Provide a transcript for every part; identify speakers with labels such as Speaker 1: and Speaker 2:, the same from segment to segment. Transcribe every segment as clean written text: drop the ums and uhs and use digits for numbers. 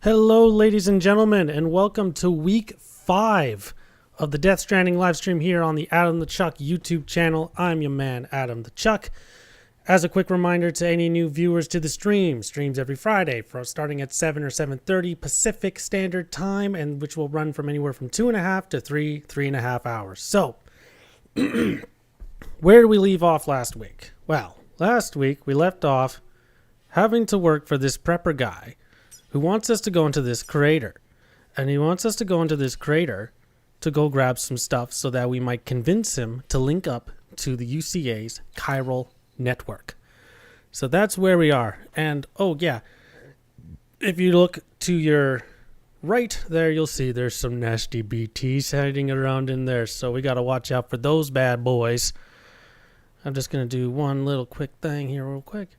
Speaker 1: Hello, ladies and gentlemen, and welcome to week 5 of the Death Stranding live stream here on the Adam the Chuck YouTube channel. I'm your man, Adam the Chuck. As a quick reminder to any new viewers to the streams every Friday, starting at 7 or 7:30 Pacific Standard Time, and which will run from anywhere from 2.5 to 3.5 hours. So, where did we leave off last week? Well, last week we left off having to work for this prepper guy who wants us to go into this crater. And he wants us to go into this crater to go grab some stuff so that we might convince him to link up to the UCA's chiral network. So that's where we are. And, oh yeah, if you look to your right there, you'll see there's some nasty BTs hiding around in there. So we got to watch out for those bad boys. I'm just going to do one little quick thing here real quick.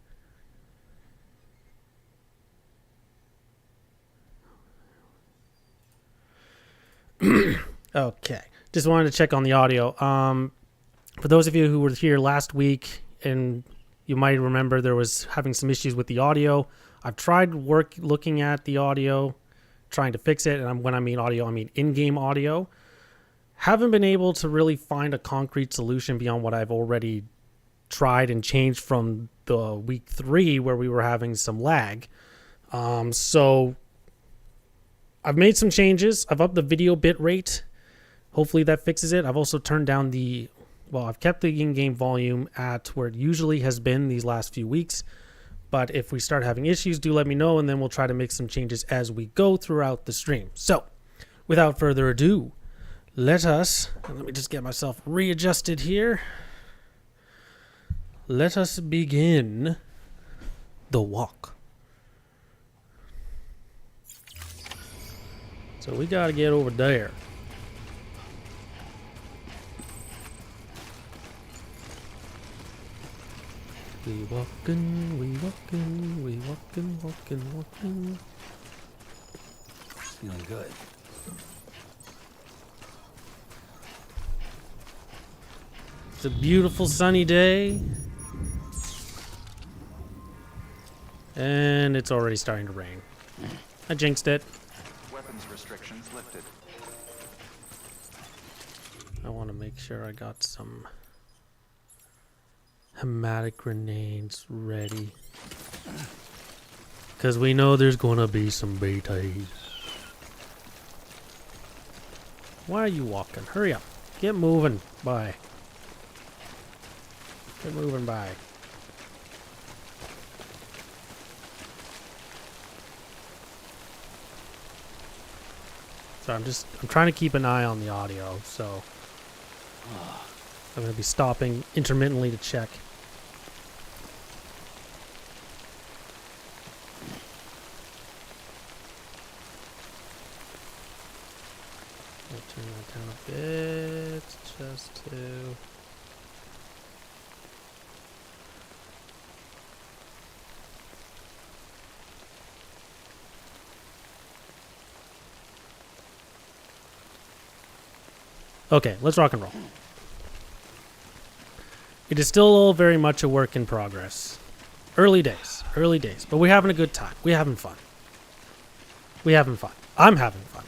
Speaker 1: Okay, just wanted to check on the audio. For those of you who were here last week, and you might remember there was having some issues with the audio. I've tried looking at the audio, trying to fix it, and when I mean audio, I mean in-game audio. Haven't been able to really find a concrete solution beyond what I've already tried and changed from the week 3 where we were having some lag. So I've made some changes. I've upped the video bit rate. Hopefully that fixes it. I've also turned down I've kept the in-game volume at where it usually has been these last few weeks. But if we start having issues, do let me know, and then we'll try to make some changes as we go throughout the stream. So, without further ado, let me just get myself readjusted here. Let us begin the walk. So we gotta get over there. We walking, we walking, we walking.
Speaker 2: Feeling good.
Speaker 1: It's a beautiful sunny day. And it's already starting to rain. I jinxed it.
Speaker 2: Weapons restrictions lifted.
Speaker 1: I want to make sure I got some hematic grenades ready. Because we know there's going to be some BTs. Why are you walking? Hurry up. Get moving. Bye. Get moving by. So I'm trying to keep an eye on the audio, so I'm going to be stopping intermittently to check. I'll turn that down a bit, just to... Okay, let's rock and roll. It is still all very much a work in progress. Early days, but we're having a good time. We're having fun. I'm having fun.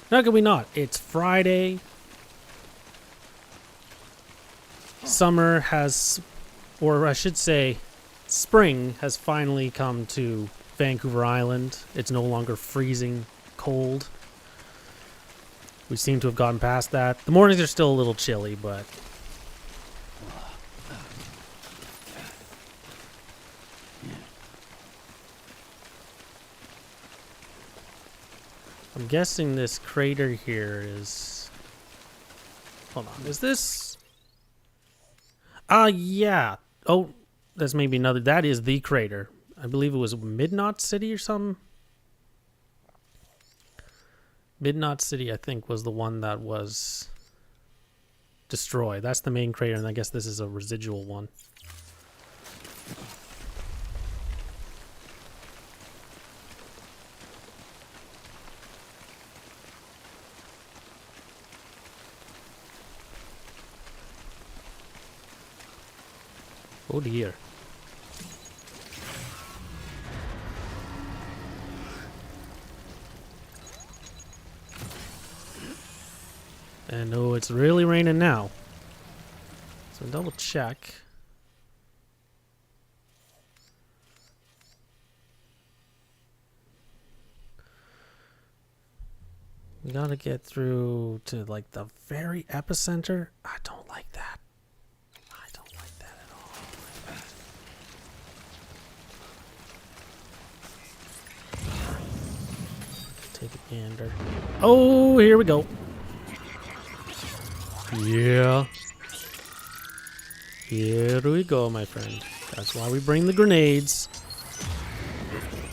Speaker 1: How could we not? It's Friday. Summer has, or I should say, spring has finally come to Vancouver Island. It's no longer freezing cold. We seem to have gotten past that. The mornings are still a little chilly, but I'm guessing this crater here is... Hold on, is this... yeah. Oh, that's maybe another... That is the crater. I believe it was Midnot City or something. Midnot City, I think, was the one that was destroyed. That's the main crater, and I guess this is a residual one. Oh dear. And oh, it's really raining now. So double check. We gotta get through to like the very epicenter. I don't like that. I don't like that at all. Take a gander. Oh, here we go. Yeah. Here we go, my friend. That's why we bring the grenades.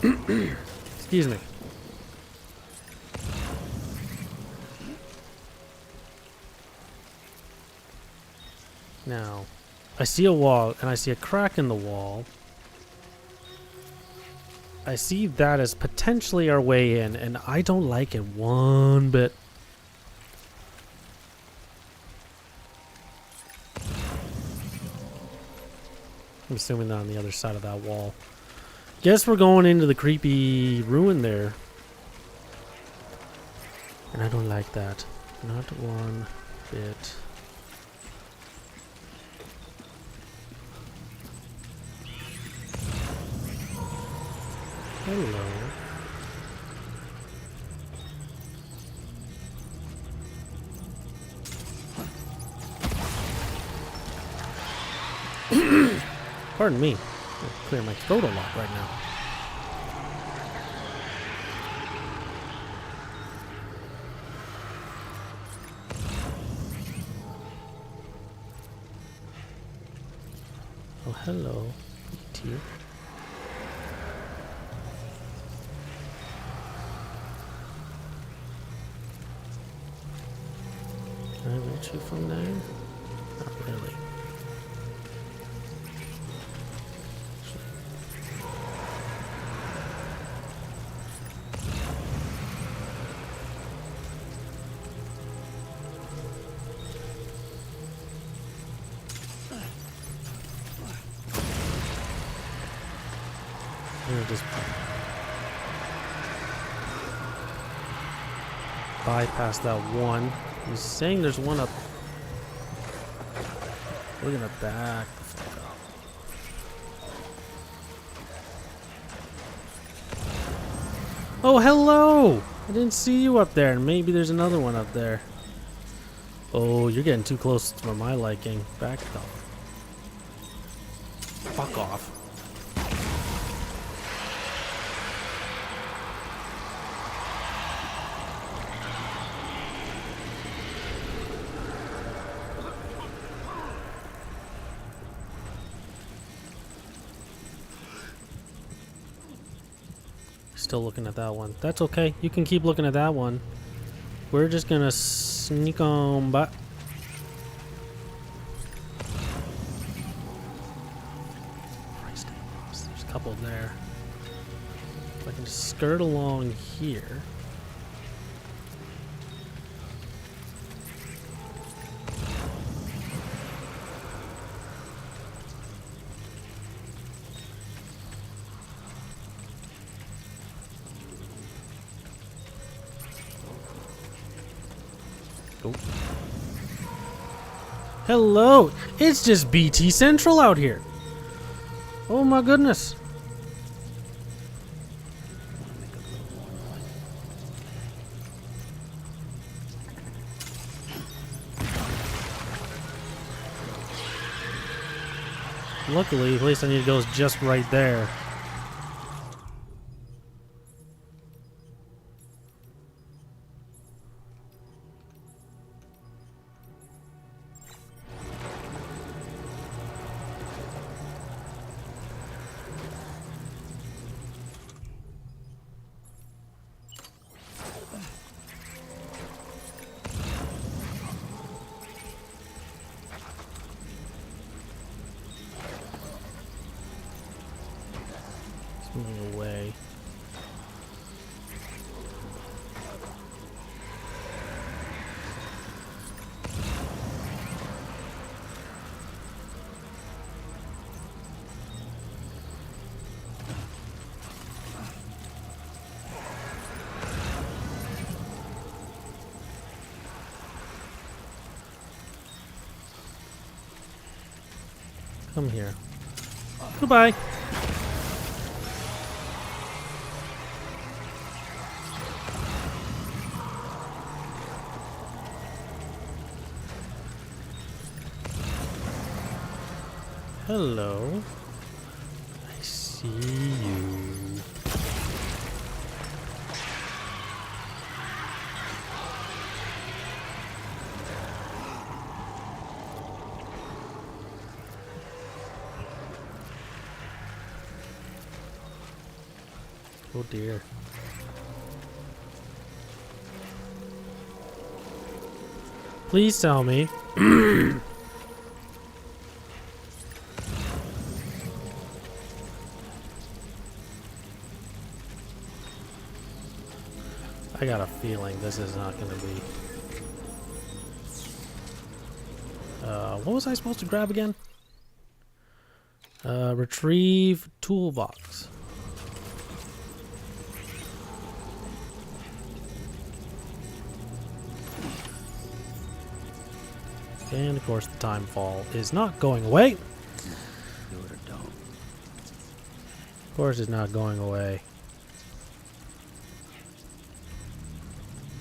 Speaker 1: Excuse me. Now, I see a wall, and I see a crack in the wall. I see that as potentially our way in, and I don't like it one bit. I'm assuming they're on the other side of that wall. Guess we're going into the creepy ruin there. And I don't like that. Not one bit. Hello. Pardon me. I'll clear my throat a lot right now. Oh, hello, E.T. Can I reach you from there? Not really. I'm gonna just bypass that one. He's saying there's one up. We're gonna back the fuck up. Oh, hello! I didn't see you up there. Maybe there's another one up there. Oh, you're getting too close for my liking. Back up. Fuck off. Still looking at that one. That's okay. You can keep looking at that one. We're just gonna sneak on by. Christ, there's a couple there. If I can just skirt along here. Oh. Hello! It's just BT Central out here! Oh my goodness! Luckily, the place I need to go is just right there. Come here. Goodbye. Hello. I see you. Oh dear. Please tell me. I got a feeling this is not going to be... what was I supposed to grab again? Retrieve toolbox. And of course the time fall is not going away.
Speaker 3: Do it or don't.
Speaker 1: Of course it's not going away.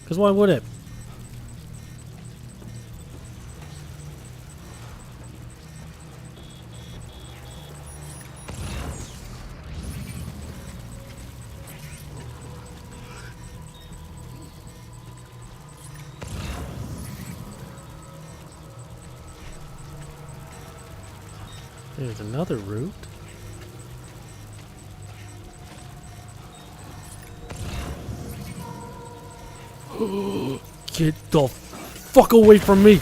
Speaker 1: Because why would it? There's another route. Get the fuck away from me! I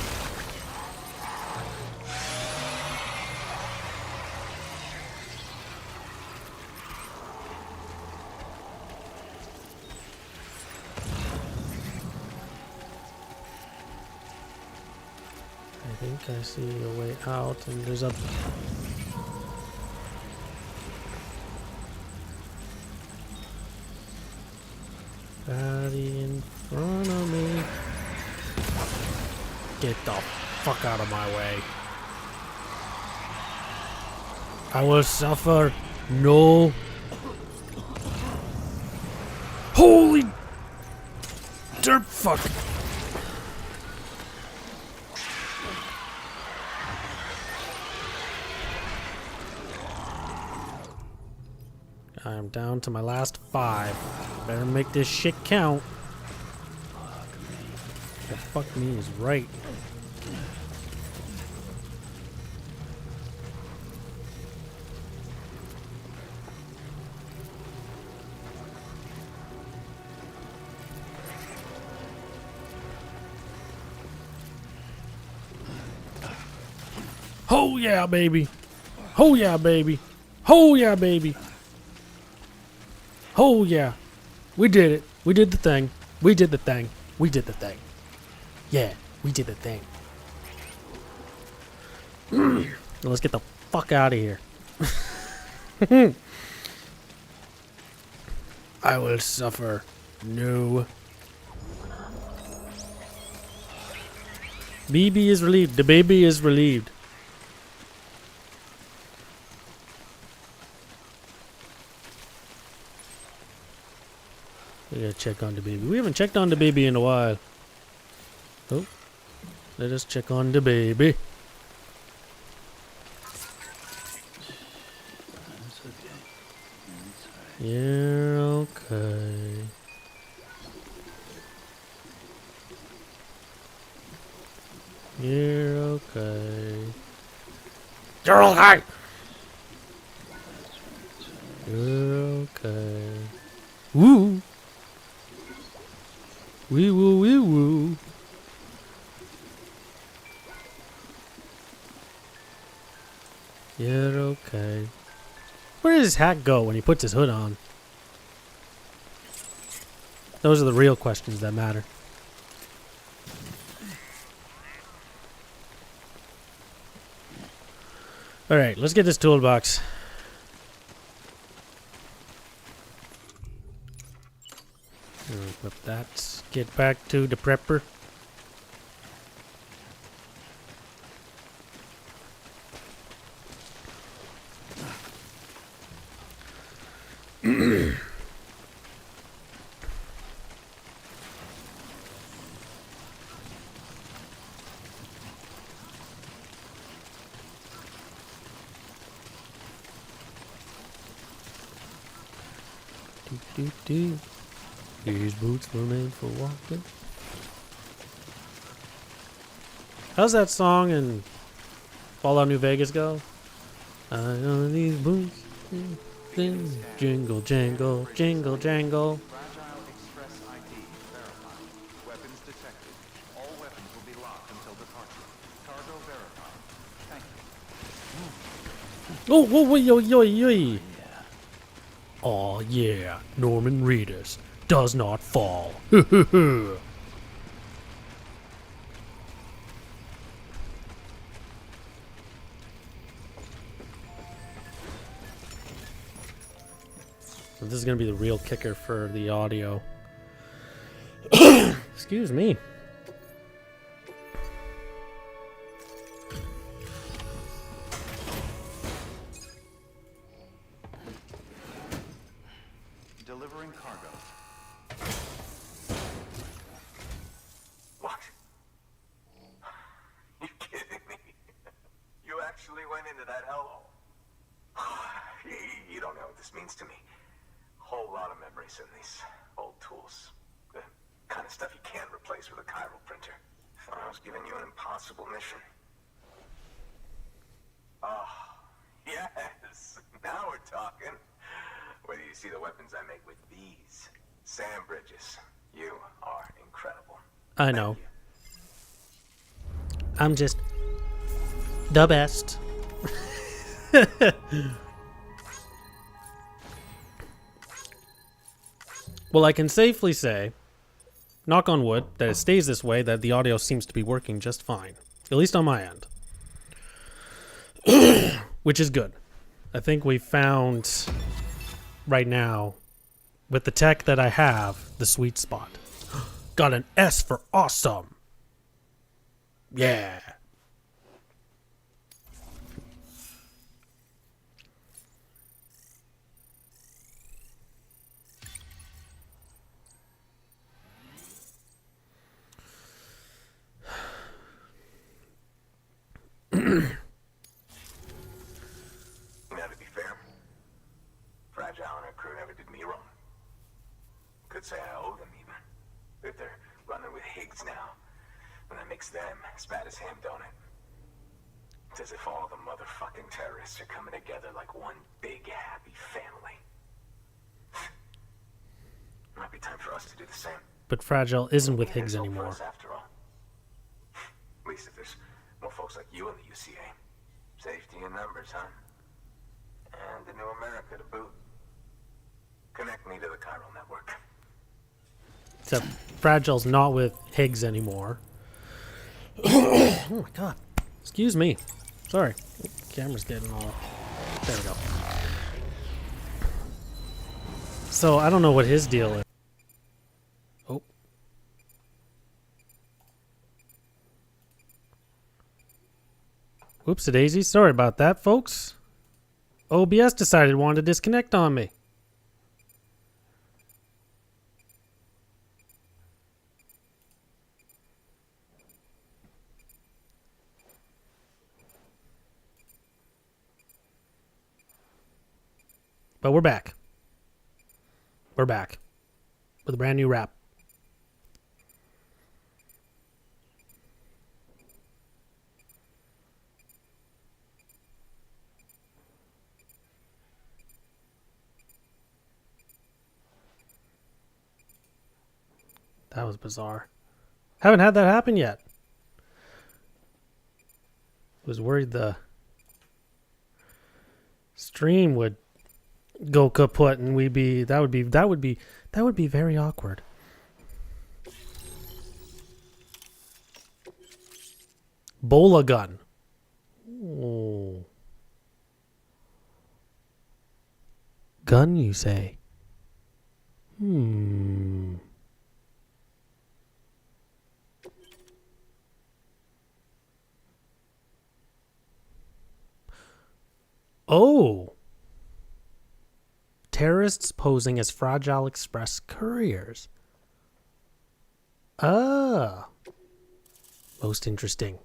Speaker 1: think I see a way out, and there's a... Baddie in front of me. Get the fuck out of my way. I will suffer. No. Holy dirt fuck. I am down to my last 5. Better make this shit count. The fuck me is right. Oh yeah, baby. Oh yeah, baby. Oh yeah, baby. Oh yeah. We did it. We did the thing. We did the thing. We did the thing. Yeah, we did the thing. Let's get the fuck out of here. I will suffer. No. BB is relieved. The baby is relieved. We gotta check on the baby. We haven't checked on the baby in a while. Oh, let us check on the baby.
Speaker 3: That's okay. That's alright.
Speaker 1: You're okay. You're okay. You're okay. You're okay. Woo. Wee woo wee woo. You're okay. Where does his hat go when he puts his hood on? Those are the real questions that matter. Alright, let's get this toolbox. Equip that. Get back to the prepper. do, do. These boots were made for walking. How's that song in Fallout New Vegas go? I know these boots. Jingle, jangle, jingle, jangle.
Speaker 2: Fragile Express ID verified. Weapons detected. All weapons will be locked until departure. Cargo verified. Thank you.
Speaker 1: Oh, whoa, whoa, yo, yo, yo. Aw, yeah. Norman Reedus does not fall. This is going to be the real kicker for the audio. Excuse me.
Speaker 2: Delivering cargo.
Speaker 4: What? You kidding me? You actually went into that hellhole. You don't know what this means to me. Whole lot of memories in these old tools. The kind of stuff you can't replace with a chiral printer. I was giving you an impossible mission. Oh, yes. Now we're talking. Whether you see the weapons I make with these. Sam Bridges, you are incredible.
Speaker 1: I know. I'm just the best. Well, I can safely say, knock on wood, that it stays this way, that the audio seems to be working just fine. At least on my end. Which is good. I think we found, right now, with the tech that I have, the sweet spot. Got an S for awesome. Yeah.
Speaker 4: Now, to be fair, Fragile and her crew never did me wrong. Could say I owe them even. If they're running with Higgs now, and that makes them as bad as him, don't it? It's as if all the motherfucking terrorists are coming together like one big happy family. Might be time for us to do the same.
Speaker 1: But Fragile isn't with
Speaker 4: Maybe
Speaker 1: Higgs
Speaker 4: there's hope for
Speaker 1: anymore.
Speaker 4: us after all. At least if there's more folks like you in the UCA. Safety in numbers, huh? And the new America to boot. Connect me to the chiral network.
Speaker 1: Except Fragile's not with Higgs anymore. Oh my god. Excuse me. Sorry. Camera's getting all... There we go. So, I don't know what his deal is. Oh. Whoops-a-daisy. Sorry about that, folks. OBS decided it wanted to disconnect on me. But we're back. We're back. With a brand new rap. That was bizarre. Haven't had that happen yet. Was worried the stream would go kaput and that would be very awkward. Bola gun. Oh. Gun, you say? Oh. Terrorists posing as Fragile Express couriers. Ah. Most interesting.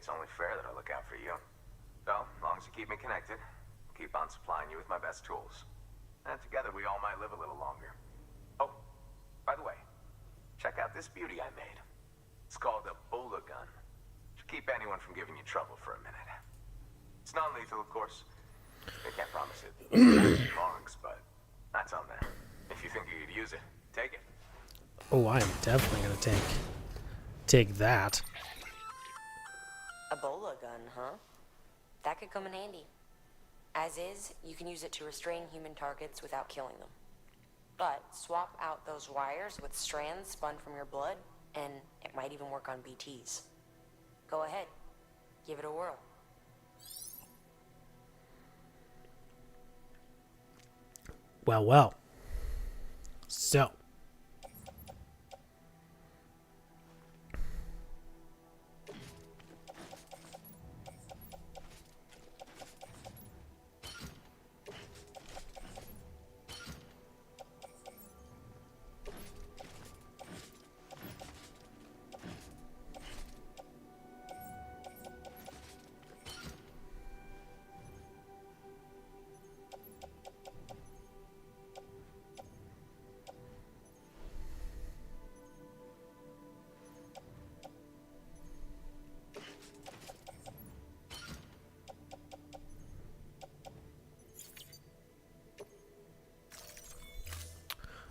Speaker 4: it's only fair that I look out for you. So, as long as you keep me connected, I'll keep on supplying you with my best tools. And together we all might live a little longer. Oh, by the way, check out this beauty I made. It's called a Bola gun. Should keep anyone from giving you trouble for a minute. It's non-lethal, of course. They can't promise it. Longs, but that's on them. If you think you could use it, take it.
Speaker 1: Oh, I am definitely gonna take that.
Speaker 5: A Bola gun, huh? That could come in handy. As is, you can use it to restrain human targets without killing them. But swap out those wires with strands spun from your blood, and it might even work on BTs. Go ahead. Give it a whirl.
Speaker 1: Well, well. So.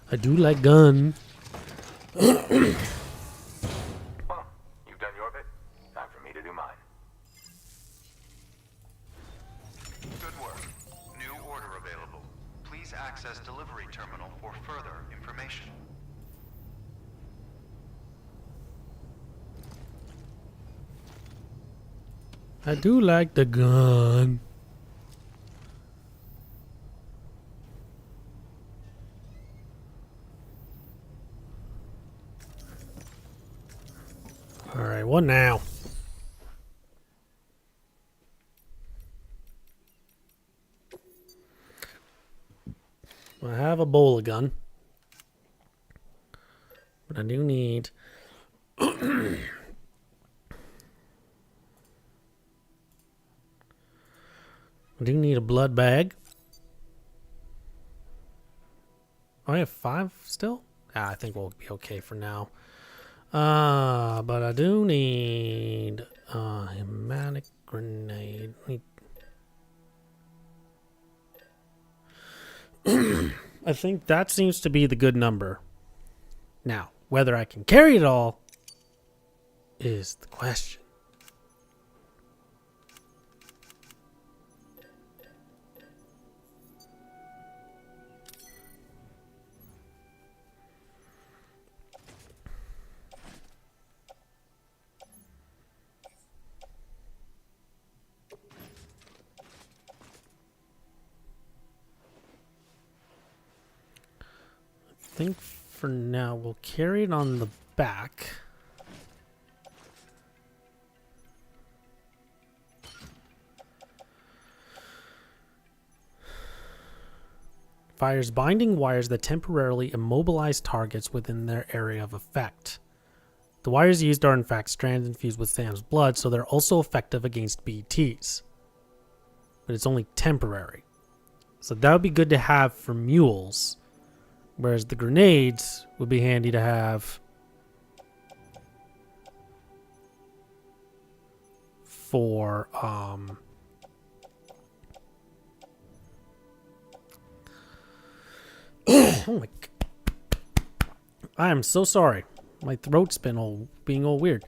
Speaker 1: I do like gun.
Speaker 4: Well, you've done your bit. Time for me to do mine.
Speaker 2: Good work. New order available. Please access delivery terminal for further information.
Speaker 1: I do like the gun. Alright, what now? I have a Bola gun. But I do need... I do need a blood bag. Oh, I have 5 still? I think we'll be okay for now. But I do need a hematic grenade. I think that seems to be the good number. Now, whether I can carry it all is the question. I think for now we'll carry it on the back. Fires binding wires that temporarily immobilize targets within their area of effect. The wires used are in fact strands infused with Sam's blood, so they're also effective against BTs. But it's only temporary. So that would be good to have for mules. Whereas the grenades would be handy to have for oh my I am so sorry. My throat's been being all weird.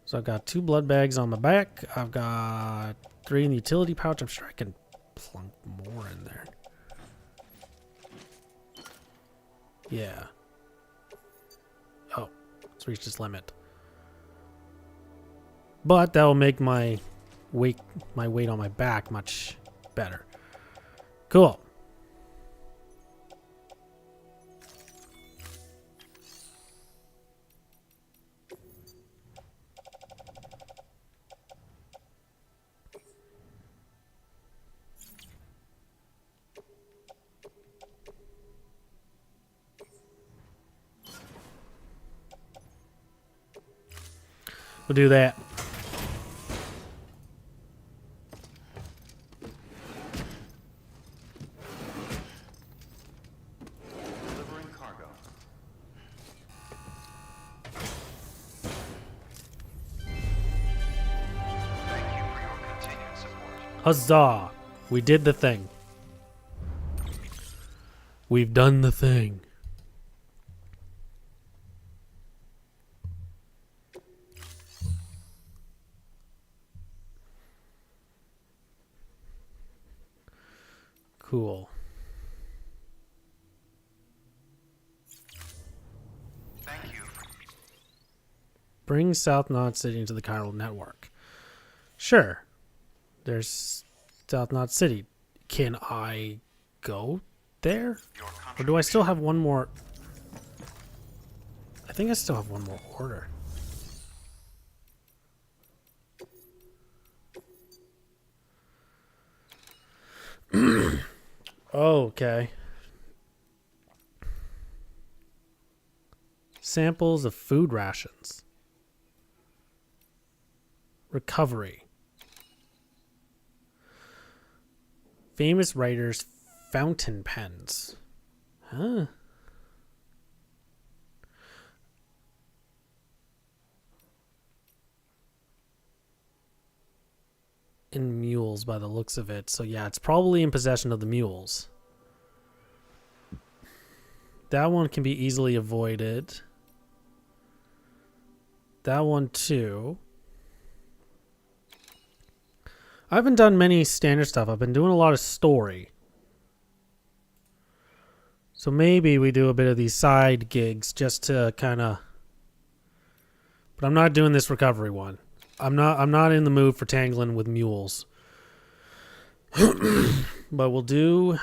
Speaker 1: So I've got 2 blood bags on my back. I've got 3 in the utility pouch. I'm sure I can plunk more in there. Yeah. Oh, it's reached its limit. But that will make my weight on my back much better. Cool. We'll do that. Huzzah! We did the thing. We've done the thing. Cool.
Speaker 2: Thank you.
Speaker 1: Bring South Knot City into the chiral network. Sure. There's South Knot City. Can I go there? Or do I still have one more? I think I still have one more order. Okay. Samples of food rations. Recovery. Famous writers' fountain pens. Huh. And mules by the looks of it. So yeah, it's probably in possession of the mules. That one can be easily avoided. That one too. I haven't done many standard stuff. I've been doing a lot of story. So maybe we do a bit of these side gigs just to kind of... But I'm not doing this recovery one. I'm not in the mood for tangling with mules. But we'll do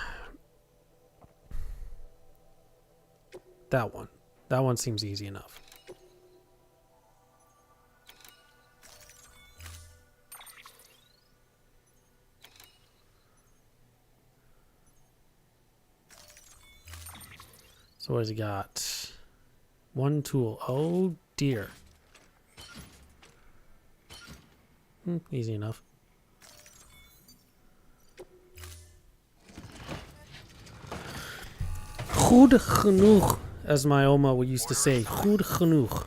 Speaker 1: that one. That one seems easy enough. So what has he got? One tool. Oh dear. Easy enough. Goed genoeg, as my Oma used to say. Goed genoeg.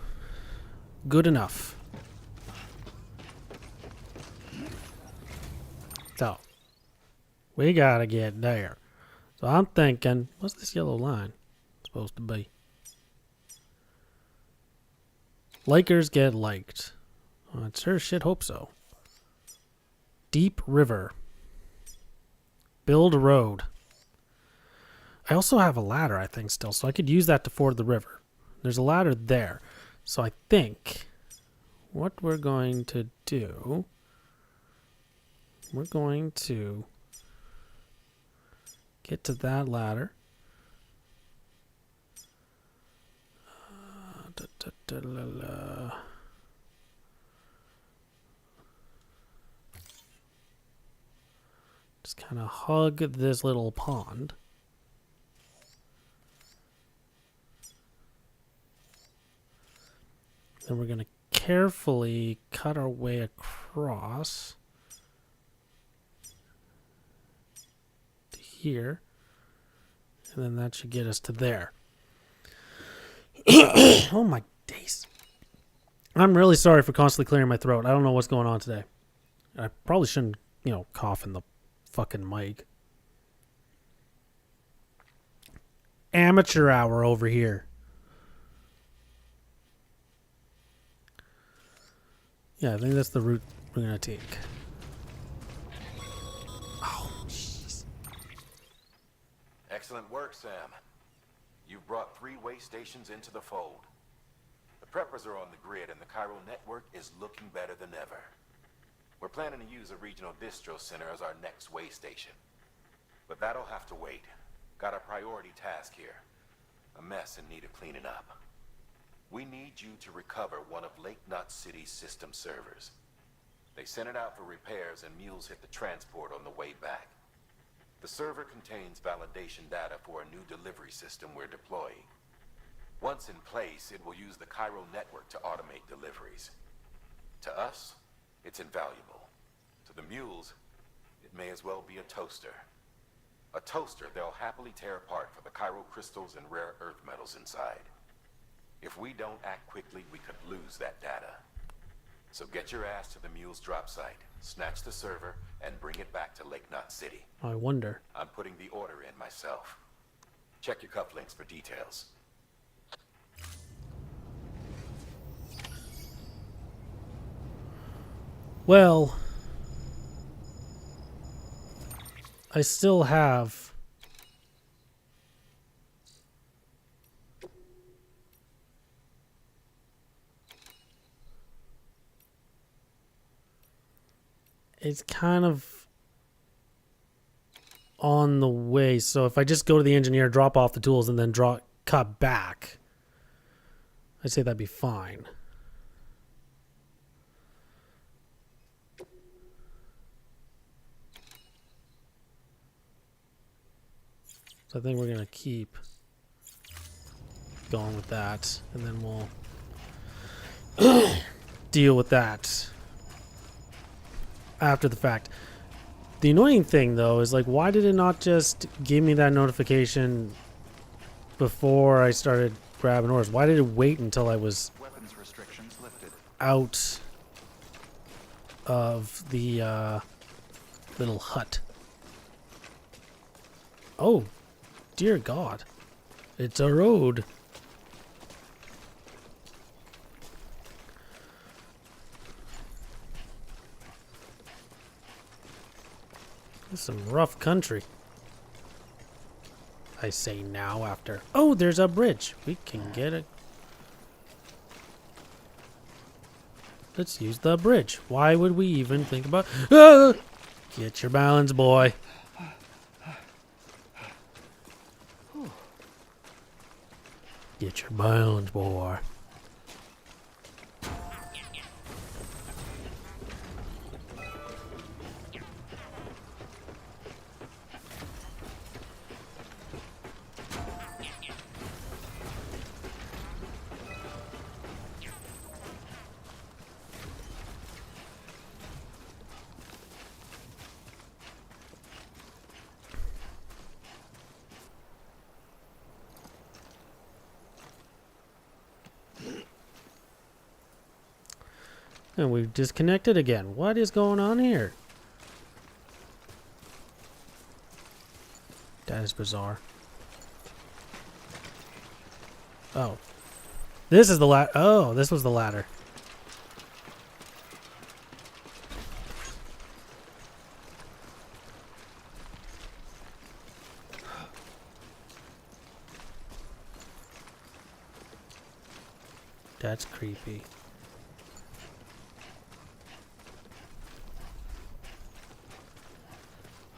Speaker 1: Good enough. So, we gotta get there. So I'm thinking, what's this yellow line supposed to be? Likers get liked. I sure shit hope so. Deep River. Build a road. I also have a ladder, I think, still, so I could use that to ford the river. There's a ladder there. So I think what we're going to do, we're going to get to that ladder. Just kind of hug this little pond. Then we're going to carefully cut our way across to here. And then that should get us to there. Oh my days. I'm really sorry for constantly clearing my throat. I don't know what's going on today. I probably shouldn't, cough in the fucking mic. Amateur hour over here. Yeah, I think that's the route we're going to take. Oh, jeez.
Speaker 6: Excellent work, Sam. You've brought 3 way stations into the fold. The preppers are on the grid and the chiral network is looking better than ever. We're planning to use a regional distro center as our next way station. But that'll have to wait. Got a priority task here. A mess in need of cleaning up. We need you to recover one of Lake Knot City's system servers. They sent it out for repairs and mules hit the transport on the way back. The server contains validation data for a new delivery system we're deploying. Once in place, it will use the chiral network to automate deliveries. To us, it's invaluable. To the mules, it may as well be a toaster. A toaster they'll happily tear apart for the chiral crystals and rare earth metals inside. If we don't act quickly, we could lose that data. So get your ass to the mule's drop site, snatch the server, and bring it back to Lake Knot City.
Speaker 1: I wonder.
Speaker 6: I'm putting the order in myself. Check your cufflinks for details.
Speaker 1: Well, I still have it's kind of on the way. So if I just go to the engineer, drop off the tools, and then cut back, I'd say that'd be fine. So I think we're gonna keep going with that, and then we'll deal with that after the fact. The annoying thing, though, is like, why did it not just give me that notification before I started grabbing orders? Why did it wait until I was
Speaker 2: Weapons restrictions lifted.
Speaker 1: out of the little hut? Oh, dear God. It's a road. This is some rough country. I say now after. Oh, there's a bridge. We can get it. Let's use the bridge. Why would we even think about... Ah! Get your balance, boy. Get your balance, boy. And we've disconnected again. What is going on here? That is bizarre. Oh. This is the ladder. Oh, this was the ladder. That's creepy.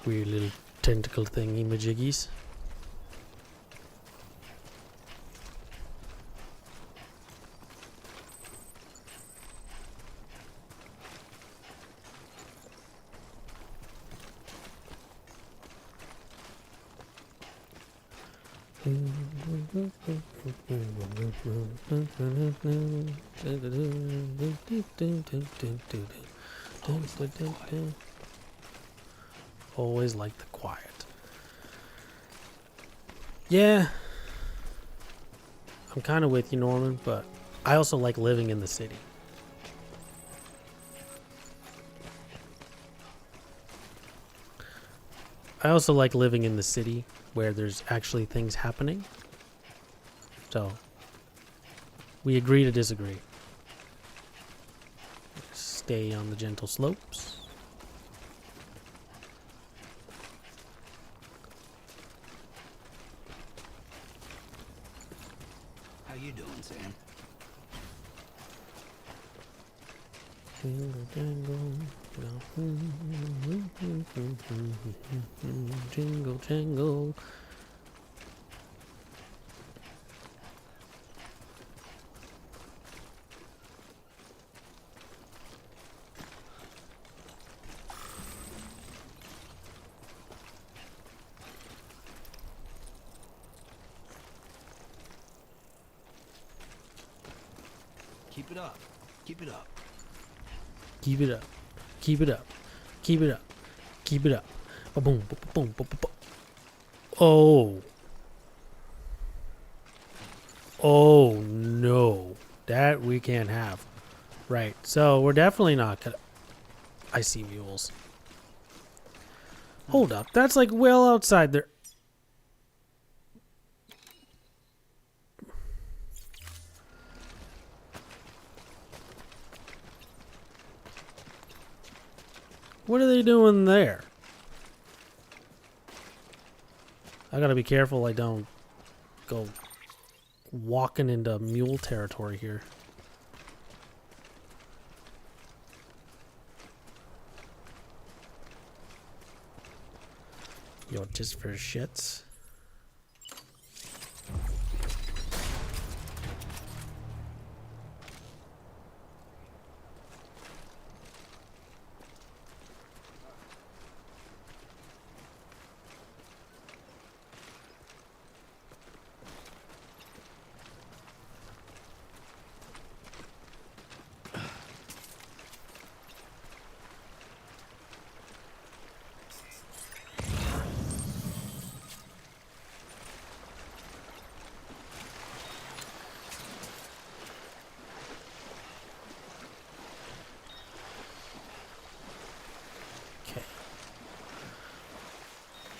Speaker 1: Weird little tentacle thingy majiggies. Always like the quiet. Yeah. I'm kind of with you, Norman, but I also like living in the city. I also like living in the city where there's actually things happening. So, we agree to disagree. Stay on the gentle slopes.
Speaker 3: How you doing, Sam?
Speaker 1: Jingle jangle, jingle jangle.
Speaker 3: Keep it up. Keep it up.
Speaker 1: Keep it up. Keep it up. Keep it up. Keep it up. Ba-boom, ba-boom, ba-ba-ba. Oh. Oh, no. That we can't have. Right. So, we're definitely not gonna... I see mules. Hold up. That's like well outside there. What are they doing there? I gotta be careful I don't go walking into mule territory here. Yo, just for shits.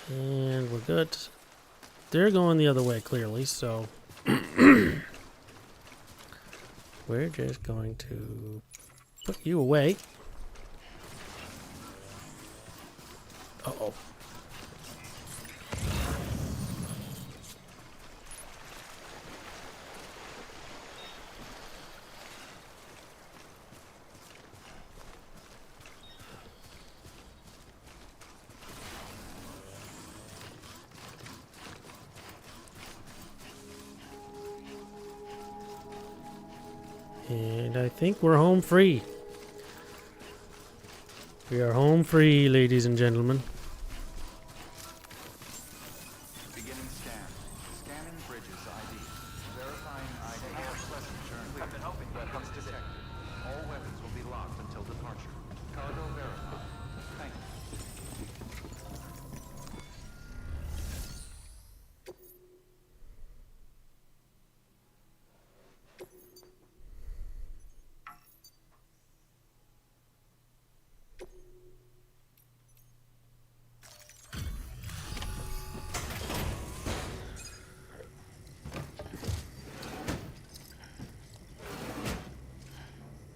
Speaker 1: And we're good. They're going the other way, clearly, so we're just going to put you away. Uh-oh. And I think we're home free. We are home free, ladies and gentlemen.
Speaker 2: Beginning scan. Scanning bridges ID. Verifying ID. Pleasant journey. I've been hoping weapons detected. All weapons will be locked until departure. Cargo verified. Thank you.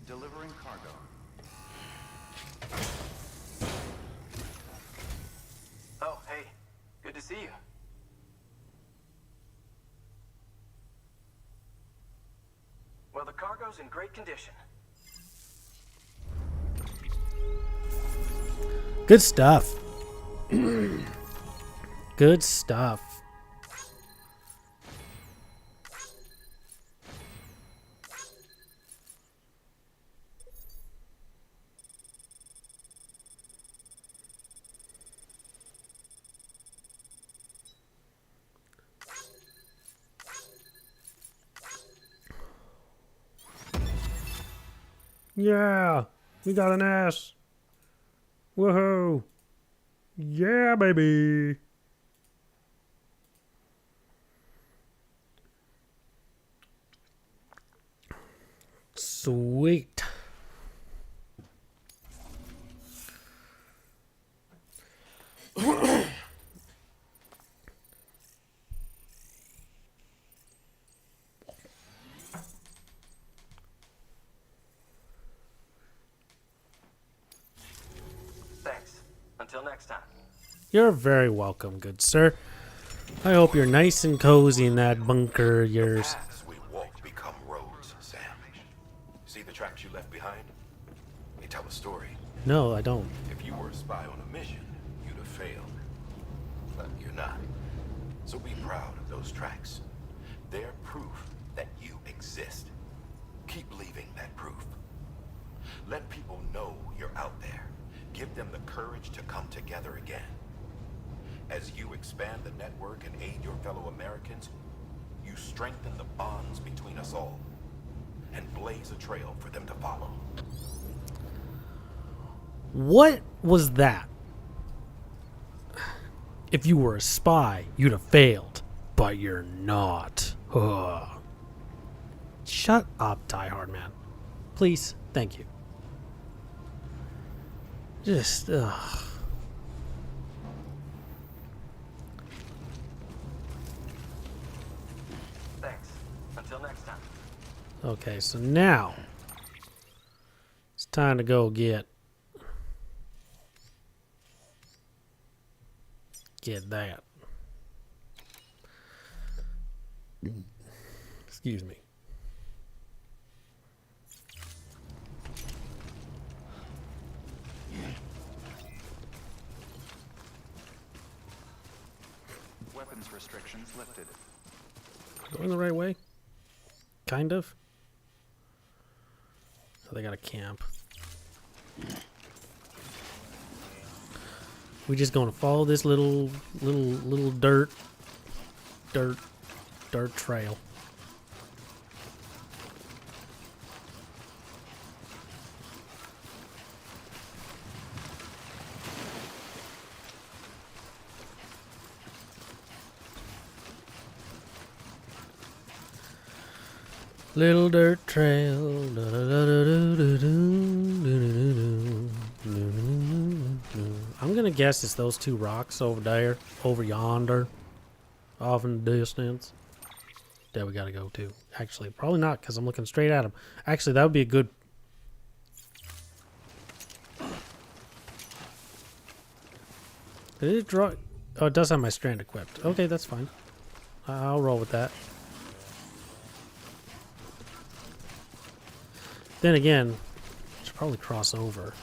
Speaker 2: Delivering cargo.
Speaker 4: Oh, hey. Good to see you. Well, the cargo's in great condition.
Speaker 1: Good stuff. Good stuff. Yeah, we got an ass. Woohoo. Yeah, baby. Sweet.
Speaker 4: Thanks. Until next time.
Speaker 1: You're very welcome, good sir. I hope you're nice and cozy in that bunker of yours.
Speaker 6: Paths we walk become roads, Sam. See the tracks you left behind? They tell a story.
Speaker 1: No, I don't.
Speaker 6: If you were a spy on a mission, you'd have failed. But you're not. So be proud of those tracks. They're proof that you exist. Keep leaving that proof. Let people know you're out there. Give them the courage to come together again. As you expand the network and aid your fellow Americans, you strengthen the bonds between us all and blaze a trail for them to follow.
Speaker 1: What was that? If you were a spy, you'd have failed. But you're not. Ugh. Shut up, Die Hard Man. Please, thank you. Just, ugh. Okay, so now it's time to go get that. Excuse me.
Speaker 2: Weapons restrictions lifted.
Speaker 1: Going the right way? Kind of. Oh, they got a camp. We just gonna follow this little dirt trail. Little dirt trail. I'm gonna guess it's those two rocks over there, over yonder, off in the distance. That we gotta go to. Actually, probably not, because I'm looking straight at them. Actually, that would be a good. Did it draw? Oh, it does have my strand equipped. Okay, that's fine. I'll roll with that. Then again, I should probably cross over.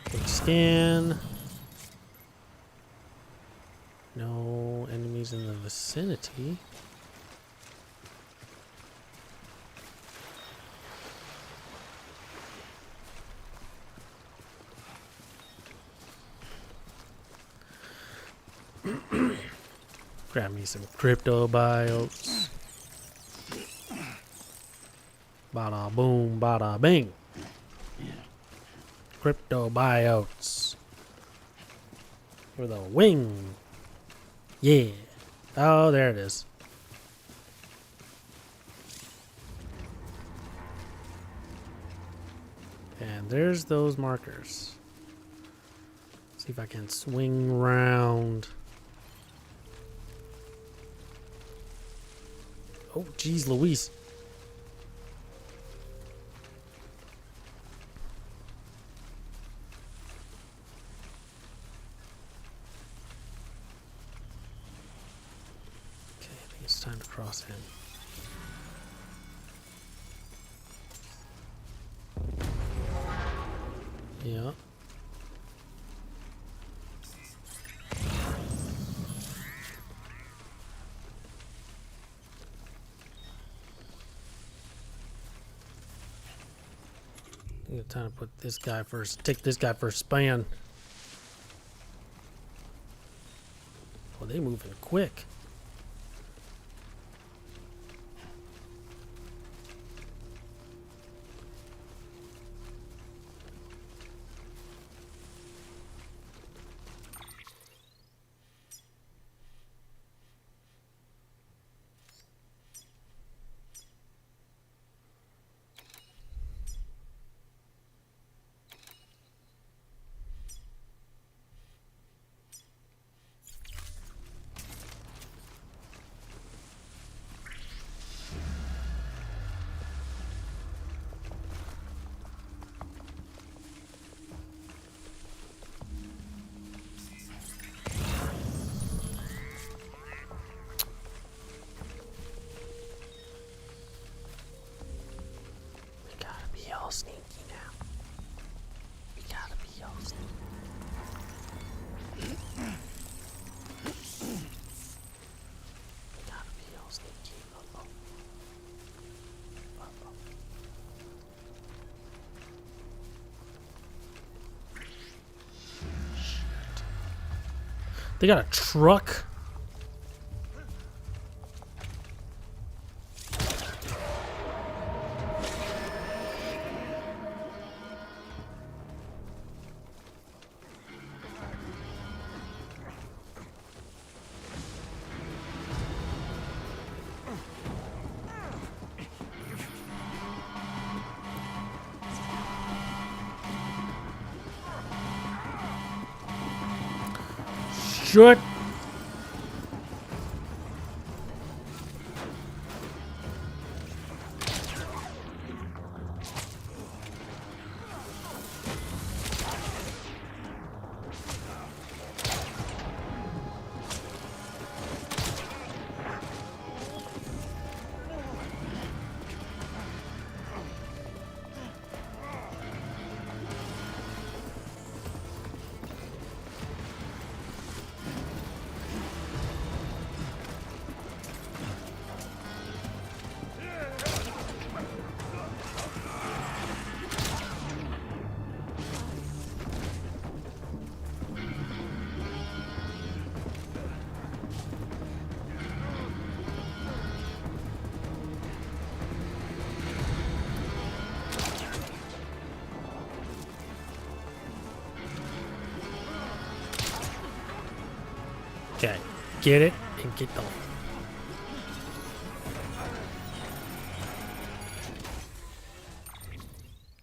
Speaker 1: Quick scan. No enemies in the vicinity. Grab me some crypto biotes. Bada boom, bada bing. Crypto biotes. For the wing. Yeah. Oh, there it is. And there's those markers. See if I can swing round. Oh, geez, Louise. Okay, I think it's time to cross in. Yeah. I think it's time to put this guy first. Take this guy for a span. Oh, they moving quick. We gotta be all sneaky now. We gotta be all sneaky. We gotta be all sneaky. Uh-oh. Uh-oh. Shit. They got a truck. Shit. get it and get the...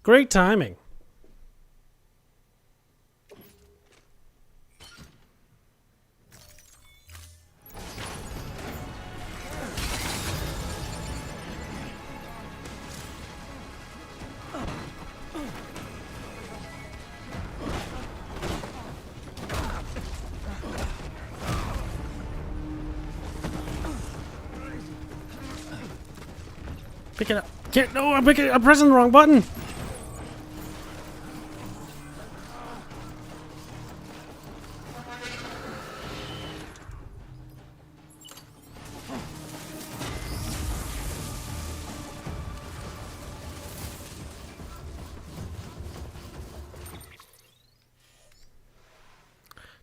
Speaker 1: Great timing. Pick it up. Can't. No, I'm pressing the wrong button.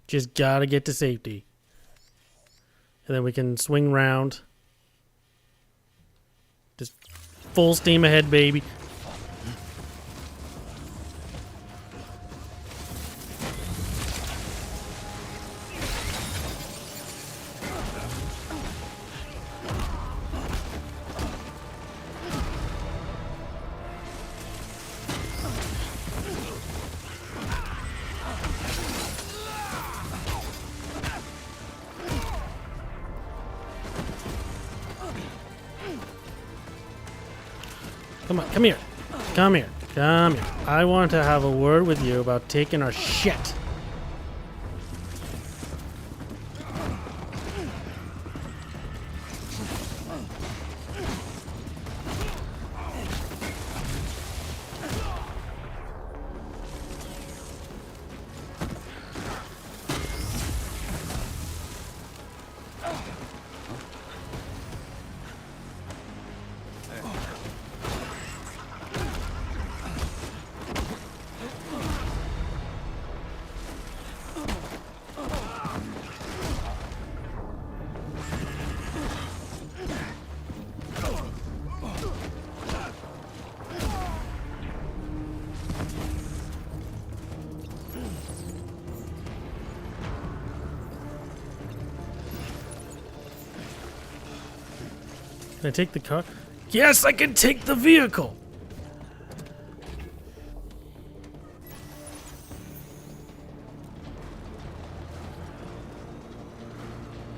Speaker 1: Just gotta get to safety. And then we can swing round. Just full steam ahead, baby. Come on, come here. Come here. Come here. I want to have a word with you about taking our shit. Can I take the car? Yes, I can take the vehicle!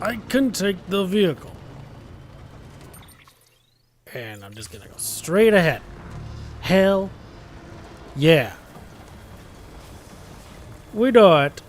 Speaker 1: I can take the vehicle. And I'm just gonna go straight ahead. Hell yeah. We do it.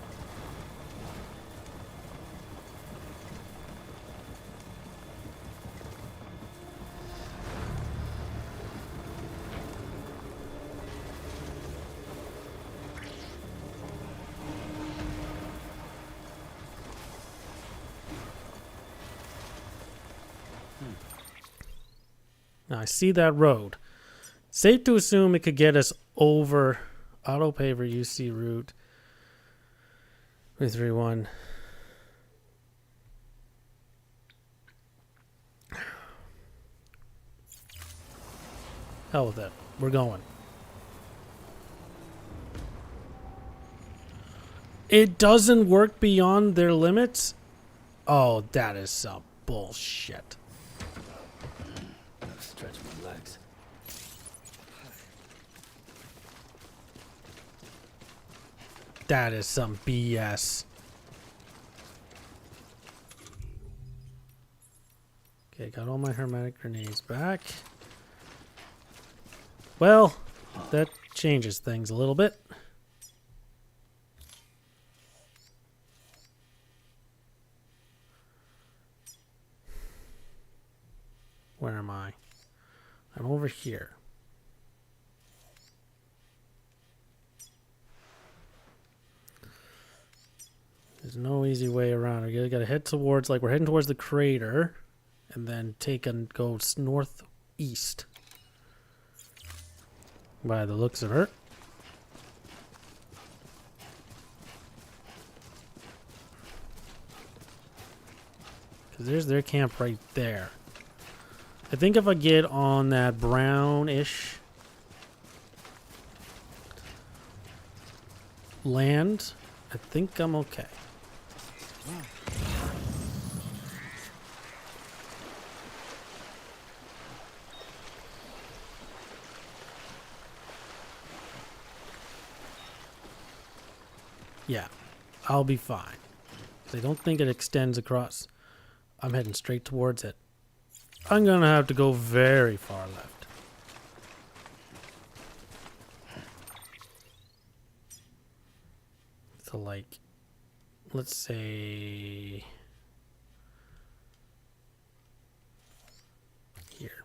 Speaker 1: Now I see that road. Safe to assume it could get us over auto paver UC route 331. Hell with it. We're going. It doesn't work beyond their limits? Oh, that is some bullshit.
Speaker 3: Stretch my legs.
Speaker 1: That is some BS. Okay, got all my hermetic grenades back. Well, that changes things a little bit. Where am I? I'm over here. There's no easy way around. We gotta head towards, like we're heading towards the crater, and then take and go northeast. By the looks of it. Because there's their camp right there. I think if I get on that brownish land, I think I'm okay. Yeah, I'll be fine. 'Cause I don't think it extends across. I'm heading straight towards it. I'm gonna have to go very far left. So like, let's say here.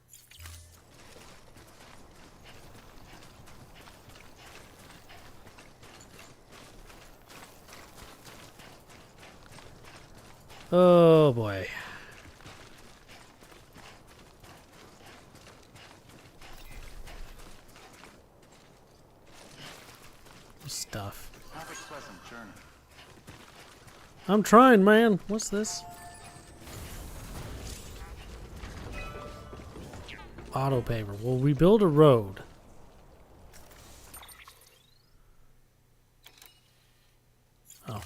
Speaker 1: Oh boy. Stuff.
Speaker 2: Have a pleasant journey.
Speaker 1: I'm trying, man. What's this? Auto paver. We'll rebuild a road. Oh.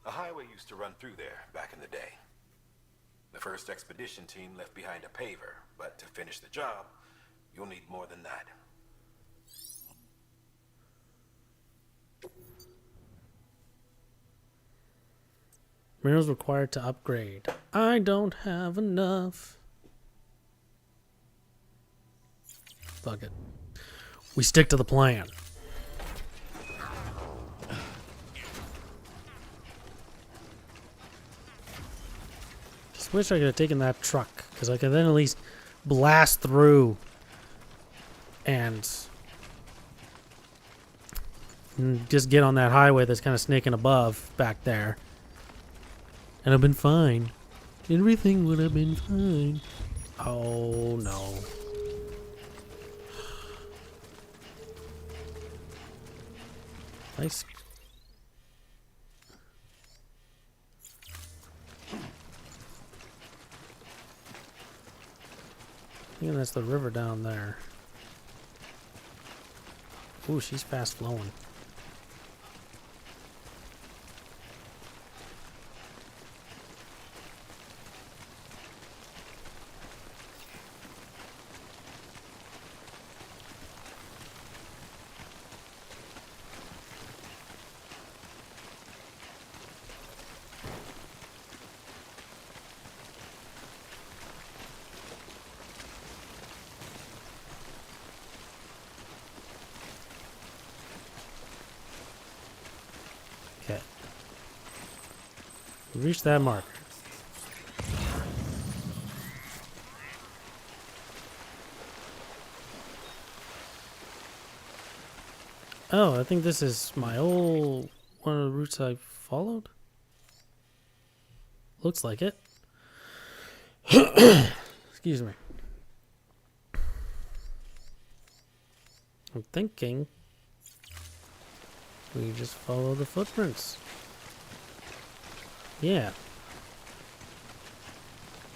Speaker 6: A highway used to run through there back in the day. The first expedition team left behind a paver, but to finish the job, you'll need more than that.
Speaker 1: Minerals required to upgrade. I don't have enough. Fuck it. We stick to the plan. Just wish I could have taken that truck, because I could then at least blast through and just get on that highway that's kind of snaking above back there. And I've been fine. Everything would have been fine. Oh no. Nice. I think that's the river down there. Ooh, she's fast flowing. Okay. We reached that marker. Oh, I think this is my old one of the routes I followed. Looks like it. Excuse me. I'm thinking we just follow the footprints. Yeah.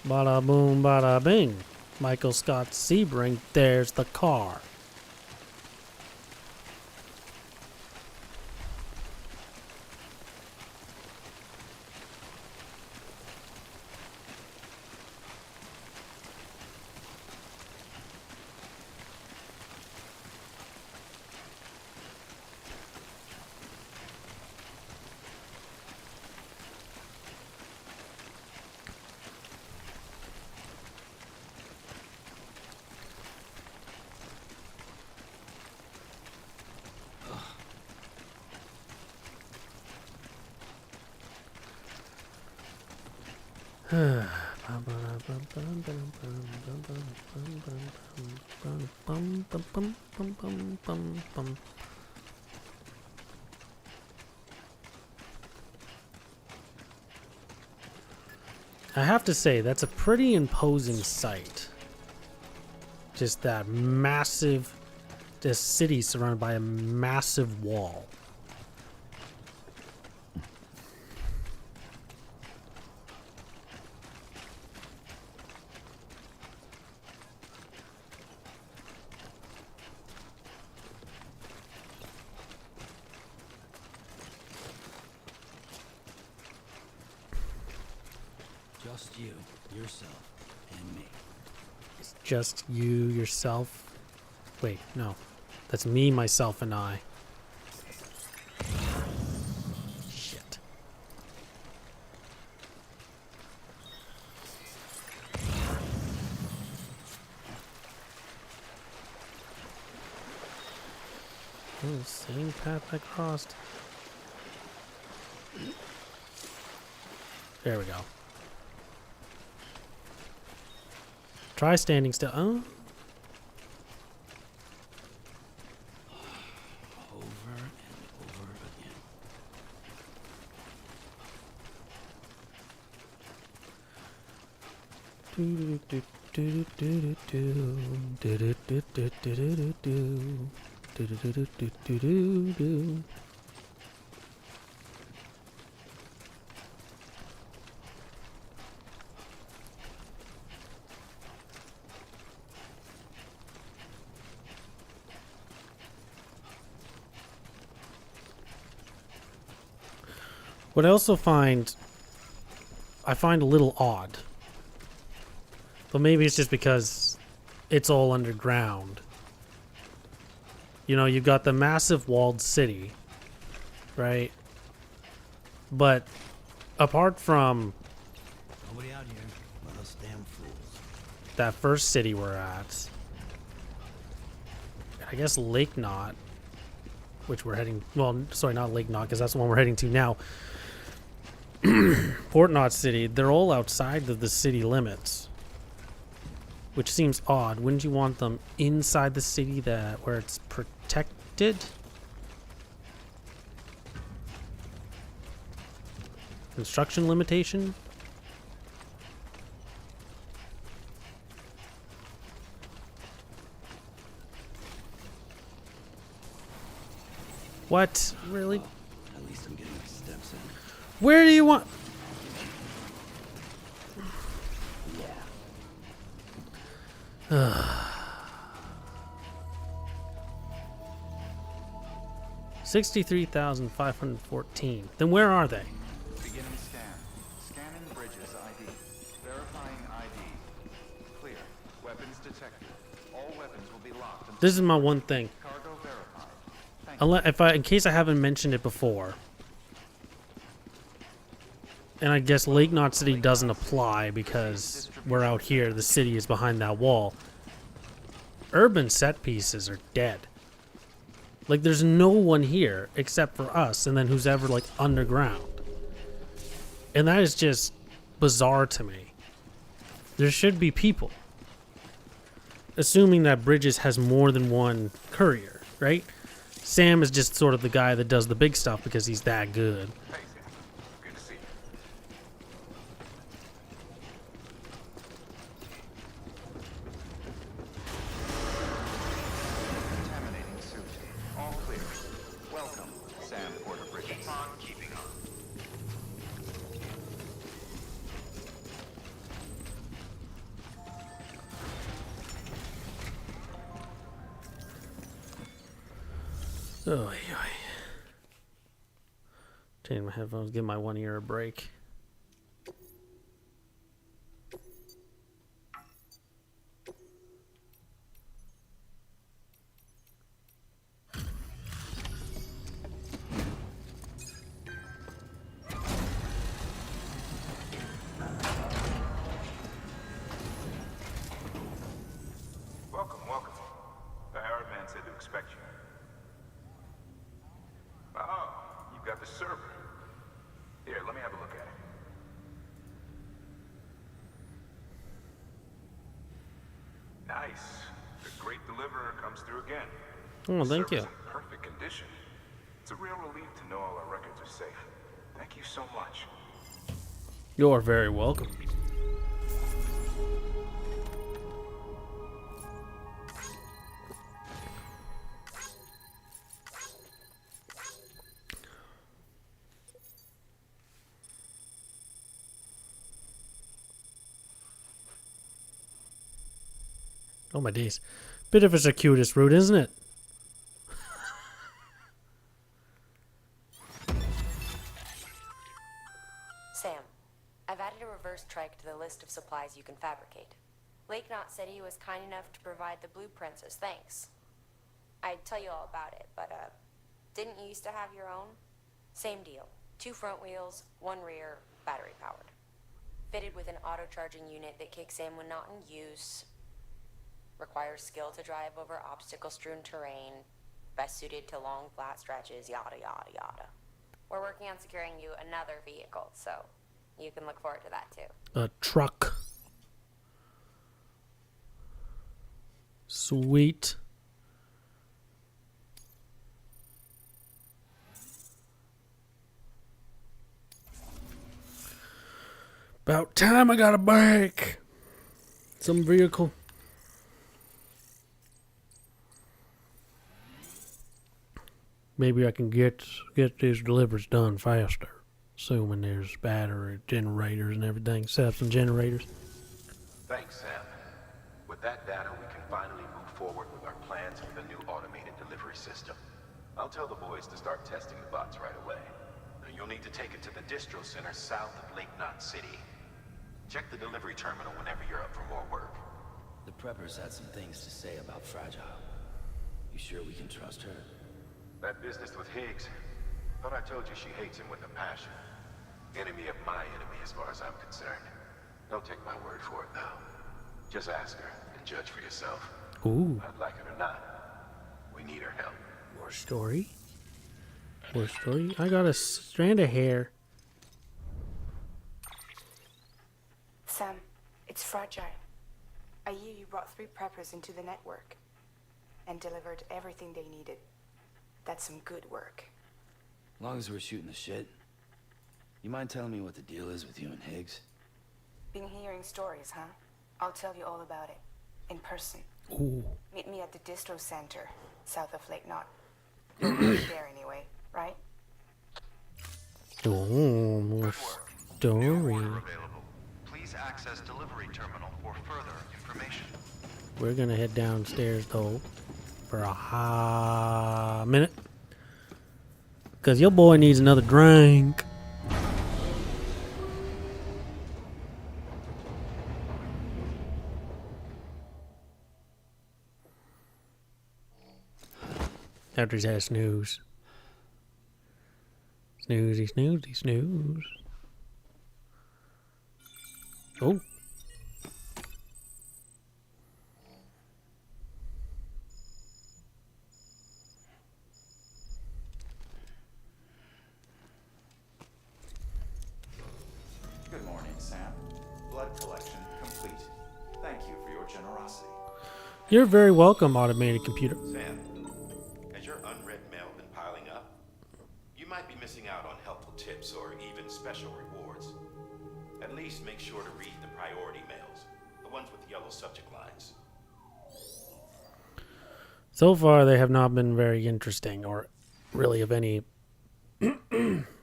Speaker 1: Bada boom, bada bing. Michael Scott Sebring, there's the car. I have to say, that's a pretty imposing sight. Just that massive, this city surrounded by a massive wall.
Speaker 3: Just you, yourself, and me.
Speaker 1: It's just you, yourself. Wait, no. That's me, myself, and I. Shit. Oh, same path I crossed. There we go. Try standing still. Oh.
Speaker 3: Over and over again.
Speaker 1: What I also find, I find a little odd, but maybe it's just because it's all underground. You know, you've got the massive walled city, right? But apart from
Speaker 3: Nobody out here but us damn fools.
Speaker 1: that first city we're at, I guess Lake Knot, which we're heading, well, sorry, not Lake Knot, because that's the one we're heading to now. Port Knot City, they're all outside of the city limits, which seems odd. Wouldn't you want them inside the city where it's protected? Construction limitation? What? Really?
Speaker 3: At least I'm getting my steps in.
Speaker 1: Where do you want?
Speaker 3: Yeah.
Speaker 1: 63,514. Then where are they?
Speaker 2: Beginning scan. Scanning bridges ID. Verifying ID. Clear. Weapons detected. All weapons will be locked until
Speaker 1: This is my one thing.
Speaker 2: cargo verified. Thank you.
Speaker 1: In case I haven't mentioned it before, and I guess Lake Knot City doesn't apply because we're out here. The city is behind that wall. Urban set pieces are dead. Like, there's no one here except for us, and then who's ever like underground. And that is just bizarre to me. There should be people. Assuming that Bridges has more than one courier, right? Sam is just sort of the guy that does the big stuff because he's that good.
Speaker 4: Hey, Sam. Good to see you.
Speaker 2: Contaminating suit. All clear. Welcome, Sam Porter Bridges.
Speaker 4: Keep on keeping on.
Speaker 1: Oh, change my headphones, give my one ear a break.
Speaker 4: Welcome, welcome. The Arab man said to expect you. Oh, you've got the server. Here, let me have a look at it. Nice. The great deliverer comes through again.
Speaker 1: Oh, thank you.
Speaker 4: Server's in perfect condition. It's a real relief to know all our records are safe. Thank you so much.
Speaker 1: You're very welcome. Oh my days. Bit of a circuitous route, isn't it?
Speaker 5: Sam, I've added a reverse trike to the list of supplies you can fabricate. Lake Knot said he was kind enough to provide the blueprints as thanks. I'd tell you all about it, but, didn't you used to have your own? Same deal. 2 front wheels, 1 rear, battery powered. Fitted with an auto-charging unit that kicks in when not in use. Requires skill to drive over obstacle-strewn terrain. Best suited to long, flat stretches, yada, yada, yada. We're working on securing you another vehicle, so you can look forward to that too.
Speaker 1: A truck. Sweet. About time I got a bike. Some vehicle. Maybe I can get these deliveries done faster. Assuming there's battery generators and everything. Set up some generators.
Speaker 6: Thanks, Sam. With that data, we can finally move forward with our plans for the new automated delivery system. I'll tell the boys to start testing the bots right away. Now, you'll need to take it to the distro center south of Lake Knot City. Check the delivery terminal whenever you're up for more work.
Speaker 3: The preppers had some things to say about Fragile. You sure we can trust her?
Speaker 6: That business with Higgs, thought I told you she hates him with a passion. Enemy of my enemy as far as I'm concerned. Don't take my word for it, though. Just ask her and judge for yourself.
Speaker 1: Ooh.
Speaker 6: I'd like it or not. We need her help.
Speaker 1: More story. More story. I got a strand of hair.
Speaker 7: Sam, it's Fragile. I hear you brought 3 preppers into the network and delivered everything they needed. That's some good work.
Speaker 3: As long as we're shooting the shit. You mind telling me what the deal is with you and Higgs?
Speaker 7: Been hearing stories, huh? I'll tell you all about it. In person.
Speaker 1: Ooh.
Speaker 7: Meet me at the distro center, south of Lake Knot. You'll be there anyway, right?
Speaker 1: Oh, more story.
Speaker 2: available. Please access delivery terminal for further information.
Speaker 1: We're gonna head downstairs though for a hot minute. Cause your boy needs another drink. After he's had a snooze. Snoozy, snoozy, snooze. Oh.
Speaker 2: Good morning, Sam. Blood collection complete. Thank you for your generosity.
Speaker 1: You're very welcome, automated computer.
Speaker 6: Sam, has your unread mail been piling up? You might be missing out on helpful tips or even special rewards. At least make sure to read the priority mails, the ones with yellow subject lines.
Speaker 1: So far, they have not been very interesting or really of any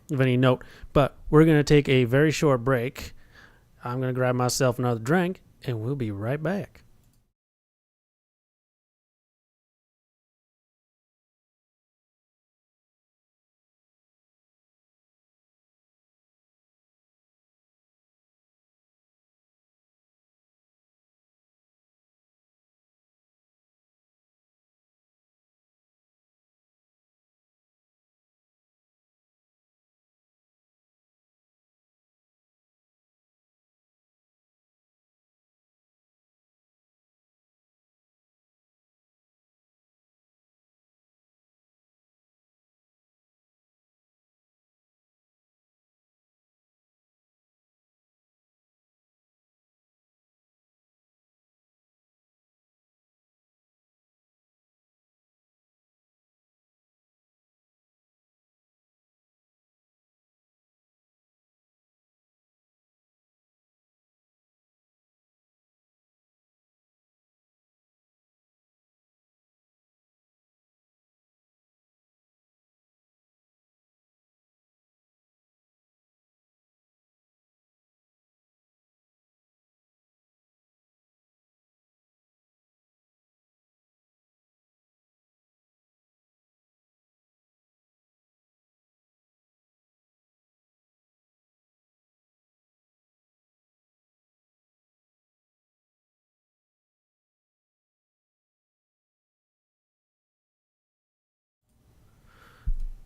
Speaker 1: note. But we're going to take a very short break. I'm going to grab myself another drink, and we'll be right back.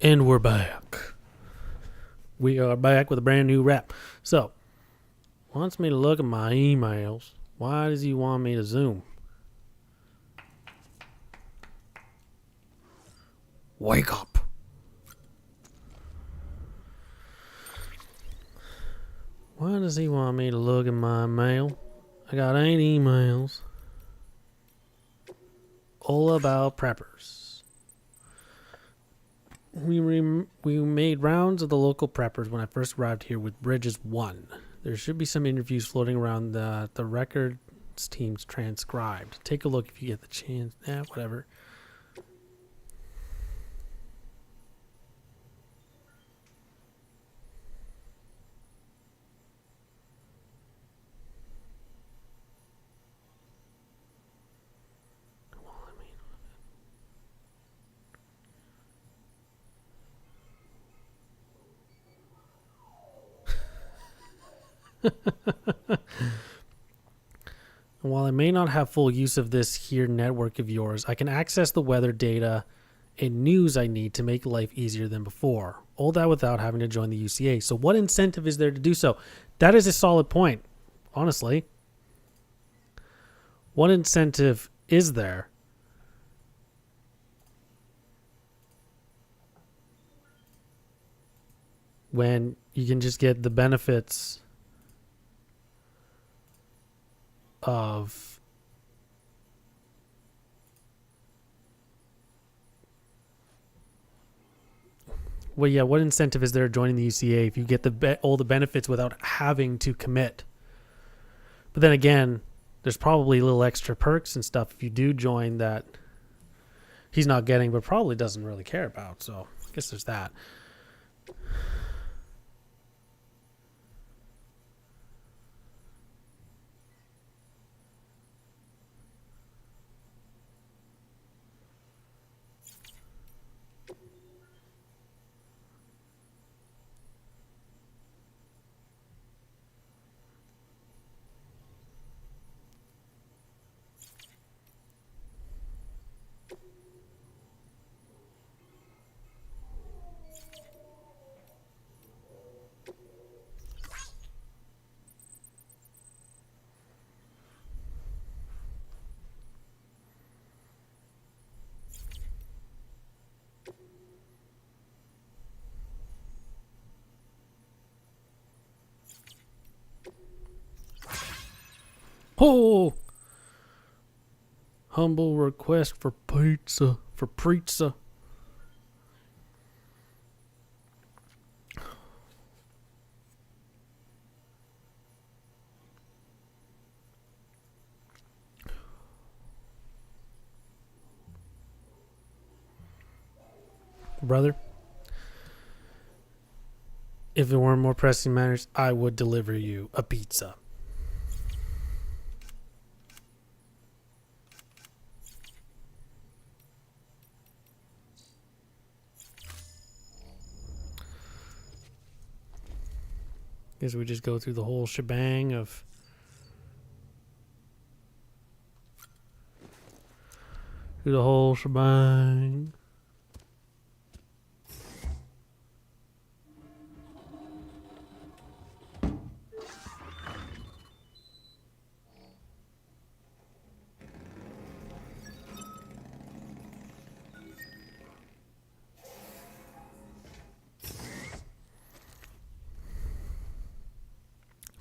Speaker 1: And we're back. We are back with a brand new rap. So, wants me to look at my emails. Why does he want me to zoom? Wake up. Why does he want me to look at my mail? I got 8 emails. All about preppers. We made rounds of the local preppers when I first arrived here with Bridges 1. There should be some interviews floating around the records team's transcribed. Take a look if you get the chance. Whatever. While I may not have full use of this here network of yours, I can access the weather data and news I need to make life easier than before. All that without having to join the UCA. So what incentive is there to do so? That is a solid point, honestly. What incentive is there? When you can just get the benefits of well, yeah, what incentive is there joining the UCA if you get all the benefits without having to commit? But then again, there's probably little extra perks and stuff if you do join that he's not getting, but probably doesn't really care about. So I guess there's that. Oh, humble request for pizza, for pizza. Brother, if it weren't more pressing matters, I would deliver you a pizza. Guess we just go through the whole shebang of through the whole shebang.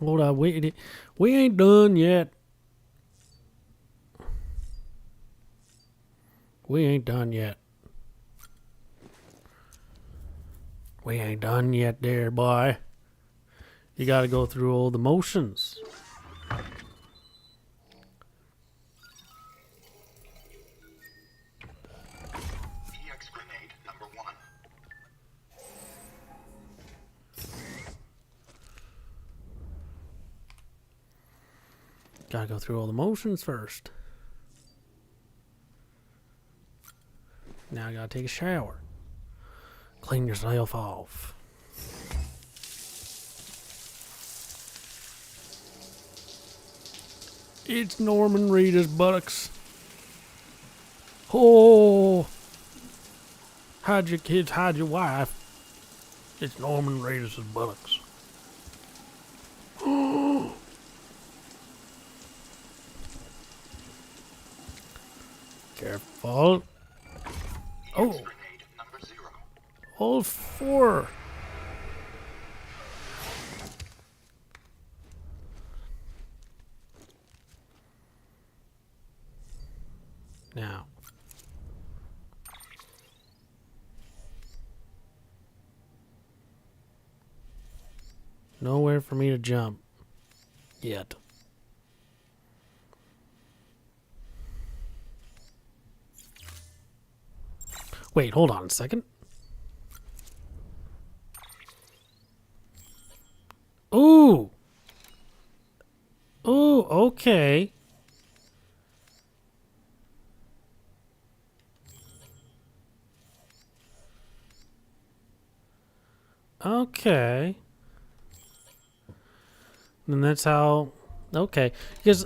Speaker 1: Hold on, we ain't done yet. We ain't done yet. We ain't done yet there, boy. You gotta go through all the motions.
Speaker 4: EX grenade number 1.
Speaker 1: Gotta go through all the motions first. Now I gotta take a shower. Clean yourself off. It's Norman Reedus buttocks. Oh, Hide your kids, hide your wife. It's Norman Reedus' buttocks. Careful. Oh. All four. Now. Nowhere for me to jump. Yet. Wait, hold on a second. Ooh. Ooh, okay. Okay. And that's how... Okay. Because...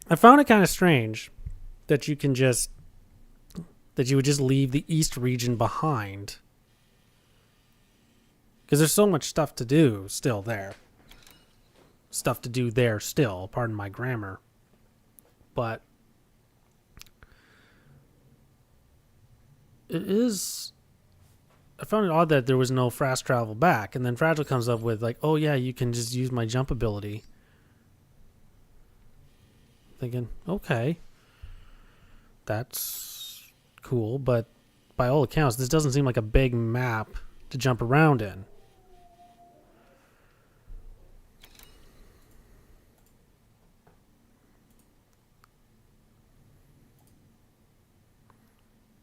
Speaker 1: I found it kind of strange that you can just... that you would just leave the East region behind. Because there's so much stuff to do still there. Stuff to do there still, pardon my grammar. But... it is... I found it odd that there was no fast travel back. And then Fragile comes up with like, oh yeah, you can just use my jump ability. Thinking, okay. That's cool, but by all accounts, this doesn't seem like a big map to jump around in.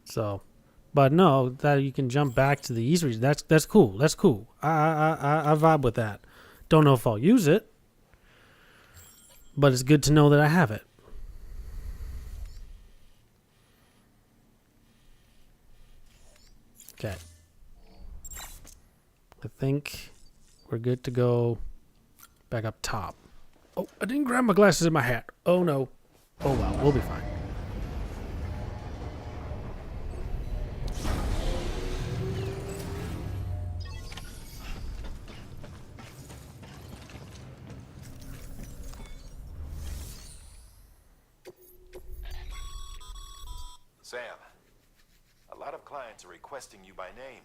Speaker 1: So... but no, that you can jump back to the East region. That's cool. That's cool. I vibe with that. Don't know if I'll use it, but it's good to know that I have it. Okay. I think we're good to go back up top. Oh, I didn't grab my glasses in my hat. Oh no. Oh well, we'll be fine.
Speaker 6: Sam, a lot of clients are requesting you by name.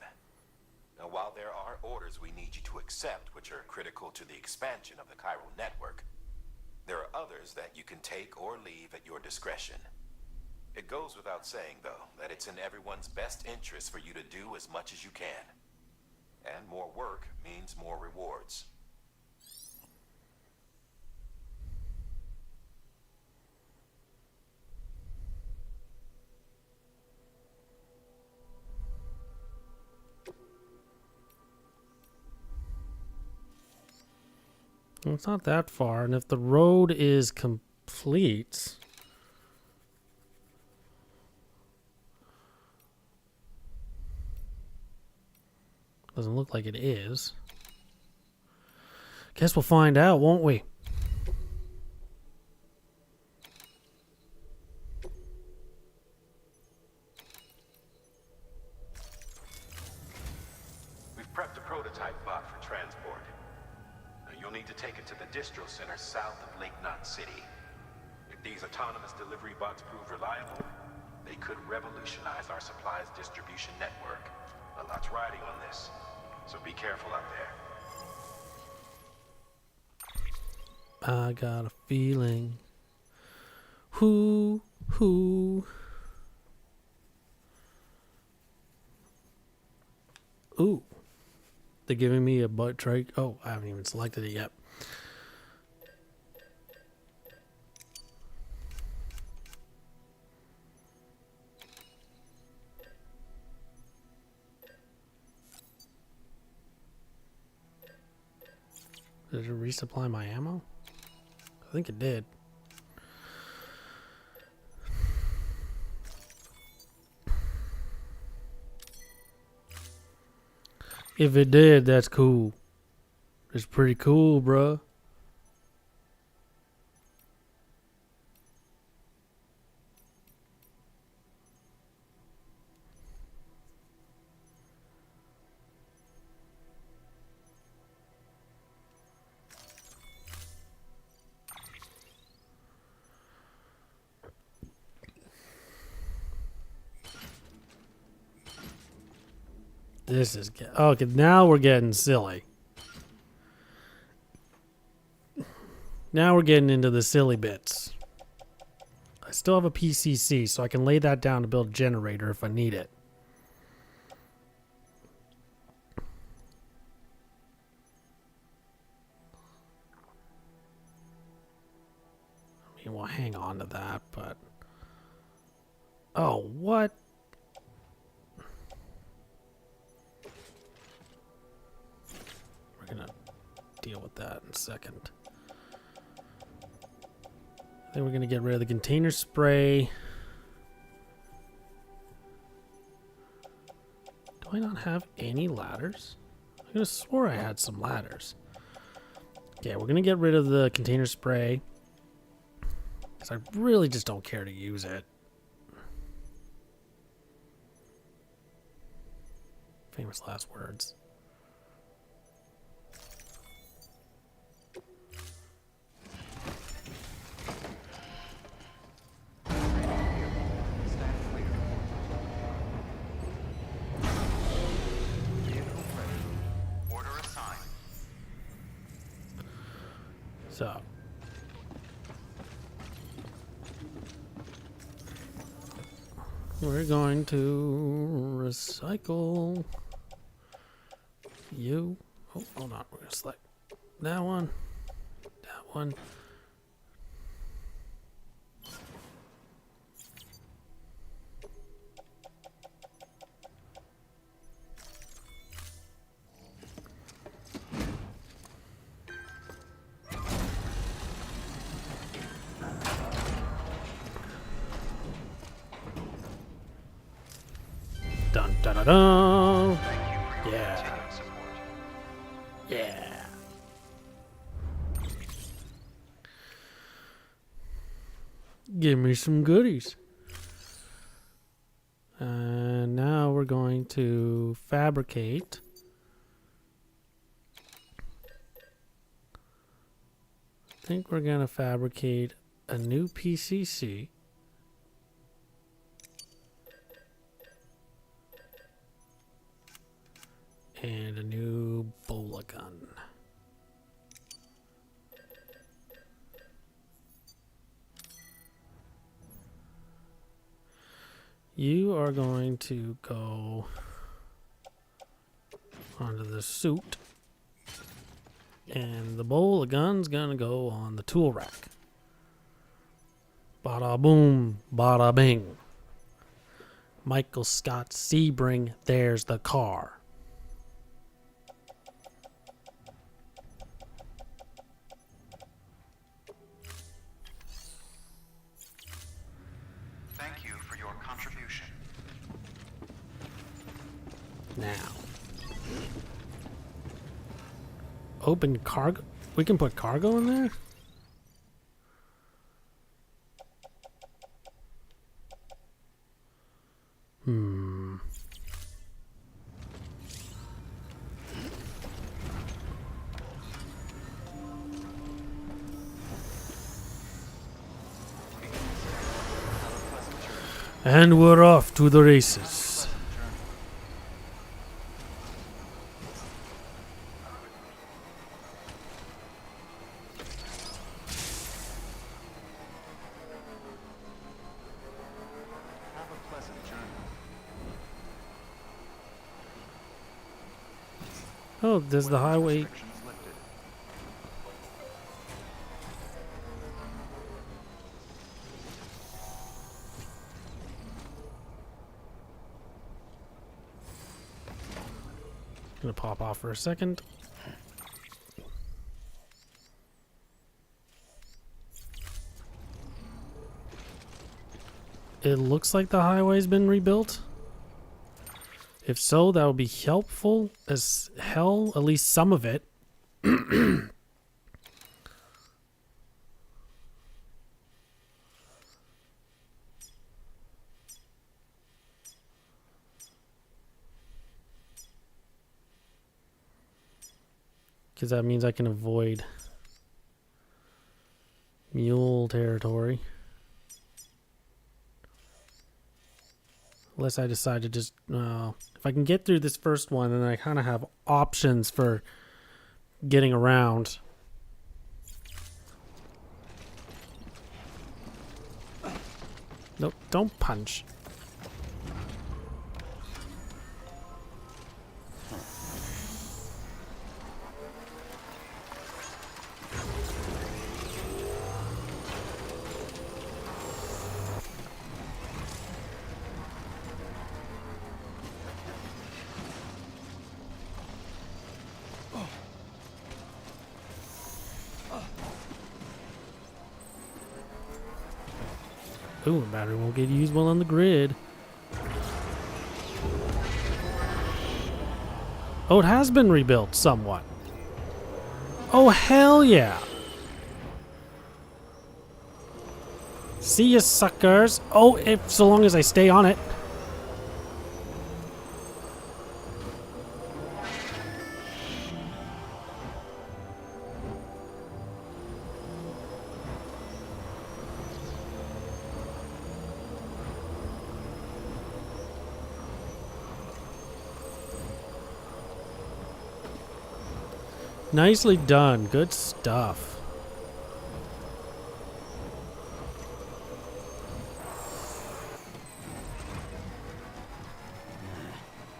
Speaker 6: Now, while there are orders we need you to accept, which are critical to the expansion of the chiral network, there are others that you can take or leave at your discretion. It goes without saying, though, that it's in everyone's best interest for you to do as much as you can. And more work means more rewards.
Speaker 1: Well, it's not that far, and if the road is complete... doesn't look like it is. Guess we'll find out, won't we?
Speaker 6: We've prepped a prototype bot for transport. Now, you'll need to take it to the distro center south of Lake Knot City. If these autonomous delivery bots prove reliable, they could revolutionize our supplies distribution network. A lot's riding on this, so be careful out there.
Speaker 1: I got a feeling. Who? Ooh. They're giving me a butt trach. Oh, I haven't even selected it yet. Did it resupply my ammo? I think it did. If it did, that's cool. It's pretty cool, bruh. This is okay. Now we're getting silly. Now we're getting into the silly bits. I still have a PCC, so I can lay that down to build a generator if I need it. I mean, we'll hang on to that, but... Oh, what? We're gonna deal with that in a second. I think we're gonna get rid of the container spray. Do I not have any ladders? I could have swore I had some ladders. Okay, we're gonna get rid of the container spray because I really just don't care to use it. Famous last words.
Speaker 2: Stand clear. Vehicle ready. Order assigned.
Speaker 1: So. We're going to recycle you. Oh, hold on. We're going to select that one. That one. Dun dun dun dun. Yeah. Yeah. Give me some goodies. And now we're going to fabricate. I think we're going to fabricate a new PCC. And a new bola gun. You are going to go onto the suit. And the bola gun's gonna go on the tool rack. Bada boom, bada bing. Michael Scott Sebring, there's the car.
Speaker 2: Thank you for your contribution.
Speaker 1: Now. Open cargo. We can put cargo in there? And we're off to the races.
Speaker 2: Have a pleasant journey.
Speaker 1: Oh, does the highway...
Speaker 2: Restrictions lifted.
Speaker 1: Gonna pop off for a second. It looks like the highway's been rebuilt. If so, that would be helpful as hell, at least some of it. Because that means I can avoid mule territory. Unless I decide to just... if I can get through this first one, then I kind of have options for getting around. Nope, don't punch. Ooh, battery won't get used well on the grid. Oh, it has been rebuilt somewhat. Oh, hell yeah. See ya, suckers. Oh, if so long as I stay on it. Nicely done. Good stuff.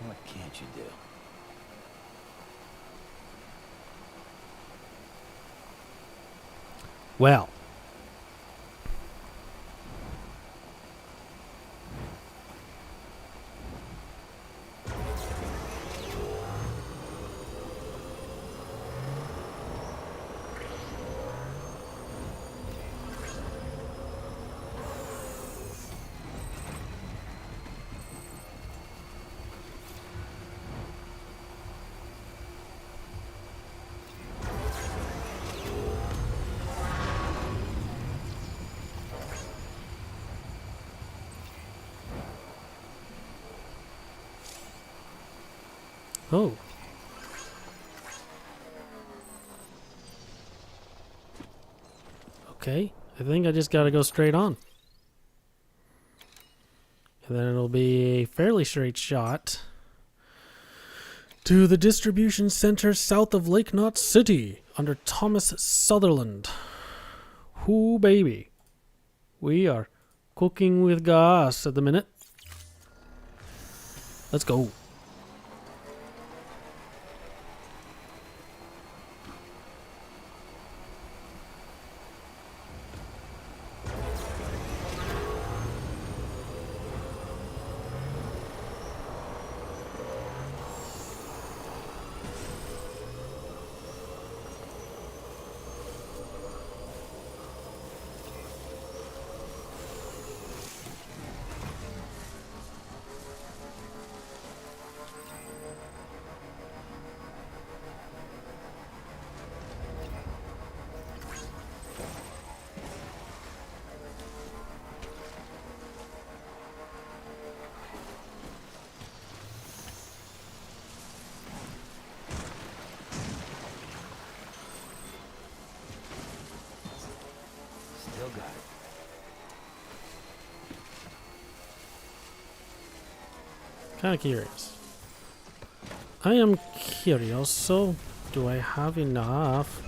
Speaker 3: What can't you do?
Speaker 1: Well. Oh. Okay. I think I just gotta go straight on. And then it'll be a fairly straight shot to the distribution center south of Lake Knot City under Thomas Sutherland. Whoo, baby. We are cooking with gas at the minute. Let's go.
Speaker 3: Still got it.
Speaker 1: Kind of curious. I am curious, so do I have enough?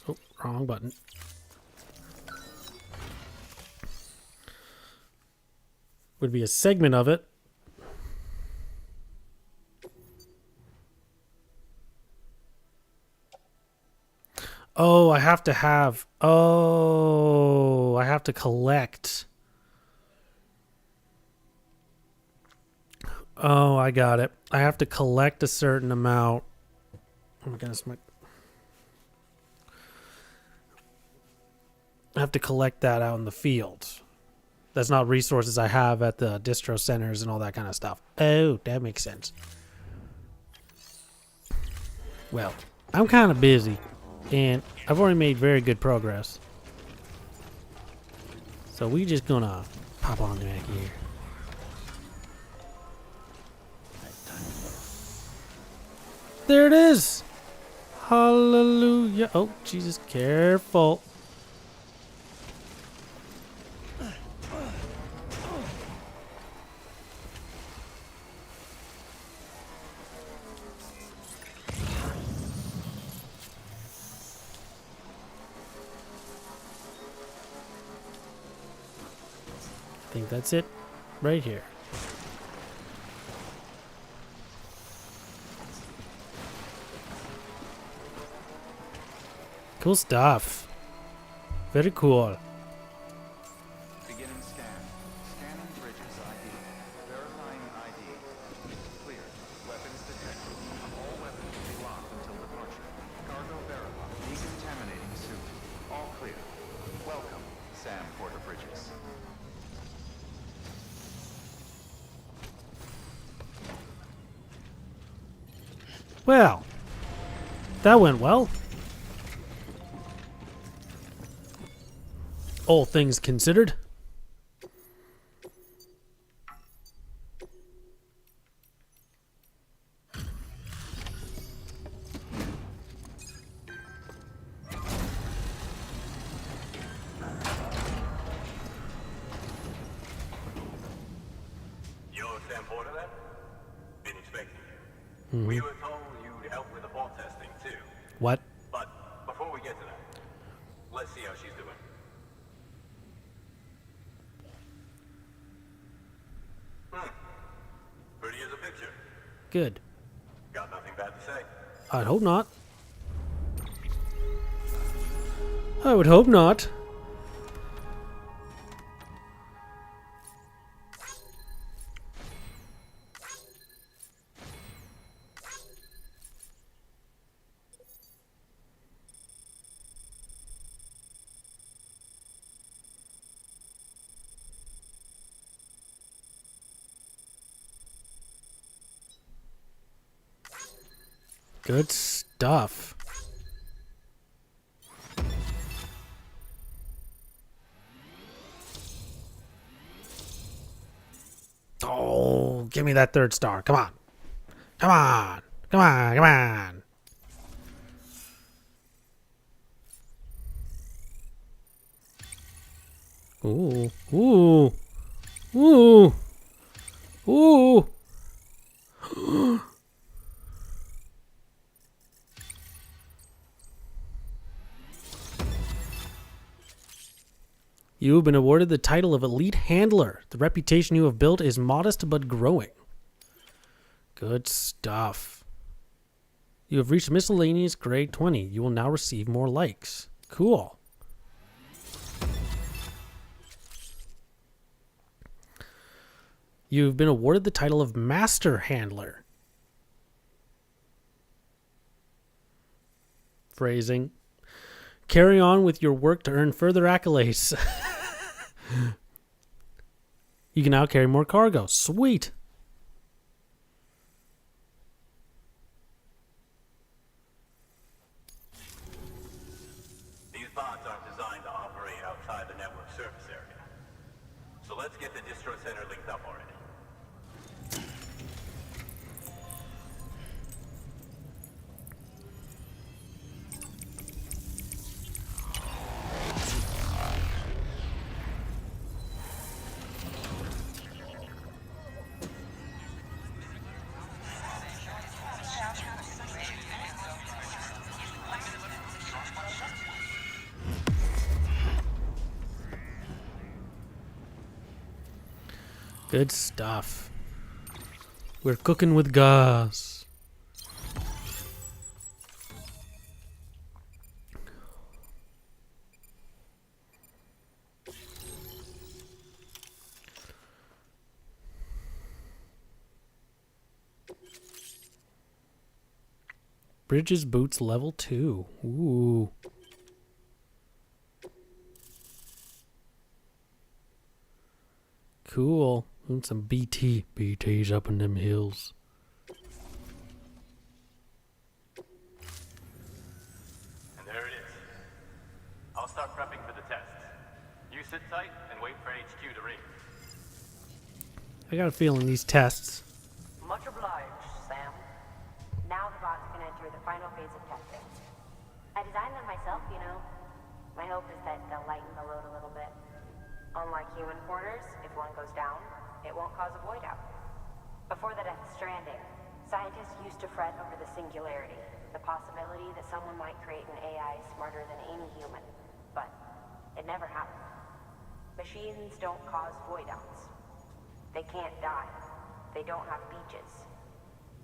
Speaker 1: Oh, wrong button. Would be a segment of it. Oh, I have to have... Oh, I have to collect. Oh, I got it. I have to collect a certain amount. Oh my goodness. I have to collect that out in the field. That's not resources I have at the distro centers and all that kind of stuff. Oh, that makes sense. Well, I'm kind of busy. And I've already made very good progress. So we just gonna pop on back here. There it is! Hallelujah. Oh, Jesus, careful. think that's it right here. Cool stuff. Very cool.
Speaker 2: Beginning scan. Scanning bridges ID. Verifying ID. Clear. Weapons detected. All weapons will be locked until departure. Cargo verified. Decontaminating suit. All clear. Welcome, Sam Porter Bridges.
Speaker 1: Well, that went well. All things considered.
Speaker 4: You're Sam Porter then? Been expecting you. We were told you'd help with the vault testing too.
Speaker 1: What?
Speaker 4: But before we get to that, let's see how she's doing. Pretty as a picture.
Speaker 1: Good.
Speaker 4: Got nothing bad to say.
Speaker 1: I'd hope not. I would hope not. Good stuff. Oh, give me that third star. Come on. Come on. Come on. Come on. Ooh. Ooh. Ooh. Ooh. You have been awarded the title of Elite Handler. The reputation you have built is modest but growing. Good stuff. You have reached miscellaneous grade 20. You will now receive more likes. Cool. You've been awarded the title of Master Handler. Phrasing. Carry on with your work to earn further accolades. You can now carry more cargo. Sweet.
Speaker 4: These bots aren't designed to operate outside the network surface area. So let's get the distro center linked up already.
Speaker 1: Good stuff. We're cooking with gas. Bridges boots level 2. Ooh. Cool. And some BT. BT's up in them hills.
Speaker 4: And there it is. I'll start prepping for the tests. You sit tight and wait for HQ to ring.
Speaker 1: I got a feeling these tests.
Speaker 5: Much obliged, Sam. Now the bots can enter the final phase of testing. I designed them myself, you know. My hope is that they'll lighten the load a little bit. Unlike human porters, if one goes down, it won't cause a void out. Before the Death Stranding, scientists used to fret over the singularity, the possibility that someone might create an AI smarter than any human. But it never happened. Machines don't cause void outs. They can't die. They don't have beaches.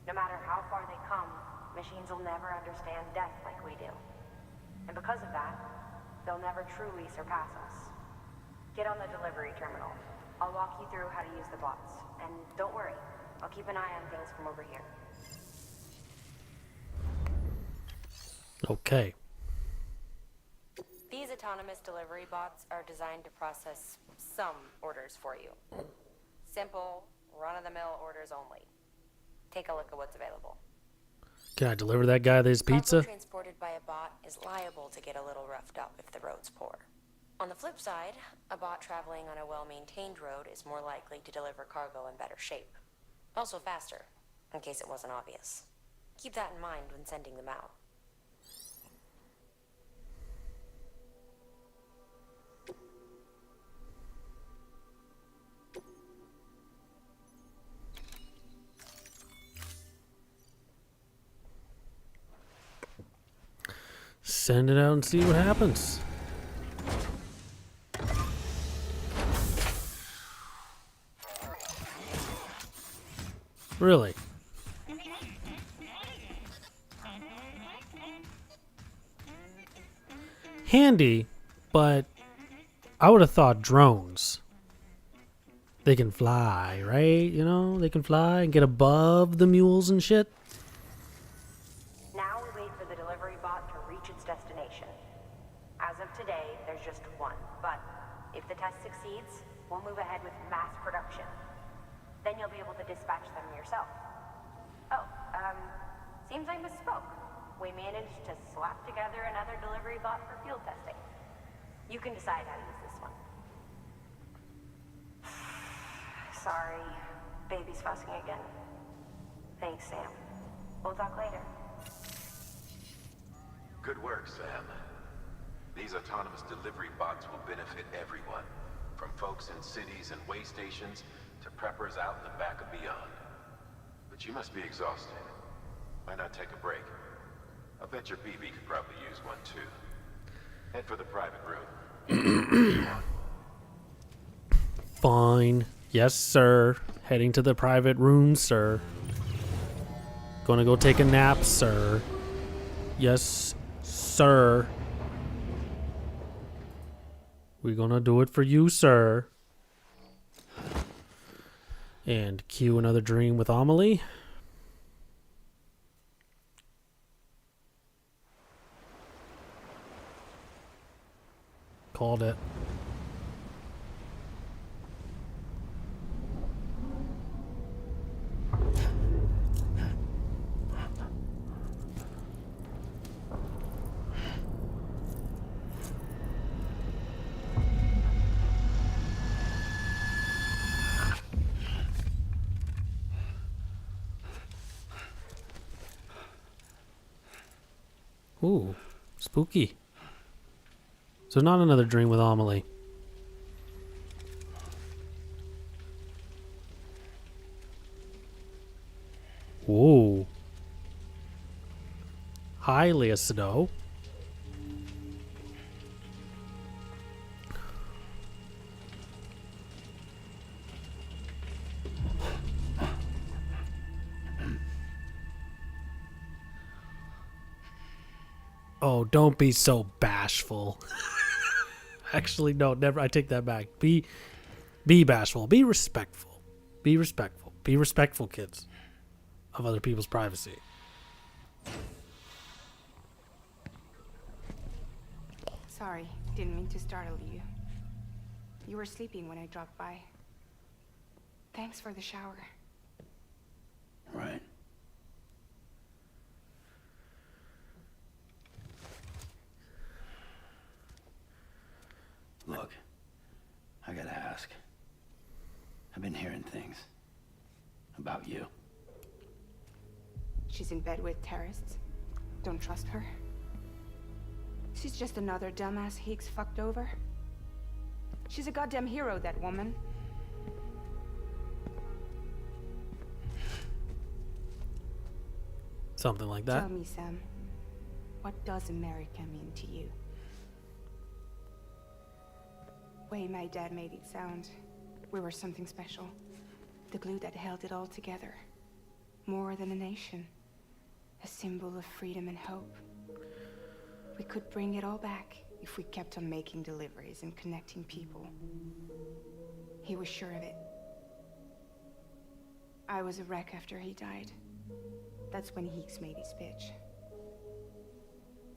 Speaker 5: No matter how far they come, machines will never understand death like we do. And because of that, they'll never truly surpass us. Get on the delivery terminal. I'll walk you through how to use the bots. And don't worry, I'll keep an eye on things from over here.
Speaker 1: Okay.
Speaker 5: These autonomous delivery bots are designed to process some orders for you. Simple, run-of-the-mill orders only. Take a look at what's available.
Speaker 1: Can I deliver that guy this pizza?
Speaker 5: Cargo transported by a bot is liable to get a little roughed up if the road's poor. On the flip side, a bot traveling on a well-maintained road is more likely to deliver cargo in better shape. Also faster, in case it wasn't obvious. Keep that in mind when sending them out.
Speaker 1: Send it out and see what happens. Really? Handy, but I would have thought drones. They can fly, right? You know, they can fly and get above the mules and shit.
Speaker 5: Now we wait for the delivery bot to reach its destination. As of today, there's just one, but if the test succeeds, we'll move ahead with mass production. Then you'll be able to dispatch them yourself. Oh, seems I misspoke. We managed to slap together another delivery bot for field testing. You can decide how to use this one. Sorry, baby's fussing again. Thanks, Sam. We'll talk later.
Speaker 6: Good work, Sam. These autonomous delivery bots will benefit everyone, from folks in cities and way stations to preppers out in the back and beyond. But you must be exhausted. Why not take a break? I'll bet your BB could probably use one too. Head for the private room.
Speaker 1: Fine. Yes, sir. Heading to the private room, sir. Gonna go take a nap, sir. Yes, sir. We're gonna do it for you, sir. And cue another dream with Amelie. Called it. Ooh, spooky. So not another dream with Amelie. Whoa. Hi, Lea Sado. Oh, don't be so bashful. Actually, no, never. I take that back. Be bashful. Be respectful. Be respectful. Be respectful, kids, of other people's privacy.
Speaker 7: Sorry, didn't mean to startle you. You were sleeping when I dropped by. Thanks for the shower.
Speaker 3: Right. Look, I gotta ask. I've been hearing things about you.
Speaker 7: She's in bed with terrorists. Don't trust her. She's just another dumbass Higgs fucked over. She's a goddamn hero, that woman.
Speaker 1: Something like that.
Speaker 7: Tell me, Sam, what does America mean to you? way my dad made it sound. We were something special. The glue that held it all together. More than a nation. A symbol of freedom and hope. We could bring it all back if we kept on making deliveries and connecting people. He was sure of it. I was a wreck after he died. That's when Higgs made his pitch.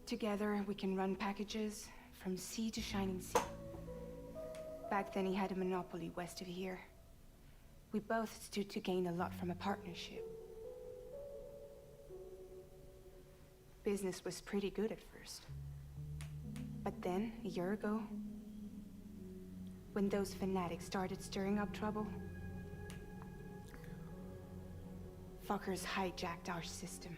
Speaker 7: Together, we can run packages from sea to shining sea. Back then, he had a monopoly west of here. We both stood to gain a lot from a partnership. Business was pretty good at first. But then, a year ago, when those fanatics started stirring up trouble, fuckers hijacked our system.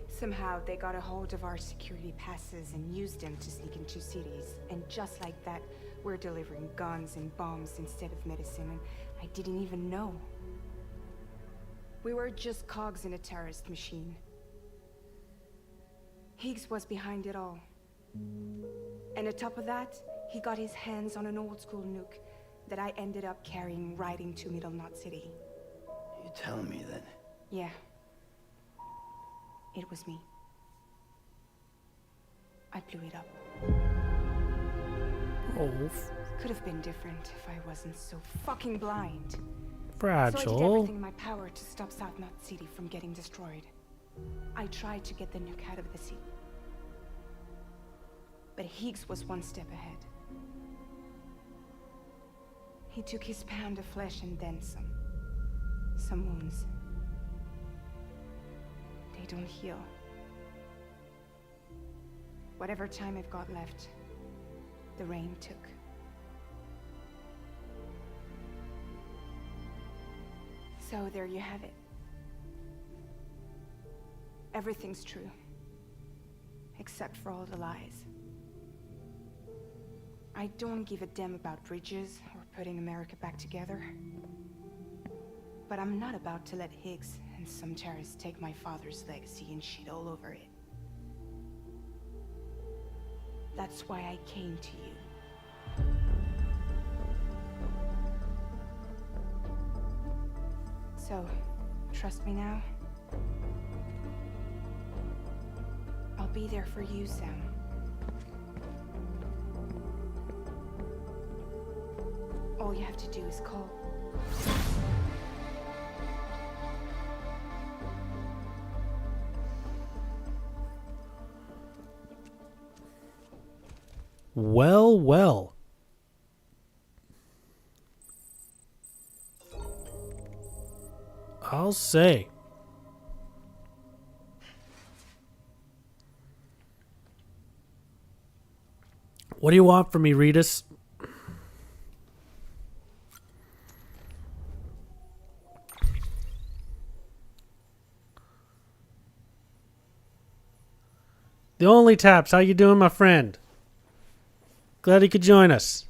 Speaker 7: Somehow, they got a hold of our security passes and used them to sneak into cities. And just like that, we're delivering guns and bombs instead of medicine, and I didn't even know. We were just cogs in a terrorist machine. Higgs was behind it all. And on top of that, he got his hands on an old-school nuke that I ended up carrying right into Middle Knot City.
Speaker 3: You telling me that?
Speaker 7: Yeah. It was me. I blew it up.
Speaker 1: Oh,
Speaker 7: Could have been different if I wasn't so fucking blind. So I did
Speaker 1: fragile.
Speaker 7: everything in my power to stop South Knot City from getting destroyed. I tried to get the nuke out of the city. But Higgs was one step ahead. He took his pound of flesh and then some. Some wounds. They don't heal. Whatever time I've got left, the rain took. So there you have it. Everything's true. Except for all the lies. I don't give a damn about bridges or putting America back together. But I'm not about to let Higgs and some terrorists take my father's legacy and shit all over it. That's why I came to you. So, trust me now? I'll be there for you, Sam. All you have to do is call.
Speaker 1: Well, well. I'll say. What do you want from me, Ritas? The Only Taps, how you doing, my friend? Glad you could join us.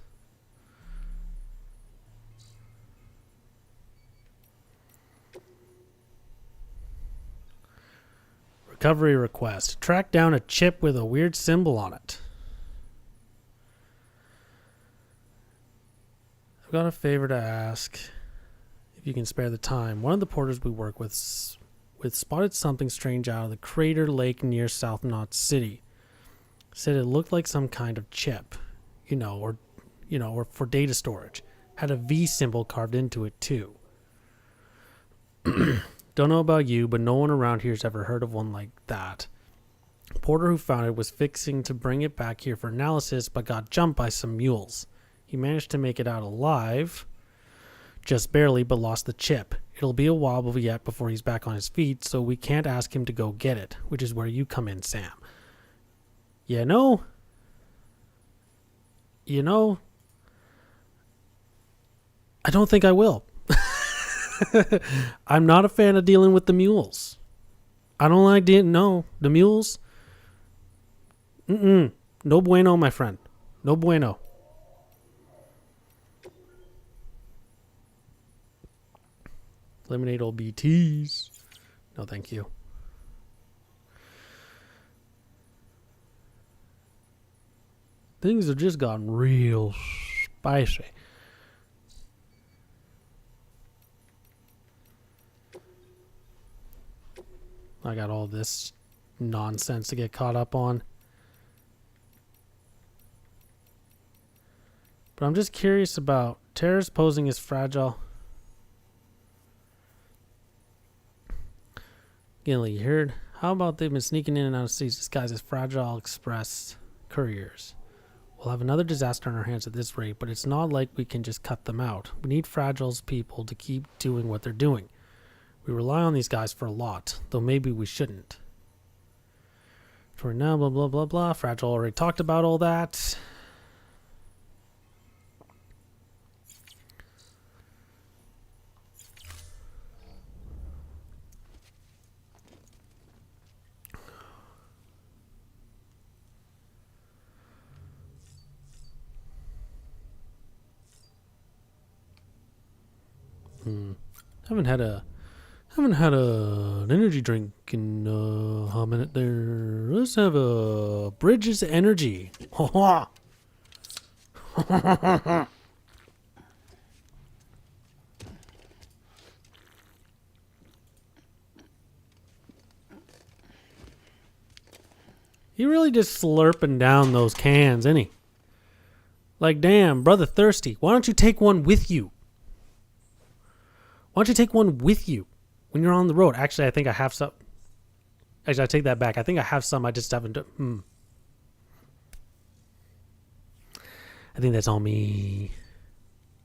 Speaker 1: Recovery request. Track down a chip with a weird symbol on it. I've got a favor to ask, if you can spare the time. One of the porters we work with spotted something strange out of the crater lake near South Knot City. Said it looked like some kind of chip, or for data storage. Had a V symbol carved into it too. Don't know about you, but no one around here's ever heard of one like that. The porter who found it was fixing to bring it back here for analysis, but got jumped by some mules. He managed to make it out alive, just barely, but lost the chip. It'll be a while yet before he's back on his feet, so we can't ask him to go get it, which is where you come in, Sam. I don't think I will. I'm not a fan of dealing with the mules. I don't like the mules. No bueno, my friend. No bueno. Eliminate all BTs. No, thank you. Things have just gotten real spicy. I got all this nonsense to get caught up on. But I'm just curious about terrorists posing as fragile. Gilly, you heard? How about they've been sneaking in and out of cities disguised as fragile express couriers? We'll have another disaster on our hands at this rate, but it's not like we can just cut them out. We need Fragile's people to keep doing what they're doing. We rely on these guys for a lot, though maybe we shouldn't. For now, blah, blah, blah, blah. Fragile already talked about all that. Haven't had an energy drink in a minute there. Let's have a Bridges Energy. He really just slurping down those cans, isn't he? Like, damn, brother thirsty. Why don't you take one with you? Why don't you take one with you when you're on the road? Actually, I think I have some. Actually, I take that back. I think I have some. I just haven't. I think that's all me.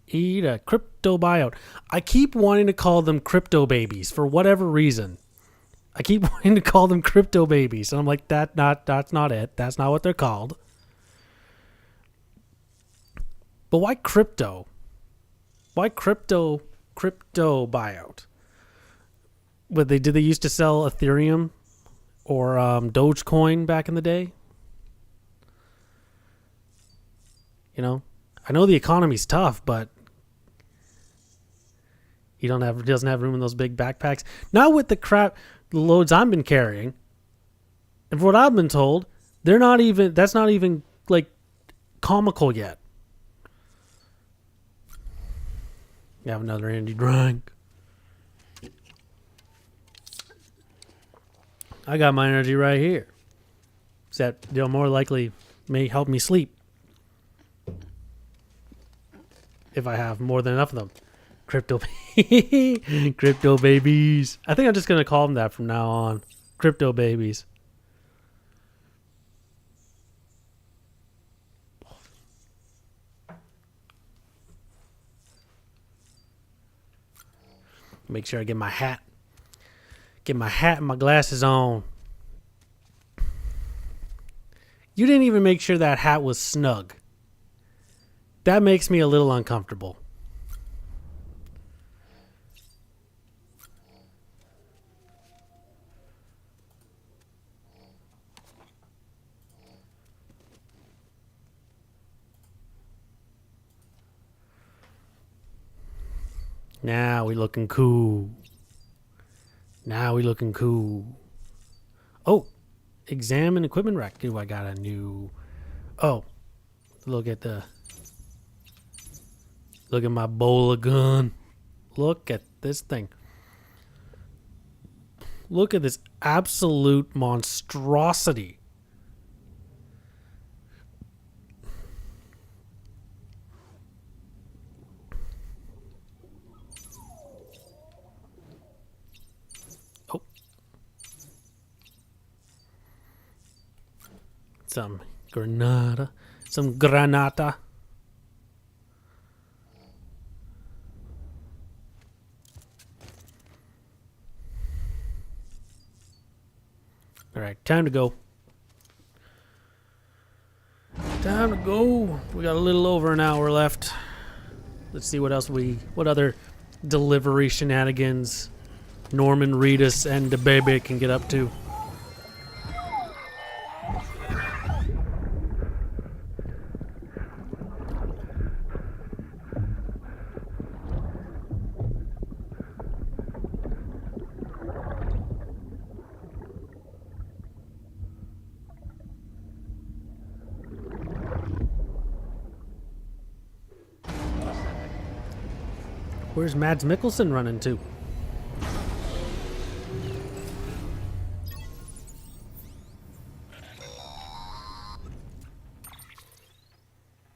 Speaker 1: Eat a crypto buyout. I keep wanting to call them crypto babies for whatever reason. I keep wanting to call them crypto babies, and I'm like, that's not it. That's not what they're called. But why crypto? Why crypto buyout? But did they used to sell Ethereum or Dogecoin back in the day? You know, I know the economy's tough, but he doesn't have room in those big backpacks. Not with the loads I've been carrying, and from what I've been told, that's not even like comical yet. You have another energy drink. I got my energy right here. That more likely may help me sleep if I have more than enough of them. Crypto babies. I think I'm just gonna call them that from now on. Crypto babies. Make sure I get my hat. Get my hat and my glasses on. You didn't even make sure that hat was snug. That makes me a little uncomfortable. Now we looking cool. Oh, examine equipment rack. Do I got a new... Oh, look at my bowler gun. Look at this thing. Look at this absolute monstrosity. Some granada. All right, time to go. We got a little over an hour left. Let's see what other delivery shenanigans Norman Reedus and the baby can get up to. Where's Mads Mikkelsen running to?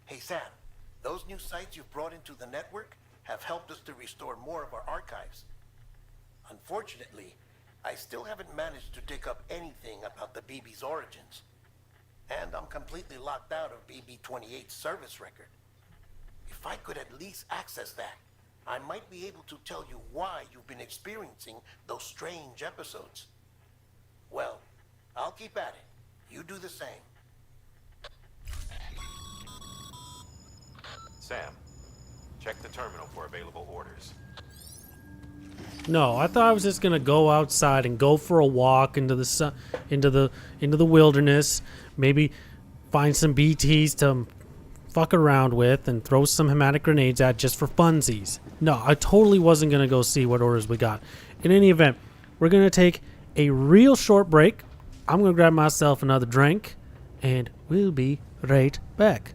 Speaker 8: Hey, Sam, those new sites you've brought into the network have helped us to restore more of our archives. Unfortunately, I still haven't managed to dig up anything about the BB's origins. And I'm completely locked out of BB-28's service record. If I could at least access that, I might be able to tell you why you've been experiencing those strange episodes. Well, I'll keep at it. You do the same.
Speaker 6: Sam, check the terminal for available orders.
Speaker 1: No, I thought I was just gonna go outside and go for a walk into the sun, into the wilderness. Maybe find some BTs to fuck around with and throw some hematic grenades at just for funsies. No, I totally wasn't gonna go see what orders we got. In any event, we're gonna take a real short break. I'm gonna grab myself another drink, and we'll be right back.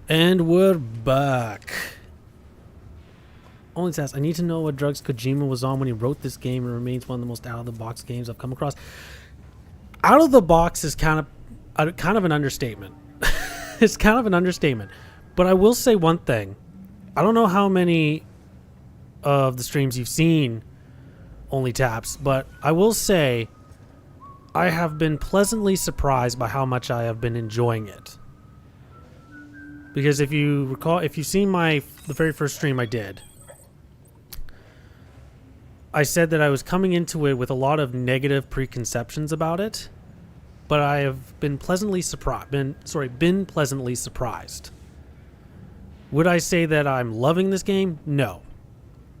Speaker 1: And we're back. Only task. I need to know what drugs Kojima was on when he wrote this game. It remains one of the most out-of-the-box games I've come across. Out of the box is kind of an understatement. It's kind of an understatement. But I will say one thing. I don't know how many of the streams you've seen, Only Taps, but I will say I have been pleasantly surprised by how much I have been enjoying it. Because if you recall, if you've seen the very first stream I did, I said that I was coming into it with a lot of negative preconceptions about it, but I have been pleasantly surprised. Been pleasantly surprised. Would I say that I'm loving this game? No.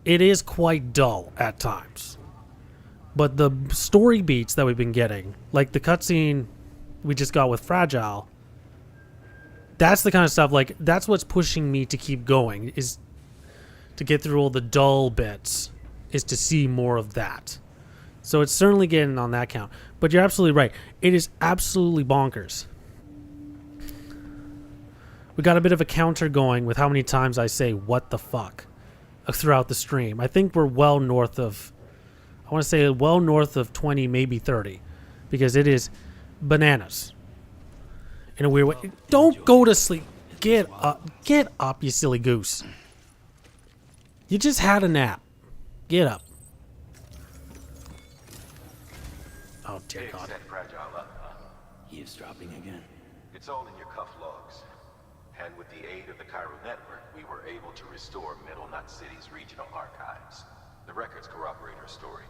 Speaker 1: It is quite dull at times. But the story beats that we've been getting, like the cutscene we just got with Fragile, that's the kind of stuff, like, that's what's pushing me to keep going, is to get through all the dull bits, is to see more of that. So it's certainly getting on that count. But you're absolutely right. It is absolutely bonkers. We got a bit of a counter going with how many times I say, what the fuck, throughout the stream. I think we're well north of, I want to say well north of 20, maybe 30. Because it is bananas. In a weird way. Don't go to sleep. Get up, you silly goose. You just had a nap. Get up. Oh, dear God.
Speaker 6: Set Fragile up, huh?
Speaker 3: Eavesdropping again.
Speaker 6: It's all in your cuff logs. And with the aid of the Chiral Network, we were able to restore Middle Knot City's regional archives. The records corroborate her story.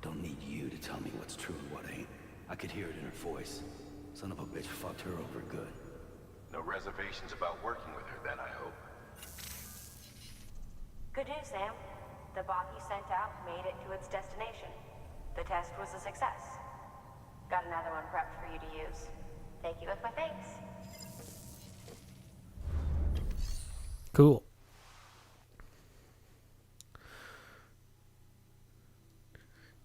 Speaker 3: Don't need you to tell me what's true and what ain't. I could hear it in her voice. Son of a bitch fucked her over good.
Speaker 6: No reservations about working with her then, I hope.
Speaker 5: Good news, Sam. The bot you sent out made it to its destination. The test was a success. Got another one prepped for you to use. Take you with my thanks.
Speaker 1: Cool.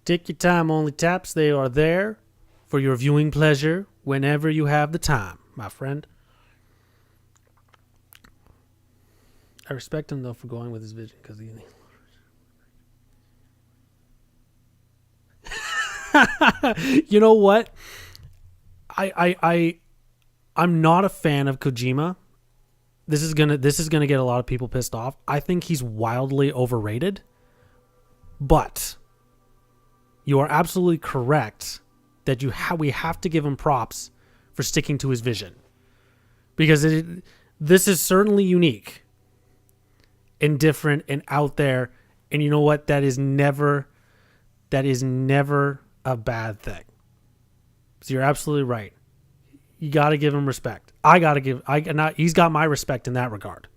Speaker 1: Take your time, Only Taps. They are there for your viewing pleasure whenever you have the time, my friend. I respect him, though, for going with his vision, because You know what? I'm not a fan of Kojima. This is gonna get a lot of people pissed off. I think he's wildly overrated. But you are absolutely correct that we have to give him props for sticking to his vision, because this is certainly unique and different and out there. And you know what? That is never a bad thing. So you're absolutely right. You got to give him respect. He's got my respect in that regard.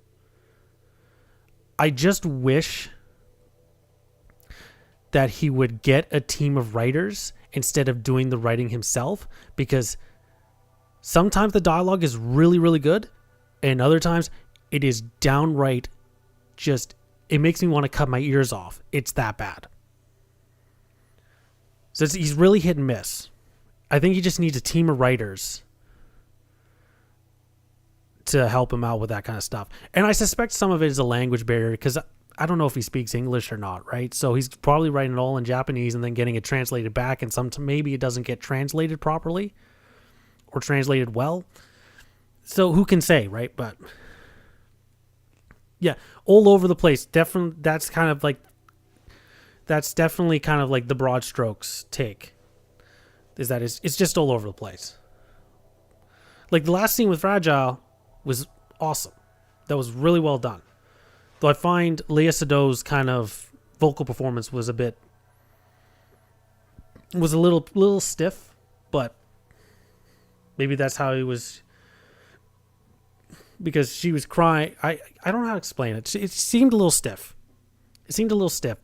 Speaker 1: I just wish that he would get a team of writers instead of doing the writing himself, because sometimes the dialogue is really, really good, and other times it is downright it makes me want to cut my ears off. It's that bad. So he's really hit and miss. I think he just needs a team of writers to help him out with that kind of stuff. And I suspect some of it is a language barrier, because I don't know if he speaks English or not, right? So he's probably writing it all in Japanese and then getting it translated back, and maybe it doesn't get translated properly or translated well. So who can say, right? But yeah, all over the place. Definitely, that's definitely kind of like the broad strokes take. Is that it's just all over the place. Like the last scene with Fragile was awesome. That was really well done. Though I find Lea Seydoux' kind of vocal performance was a little stiff, but maybe that's how he was, because she was crying. I don't know how to explain it. It seemed a little stiff.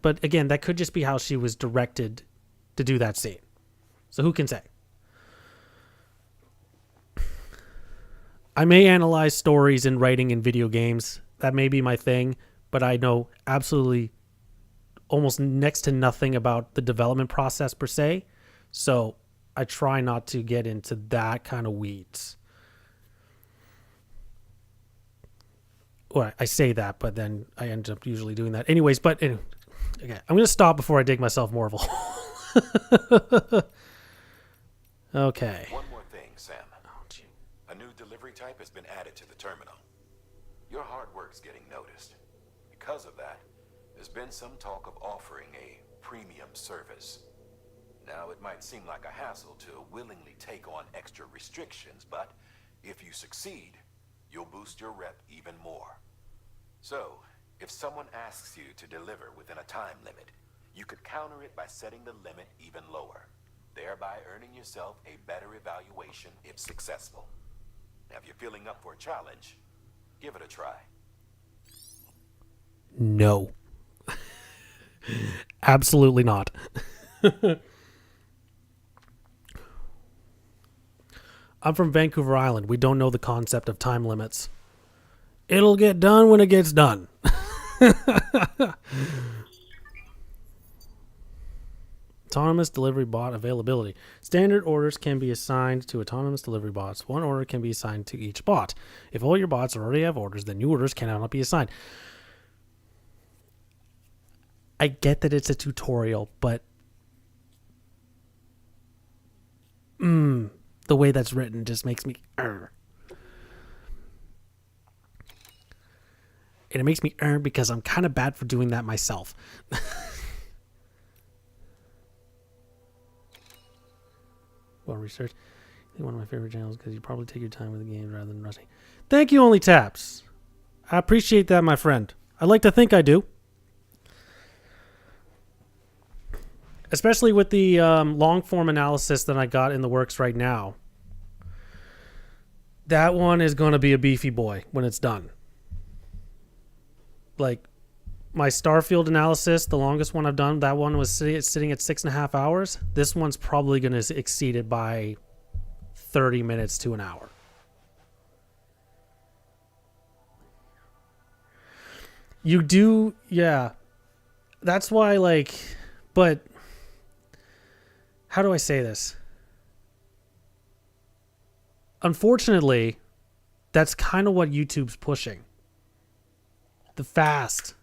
Speaker 1: But again, that could just be how she was directed to do that scene. So who can say? I may analyze stories and writing in video games. That may be my thing, but I know absolutely almost next to nothing about the development process per se. So I try not to get into that kind of weeds. Well, I say that, but then I end up usually doing that. Anyways, but anyway, okay, I'm going to stop before I dig myself more of a hole. Okay.
Speaker 6: One more thing, Sam. A new delivery type has been added to the terminal. Your hard work's getting noticed. Because of that, there's been some talk of offering a premium service. Now, it might seem like a hassle to willingly take on extra restrictions, but if you succeed, you'll boost your rep even more. So, if someone asks you to deliver within a time limit, you could counter it by setting the limit even lower, thereby earning yourself a better evaluation if successful. Now, if you're feeling up for a challenge, give it a try.
Speaker 1: No. Absolutely not. I'm from Vancouver Island. We don't know the concept of time limits. It'll get done when it gets done. Autonomous delivery bot availability. Standard orders can be assigned to autonomous delivery bots. One order can be assigned to each bot. If all your bots already have orders, then new orders cannot be assigned. I get that it's a tutorial, but the way that's written just makes me And it makes me because I'm kind of bad for doing that myself. Well, research. I think one of my favorite channels because you probably take your time with the game rather than rushing. Thank you, Only Taps. I appreciate that, my friend. I like to think I do. Especially with the long form analysis that I got in the works right now. That one is going to be a beefy boy when it's done. Like my Starfield analysis, the longest one I've done, that one was sitting at 6.5 hours. This one's probably going to exceed it by 30 minutes to an hour. You do, yeah. That's why, like, but how do I say this? Unfortunately, that's kind of what YouTube's pushing. The fast,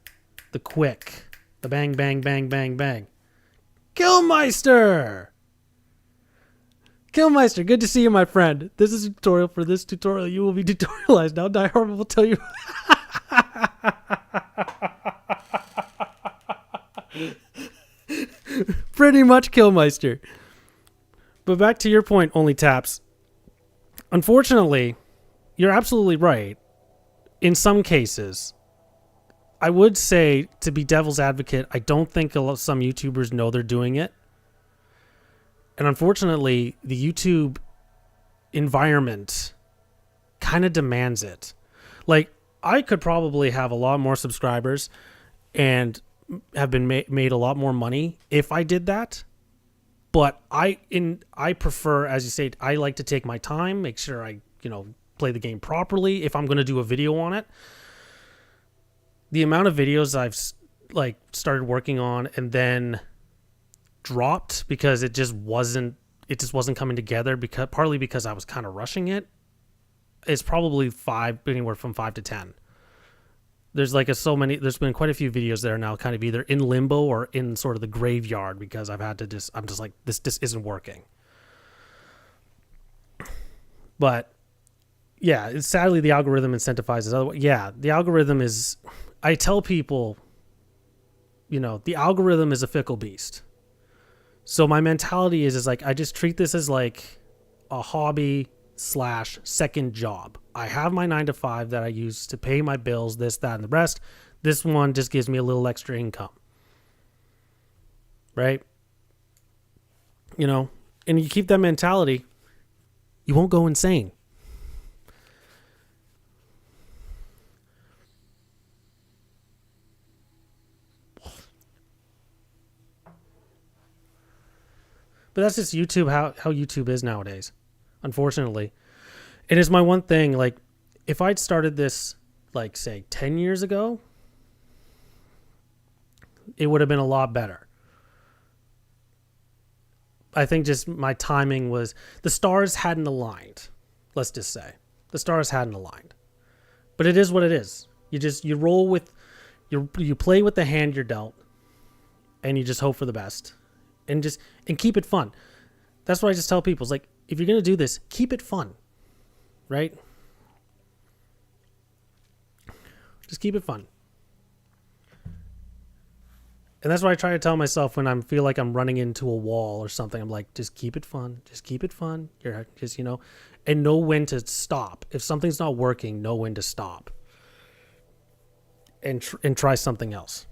Speaker 1: the quick, the bang, bang, bang, bang, bang. Killmeister! Killmeister, good to see you, my friend. This is a tutorial. For this tutorial, you will be tutorialized. Now, Die Hard will tell you. Pretty much, Killmeister. But back to your point, Only Taps. Unfortunately, you're absolutely right. In some cases, I would say, to be devil's advocate, I don't think some YouTubers know they're doing it. And unfortunately, the YouTube environment kind of demands it. Like, I could probably have a lot more subscribers and have been made a lot more money if I did that. But I prefer, as you say, I like to take my time, make sure I, play the game properly if I'm going to do a video on it. The amount of videos I've started working on and then dropped because it just wasn't coming together, partly because I was kind of rushing it. It's probably anywhere from 5 to 10. There's there's been quite a few videos that are now kind of either in limbo or in sort of the graveyard because I'm just like, this isn't working. But yeah, sadly the algorithm incentivizes otherwise. Yeah, the algorithm is, I tell people, the algorithm is a fickle beast. So my mentality is like, I just treat this as like a hobby / second job. I have my 9 to 5 that I use to pay my bills, this, that, and the rest. This one just gives me a little extra income. Right? And you keep that mentality, you won't go insane. But that's just YouTube, how YouTube is nowadays, unfortunately. It is my one thing, like, if I'd started this, like, say, 10 years ago, it would have been a lot better. I think just my timing was, the stars hadn't aligned, let's just say. The stars hadn't aligned. But it is what it is. You roll with, you play with the hand you're dealt, and you just hope for the best. And keep it fun. That's what I just tell people. It's like, if you're going to do this, keep it fun. Right? Just keep it fun. And that's what I try to tell myself when I feel like I'm running into a wall or something. I'm like, just keep it fun. Just keep it fun. You're just, and know when to stop. If something's not working, know when to stop. And try something else.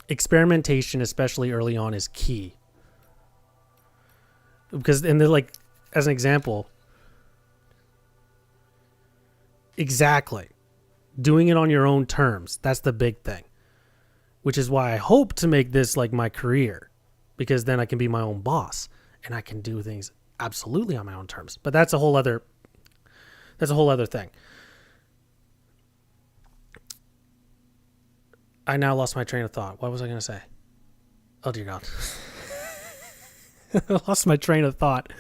Speaker 1: Experimentation, especially early on, is key. Because, and they're like, as an example, exactly, doing it on your own terms, that's the big thing. Which is why I hope to make this like my career, because then I can be my own boss and I can do things absolutely on my own terms. But that's a whole other thing. I now lost my train of thought. What was I going to say? Oh, dear God. I lost my train of thought.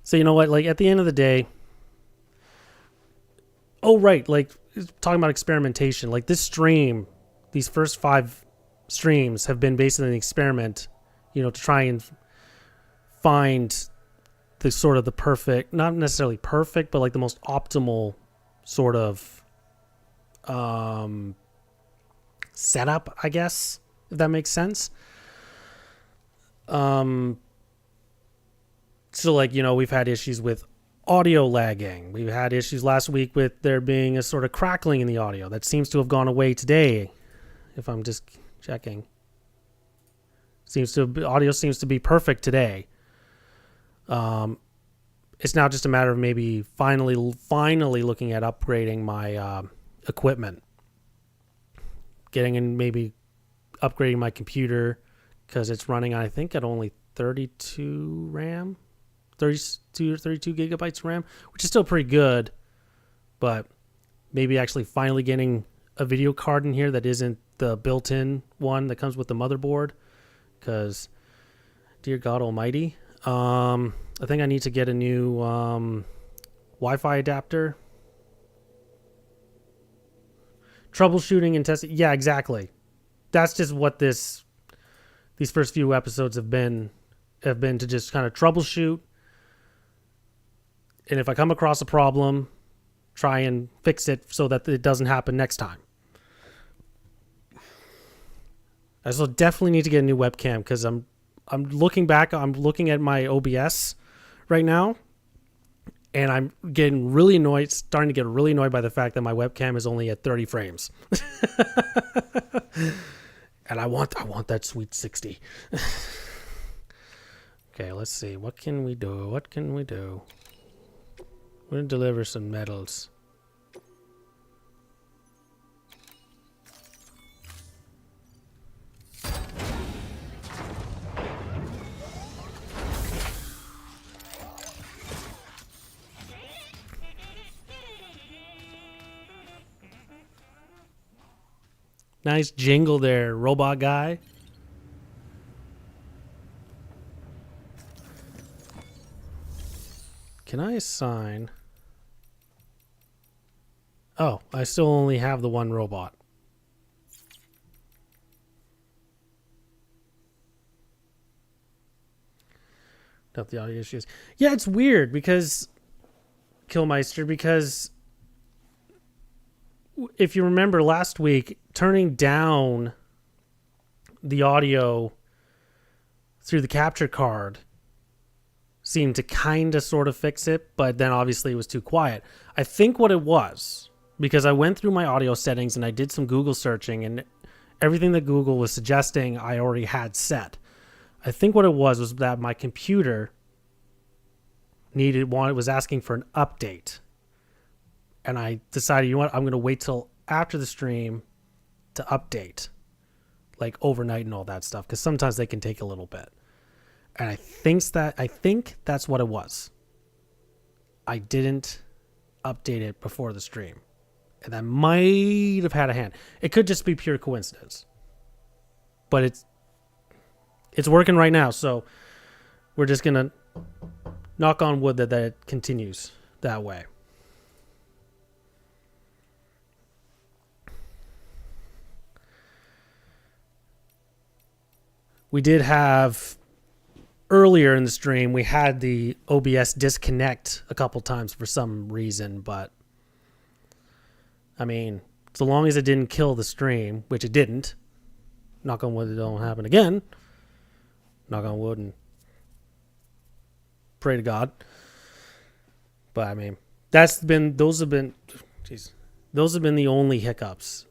Speaker 1: So, you know what? Like, at the end of the day... Oh, right. Like, talking about experimentation. Like, this stream, these first 5 streams have been basically an experiment, to try and find the sort of the perfect... Not necessarily perfect, but like the most optimal... sort of setup, I guess, if that makes sense. So like, we've had issues with audio lagging. We've had issues last week with there being a sort of crackling in the audio that seems to have gone away today. If I'm just checking, audio seems to be perfect today. It's now just a matter of maybe finally looking at upgrading my equipment. Getting in, maybe upgrading my computer because it's running, I think, at only 32 RAM, 32 or 32 gigabytes RAM, which is still pretty good. But maybe actually finally getting a video card in here that isn't the built-in one that comes with the motherboard. Because, dear God Almighty, I think I need to get a new Wi-Fi adapter. Troubleshooting and testing. Yeah, exactly. That's just what these these first few episodes have been to just kind of troubleshoot, and if I come across a problem, try and fix it so that it doesn't happen next time. I also definitely need to get a new webcam because I'm looking back. I'm looking at my OBS right now, and I'm getting really annoyed. Starting to get really annoyed by the fact that my webcam is only at 30 frames, and I want that sweet 60. Okay, let's see. What can we do? What can we do? We're gonna deliver some medals. Nice jingle there, robot guy. Can I assign? Oh, I still only have the one robot. Not the audio issues. Yeah, it's weird because Killmeister, because if you remember last week, turning down the audio through the capture card seemed to kind of sort of fix it, but then obviously it was too quiet. I think what it was, because I went through my audio settings and I did some Google searching, and everything that Google was suggesting I already had set. I think what it was that my computer was asking for an update. And I decided, you know what, I'm going to wait till after the stream to update, like overnight and all that stuff, because sometimes they can take a little bit. And I think that's what it was. I didn't update it before the stream, and that might have had a hand. It could just be pure coincidence, but it's working right now. So we're just gonna knock on wood that it continues that way. We did have earlier in the stream, we had the OBS disconnect a couple times for some reason, but I mean, so long as it didn't kill the stream, which it didn't, knock on wood, it don't happen again. Knock on wood and pray to God. But I mean, those have been the only hiccups.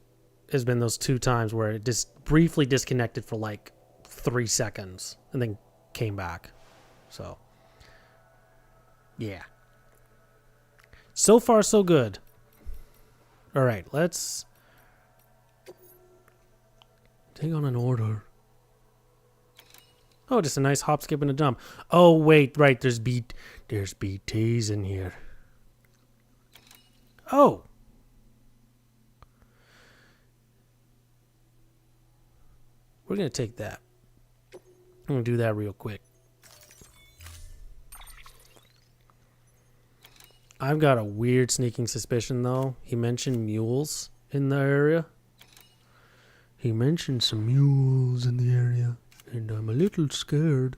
Speaker 1: Has been those two times where it just briefly disconnected for like 3 seconds and then came back. So yeah, so far so good. All right, let's take on an order. Oh, just a nice hop, skip, and a jump. Oh wait, right, there's BTs in here. Oh, we're gonna take that. I'm gonna do that real quick. I've got a weird sneaking suspicion, though. He mentioned mules in the area. He mentioned some mules in the area, and I'm a little scared.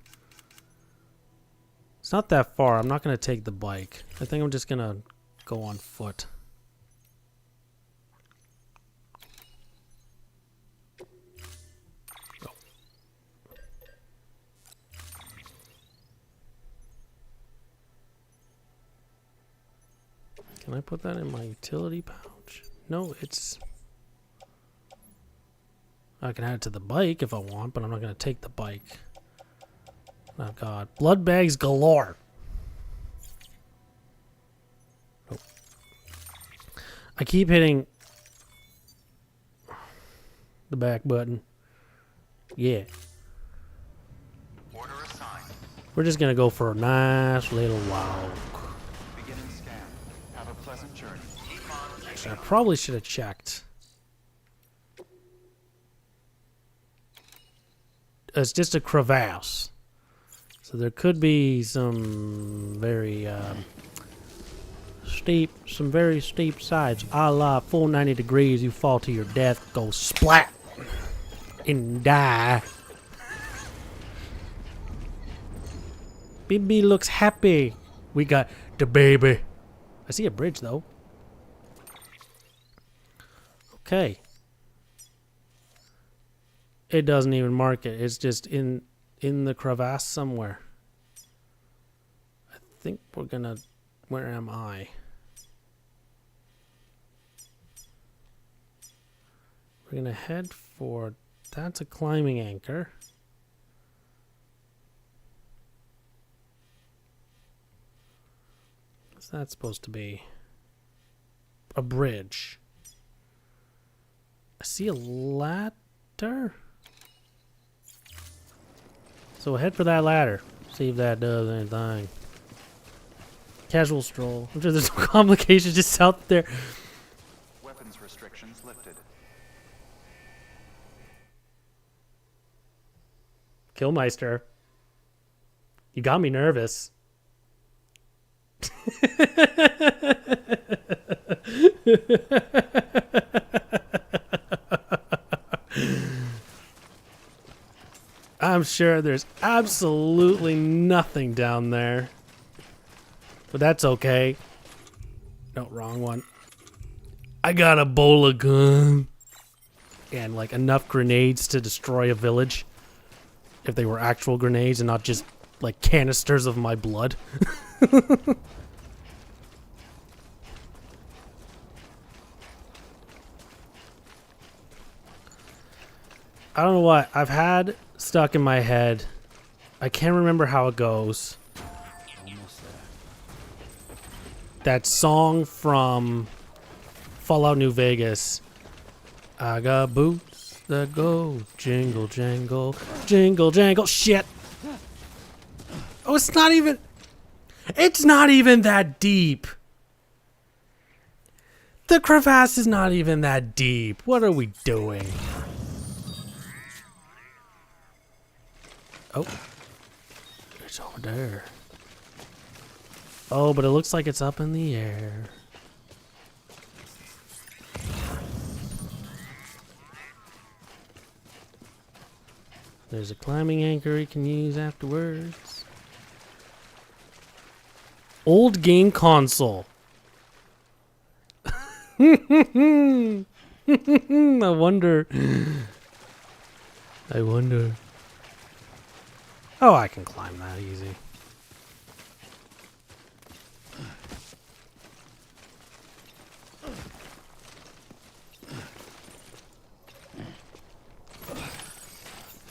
Speaker 1: It's not that far. I'm not gonna take the bike. I think I'm just gonna go on foot. Can I put that in my utility pouch? No, it's... I can add it to the bike if I want, but I'm not going to take the bike. Oh, God. Blood bags galore. Nope. I keep hitting the back button. Yeah.
Speaker 2: Order assigned.
Speaker 1: We're just going to go for a nice little walk.
Speaker 2: Beginning scan. Have a pleasant journey.
Speaker 1: Actually, I probably should have checked. It's just a crevasse. So there could be some very steep sides. A la 490 degrees, you fall to your death, go splat, and die. Baby looks happy. We got the baby. I see a bridge though. Okay. It doesn't even mark it. It's just in the crevasse somewhere. I think we're gonna... Where am I? We're gonna head for... That's a climbing anchor. What's that supposed to be? A bridge. I see a ladder. So we'll head for that ladder. See if that does anything. Casual stroll. I'm sure there's no complications just out there.
Speaker 2: Weapons restrictions lifted.
Speaker 1: Killmeister. You got me nervous. I'm sure there's absolutely nothing down there. But that's okay. No, wrong one. I got a bola gun. And like enough grenades to destroy a village. If they were actual grenades and not just like canisters of my blood. I don't know what I've had stuck in my head. I can't remember how it goes.
Speaker 3: Almost there.
Speaker 1: That song from Fallout New Vegas. I got boots that go jingle jangle, jingle jangle. Shit. Oh, it's not even that deep. The crevasse is not even that deep. What are we doing? Oh, it's over there. Oh, but it looks like it's up in the air. There's a climbing anchor you can use afterwards. Old game console. I wonder. Oh, I can climb that easy.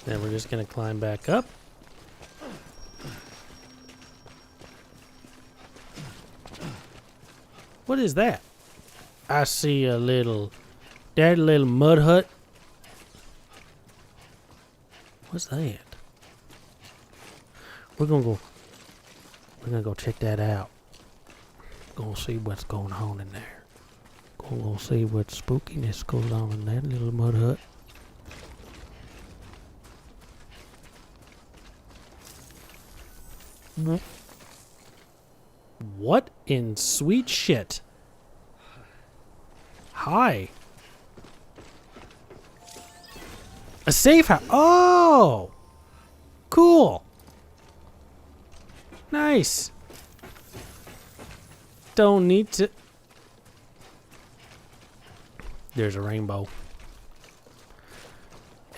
Speaker 1: Then we're just gonna climb back up. What is that? I see a little mud hut. What's that? We're gonna go check that out. Gonna see what's going on in there. Gonna go see what spookiness goes on in that little mud hut. What in sweet shit? Hi. A safe house. Oh! Cool. Nice. Don't need to... There's a rainbow.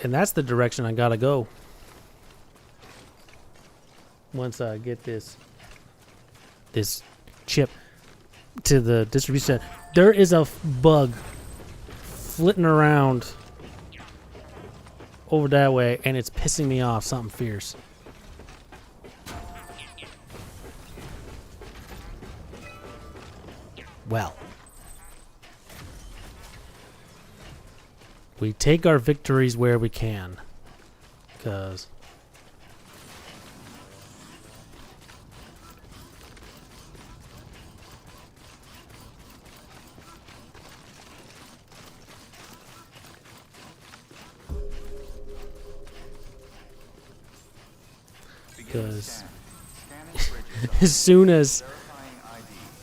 Speaker 1: And that's the direction I gotta go. Once I get this chip to the distribution center. There is a bug flitting around over that way, and it's pissing me off something fierce. Well, we take our victories where we can, because as soon as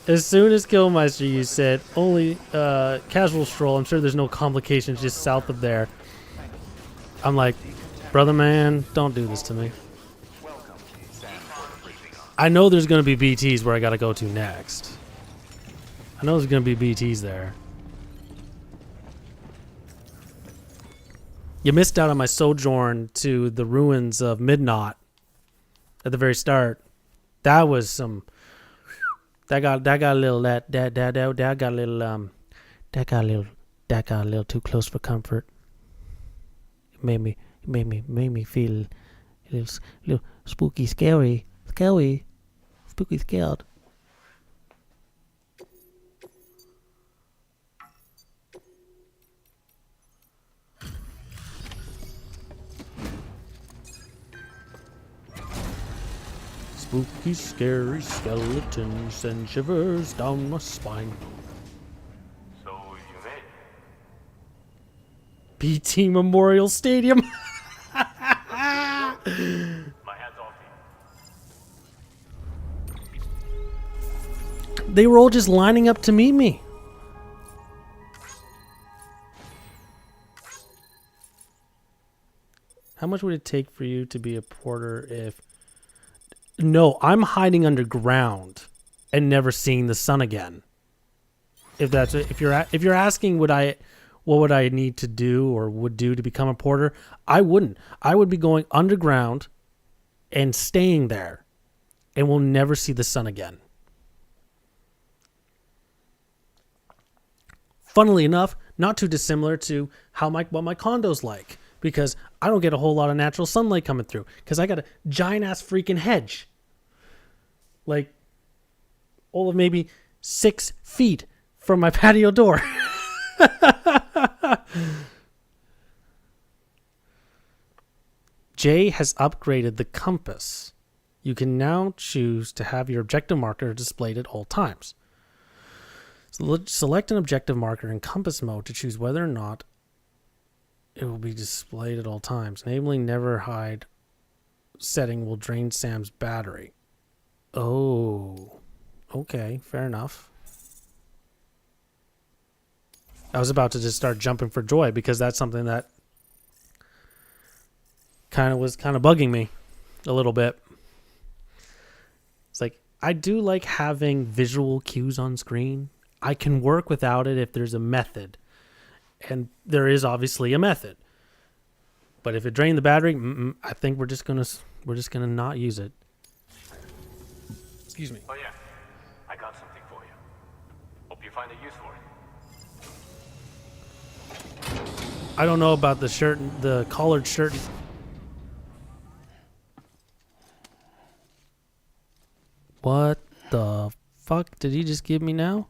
Speaker 1: Killmeister, you said only casual stroll. I'm sure there's no complications just south of there. I'm like, brother man, don't do this to me.
Speaker 2: Welcome, Sam Porter Bridges.
Speaker 1: I know there's going to be BTs where I got to go to next. I know there's going to be BTs there. You missed out on my sojourn to the ruins of Midnot at the very start. That was some. That got a little that got a little too close for comfort. It made me feel a little spooky, scary, spooky, scared. Spooky, scary skeletons send shivers down my spine.
Speaker 4: So you made it.
Speaker 1: BT Memorial Stadium.
Speaker 4: My hat's off to you.
Speaker 1: They were all just lining up to meet me. How much would it take for you to be a porter if... No, I'm hiding underground and never seeing the sun again. If you're asking what would I need to do or would do to become a porter, I wouldn't. I would be going underground and staying there, and we'll never see the sun again. Funnily enough, not too dissimilar to what my condo's like, because I don't get a whole lot of natural sunlight coming through because I got a giant ass freaking hedge. Like, all of maybe 6 feet from my patio door. Jay has upgraded the compass. You can now choose to have your objective marker displayed at all times. So select an objective marker in compass mode to choose whether or not it will be displayed at all times. Enabling never hide setting will drain Sam's battery. Oh, okay, fair enough. I was about to just start jumping for joy because that's something that was bugging me a little bit. It's like, I do like having visual cues on screen. I can work without it if there's a method. And there is obviously a method. But if it drained the battery, I think we're just gonna not use it. Excuse me.
Speaker 4: Oh yeah, I got something for you. Hope you find a use for it.
Speaker 1: I don't know about the shirt, the collared shirt. What the fuck did he just give me now?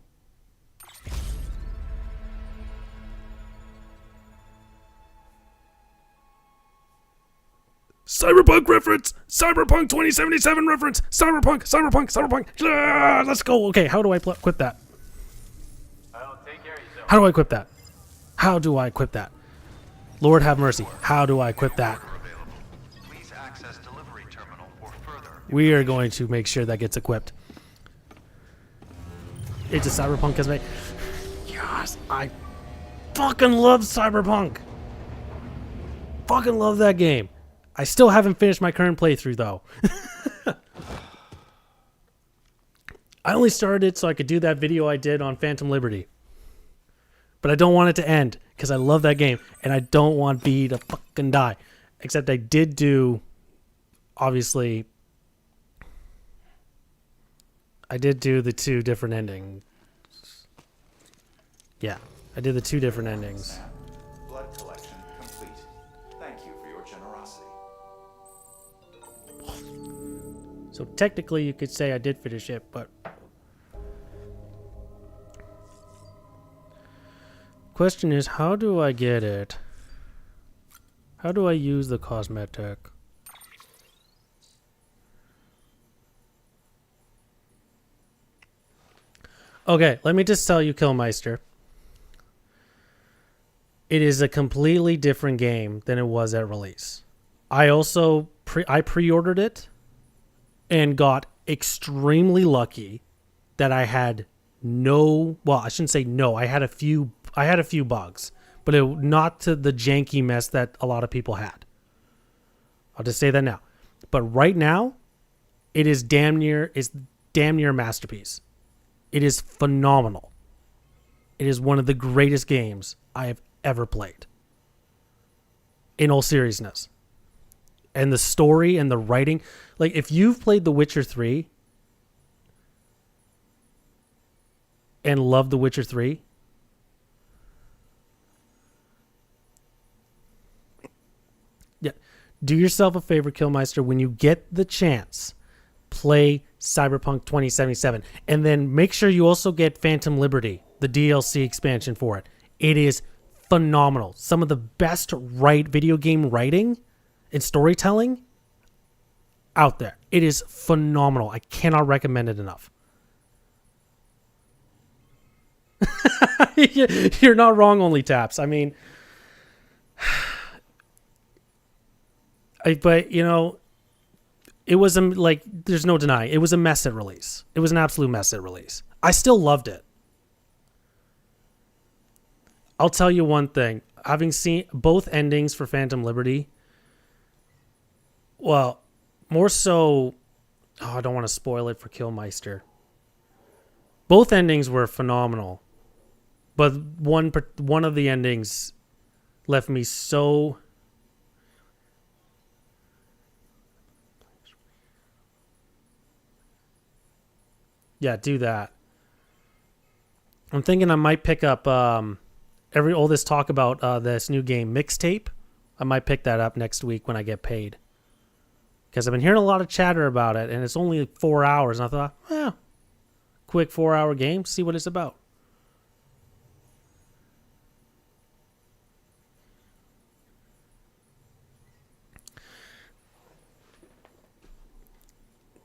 Speaker 1: Cyberpunk reference! Cyberpunk 2077 reference! Cyberpunk! Ah, let's go! Okay, how do I quit that?
Speaker 4: Well, take care of yourself.
Speaker 1: How do I equip that? How do I equip that? Lord have mercy. How do I equip that?
Speaker 2: Please access delivery terminal for further.
Speaker 1: We are going to make sure that gets equipped. It's a Cyberpunk cosmetic. Yes, I fucking love Cyberpunk. Fucking love that game. I still haven't finished my current playthrough though. I only started it so I could do that video I did on Phantom Liberty. But I don't want it to end because I love that game and I don't want B to fucking die. Except I did do, obviously, I did do the 2 different endings. Yeah, I did the 2 different endings.
Speaker 2: Blood collection complete. Thank you for your generosity.
Speaker 1: So technically you could say I did finish it, but... Question is, how do I get it? How do I use the cosmetic? Okay, let me just tell you, Killmeister. It is a completely different game than it was at release. I also pre-ordered it and got extremely lucky that I had I shouldn't say no. I had a few bugs, but not to the janky mess that a lot of people had. I'll just say that now. But right now, It is damn near a masterpiece. It is phenomenal. It is one of the greatest games I have ever played. In all seriousness. And the story and the writing, like if you've played The Witcher 3 and loved The Witcher 3, yeah, do yourself a favor, Killmeister, when you get the chance, play Cyberpunk 2077 and then make sure you also get Phantom Liberty, the DLC expansion for it. It is phenomenal. Some of the best video game writing and storytelling out there. It is phenomenal. I cannot recommend it enough. You're not wrong, Only Taps. I mean, but you know, it was like, there's no denying, it was a mess at release. It was an absolute mess at release. I still loved it. I'll tell you one thing. Having seen both endings for Phantom Liberty, well, more so, I don't want to spoil it for Killmeister. Both endings were phenomenal, but one of the endings left me so... Yeah, do that. I'm thinking I might pick up all this talk about this new game Mixtape. I might pick that up next week when I get paid. Because I've been hearing a lot of chatter about it, and it's only 4 hours. And I thought, well, quick 4-hour game, see what it's about.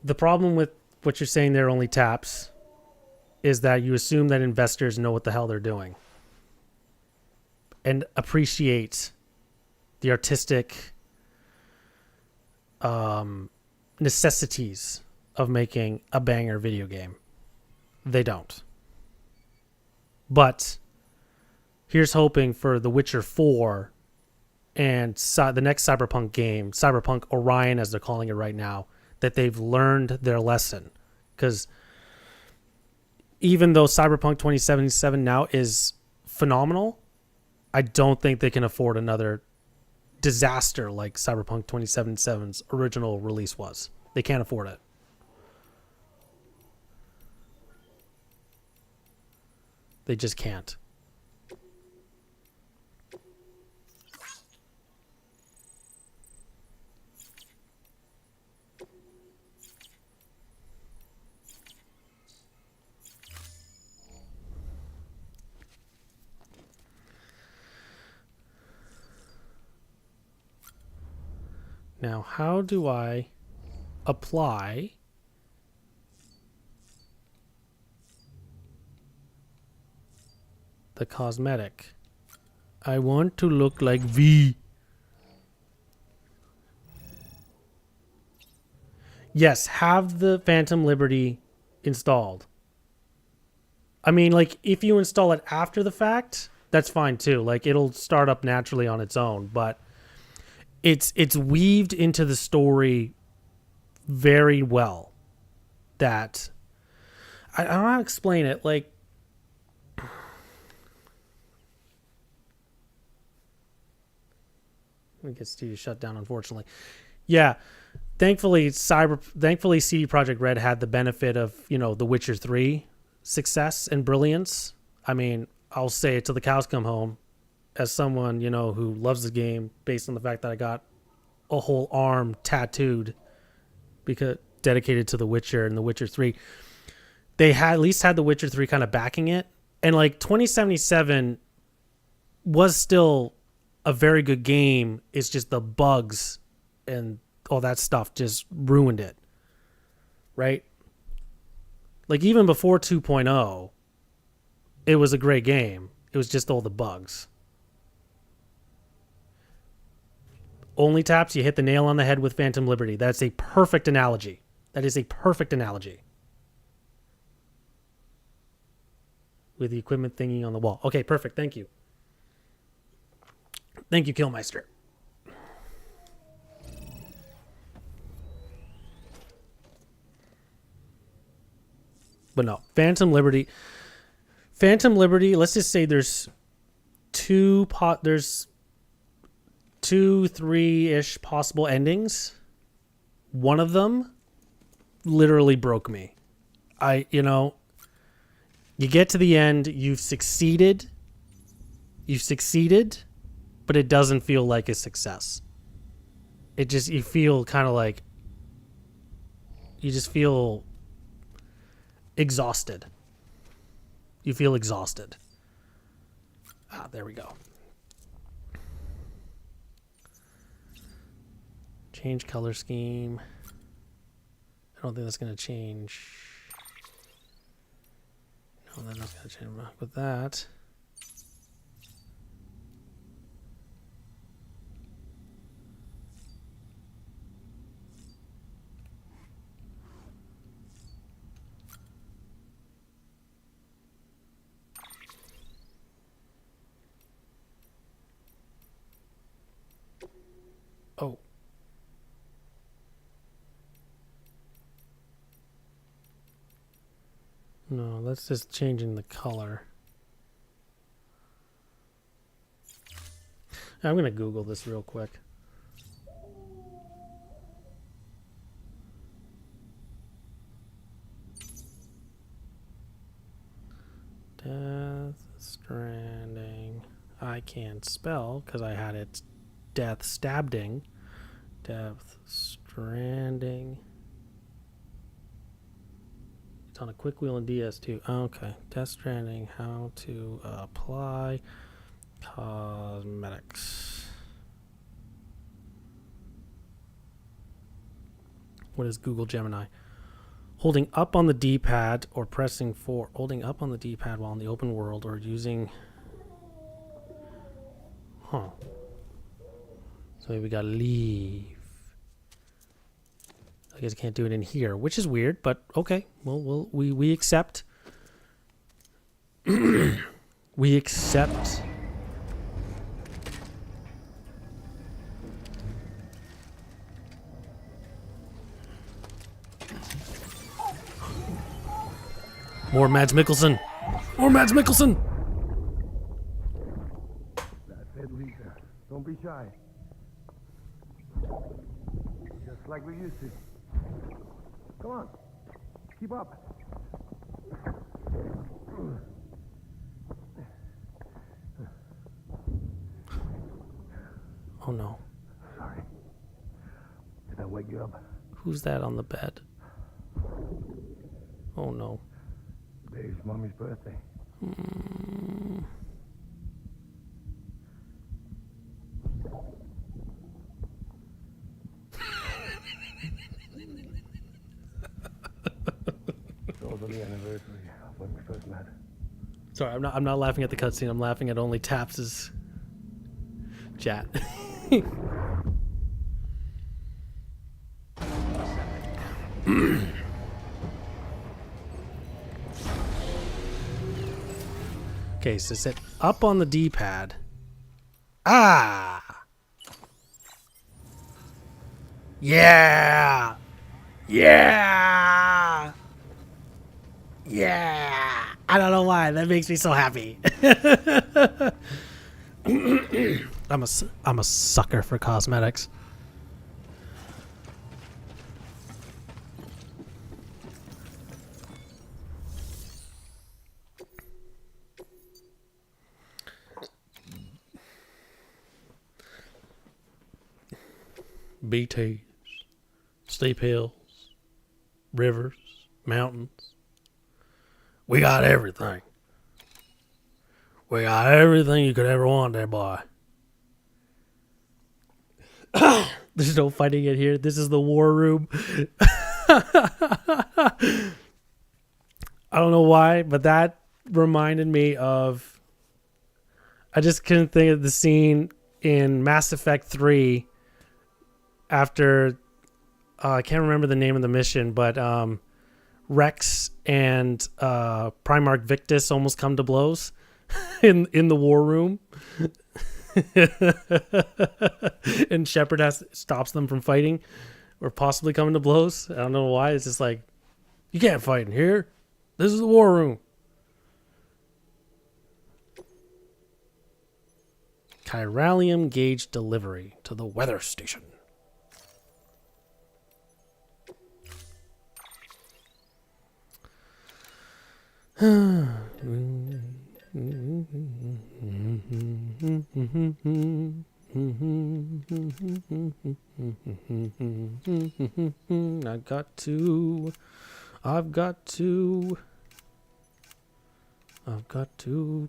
Speaker 1: The problem with what you're saying there, Only Taps, is that you assume that investors know what the hell they're doing and appreciate the artistic necessities of making a banger video game. They don't. But here's hoping for The Witcher 4 and the next Cyberpunk game, Cyberpunk Orion as they're calling it right now, that they've learned their lesson. Because even though Cyberpunk 2077 now is phenomenal, I don't think they can afford another disaster like Cyberpunk 2077's original release was. They can't afford it. They just can't. Now, how do I apply the cosmetic? I want to look like V. Yes, have the Phantom Liberty installed. I mean, like, if you install it after the fact, that's fine too. Like, it'll start up naturally on its own, but it's weaved into the story very well. That I don't know how to explain it. Like, it gets to shut down, unfortunately. Yeah, thankfully CD Projekt Red had the benefit of, you know, The Witcher 3 success and brilliance. I mean, I'll say it till the cows come home. As someone, you know, who loves the game based on the fact that I got a whole arm tattooed because dedicated to The Witcher and The Witcher 3. They had at least had The Witcher 3 kind of backing it. And like 2077 was still a very good game. It's just the bugs and all that stuff just ruined it. Right? Like even before 2.0, it was a great game. It was just all the bugs. Only Taps, you hit the nail on the head with Phantom Liberty. That's a perfect analogy. That is a perfect analogy. With the equipment thingy on the wall. Okay, perfect. Thank you. Thank you, Killmeister. But no, Phantom Liberty. Let's just say there's there's 2-3-ish possible endings. One of them literally broke me. You get to the end, you've succeeded, but it doesn't feel like a success. You feel kind of like, you just feel exhausted. You feel exhausted. There we go. Change color scheme. I don't think that's going to change. No, that's not going to change with that. Oh. No, that's just changing the color. I'm going to Google this real quick. Death Stranding. I can't spell because I had it Death Stabbing. Death Stranding. It's on a quick wheel and DS2. Okay. Death Stranding. How to apply cosmetics. What is Google Gemini? Holding up on the D-pad or pressing for holding up on the D-pad while in the open world or using. Huh. So maybe we gotta leave. I guess I can't do it in here, which is weird, but okay. Well, we accept. We accept. More Mads Mikkelsen. More Mads Mikkelsen.
Speaker 9: That's it, Lisa. Don't be shy. Just like we used to. Come on. Keep up.
Speaker 1: Oh no.
Speaker 9: Sorry. Did I wake you up?
Speaker 1: Who's that on the bed? Oh no.
Speaker 9: Today's Mommy's birthday. It's also the anniversary of when we first met.
Speaker 1: Sorry, I'm not laughing at the cutscene. I'm laughing at only Taps' chat. Okay, so set up on the D-pad. Ah! Yeah! Yeah! Yeah! I don't know why. That makes me so happy. I'm a sucker for cosmetics. BTs, steep hills, rivers, mountains. We got everything. We got everything you could ever want there, boy. There's no fighting it here. This is the war room. I don't know why, but that reminded me of... I just couldn't think of the scene in Mass Effect 3 after... I can't remember the name of the mission, but Rex and Primarch Victus almost come to blows in the war room. And Shepard stops them from fighting or possibly coming to blows. I don't know why. It's just like, you can't fight in here. This is the war room. Chiralium gauge delivery to the weather station. I've got two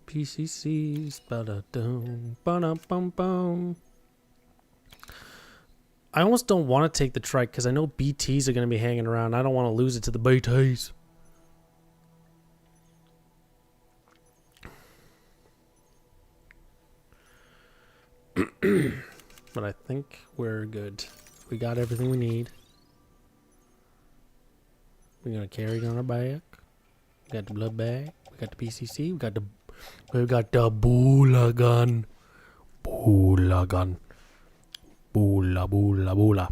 Speaker 1: PCCs. Ba-da-dum, ba-dum-bum-bum. I almost don't want to take the trike because I know BTs are going to be hanging around. I don't want to lose it to the BTs. But I think we're good. We got everything we need. We're going to carry it on our back. We got the blood bag. We got the PCC. We got the boola gun. Boola gun. Boola, boola, boola.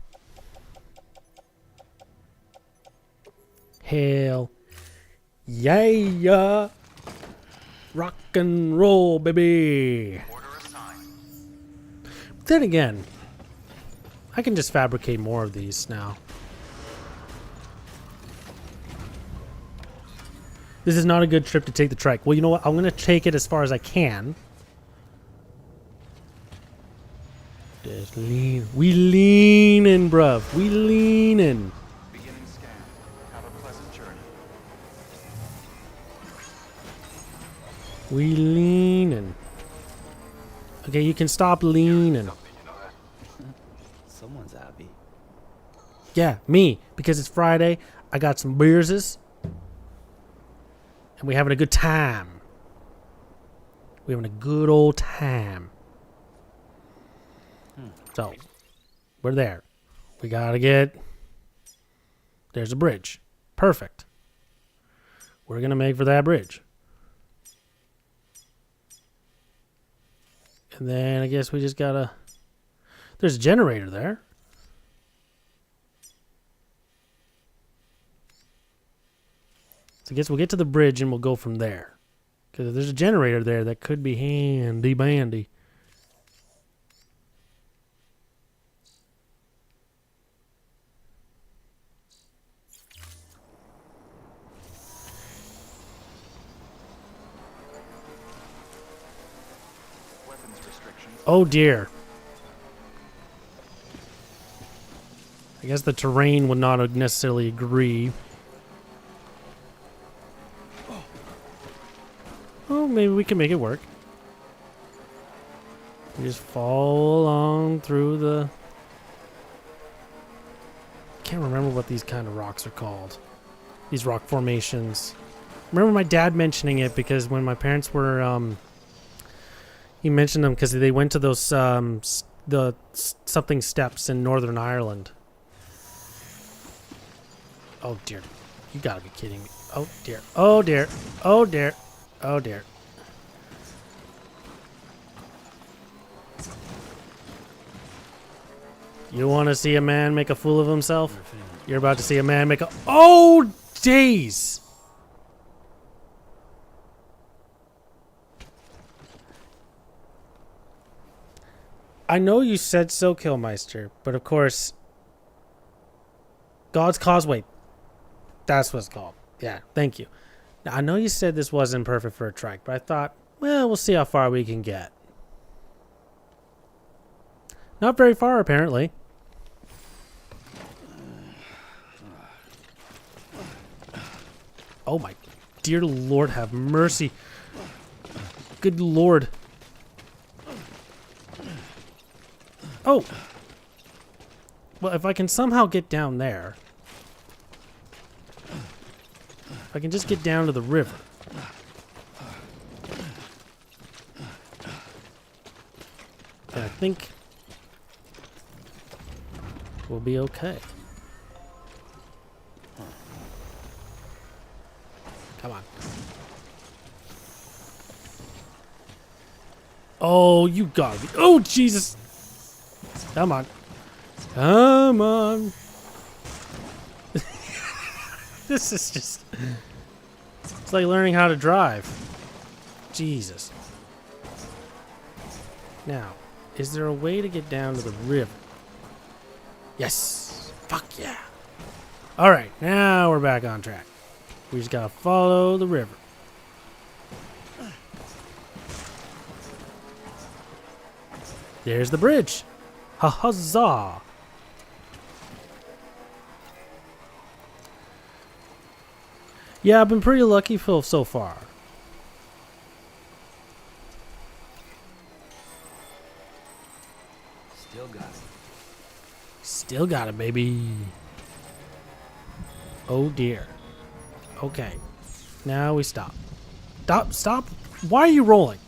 Speaker 1: Hell. Yeah. Rock and roll, baby. Then again, I can just fabricate more of these now. This is not a good trip to take the trike. Well, you know what? I'm going to take it as far as I can. Just lean. We leanin', bruv. We leanin'.
Speaker 2: Beginning scan. Have a pleasant journey.
Speaker 1: We leanin'. Okay, you can stop leaning.
Speaker 3: Someone's happy.
Speaker 1: Yeah, me. Because it's Friday. I got some beerses. And we're having a good time. We're having a good old time. So, we're there. We gotta get... There's a bridge. Perfect. We're gonna make for that bridge. And then I guess we just gotta... There's a generator there. So I guess we'll get to the bridge and we'll go from there. Because there's a generator there that could be handy bandy.
Speaker 2: Weapons restrictions.
Speaker 1: Oh dear. I guess the terrain would not necessarily agree. Oh, maybe we can make it work. We just follow along through the... Can't remember what these kind of rocks are called. These rock formations. Remember my dad mentioning it because when my parents were... he mentioned them because they went to those something steps in Northern Ireland. Oh dear. You gotta be kidding me. Oh dear. Oh dear. Oh dear. Oh dear. You want to see a man make a fool of himself? You're about to see a man make a... Oh, days! I know you said so, Killmeister, but of course... God's Causeway. That's what it's called. Yeah, thank you. Now, I know you said this wasn't perfect for a trike, but I thought, well, we'll see how far we can get. Not very far, apparently. Oh my dear Lord, have mercy. Good Lord. Oh. Well, if I can somehow get down there. If I can just get down to the river. And I think we'll be okay. Come on. Oh, you gotta be... Oh, Jesus! Come on. Come on. This is just... It's like learning how to drive. Jesus. Now, is there a way to get down to the river? Yes. Fuck yeah. Alright, now we're back on track. We just gotta follow the river. There's the bridge. Huzzah. Yeah, I've been pretty lucky so far.
Speaker 3: Still got it.
Speaker 1: Still got it, baby. Oh dear. Okay. Now we stop. Stop. Why are you rolling?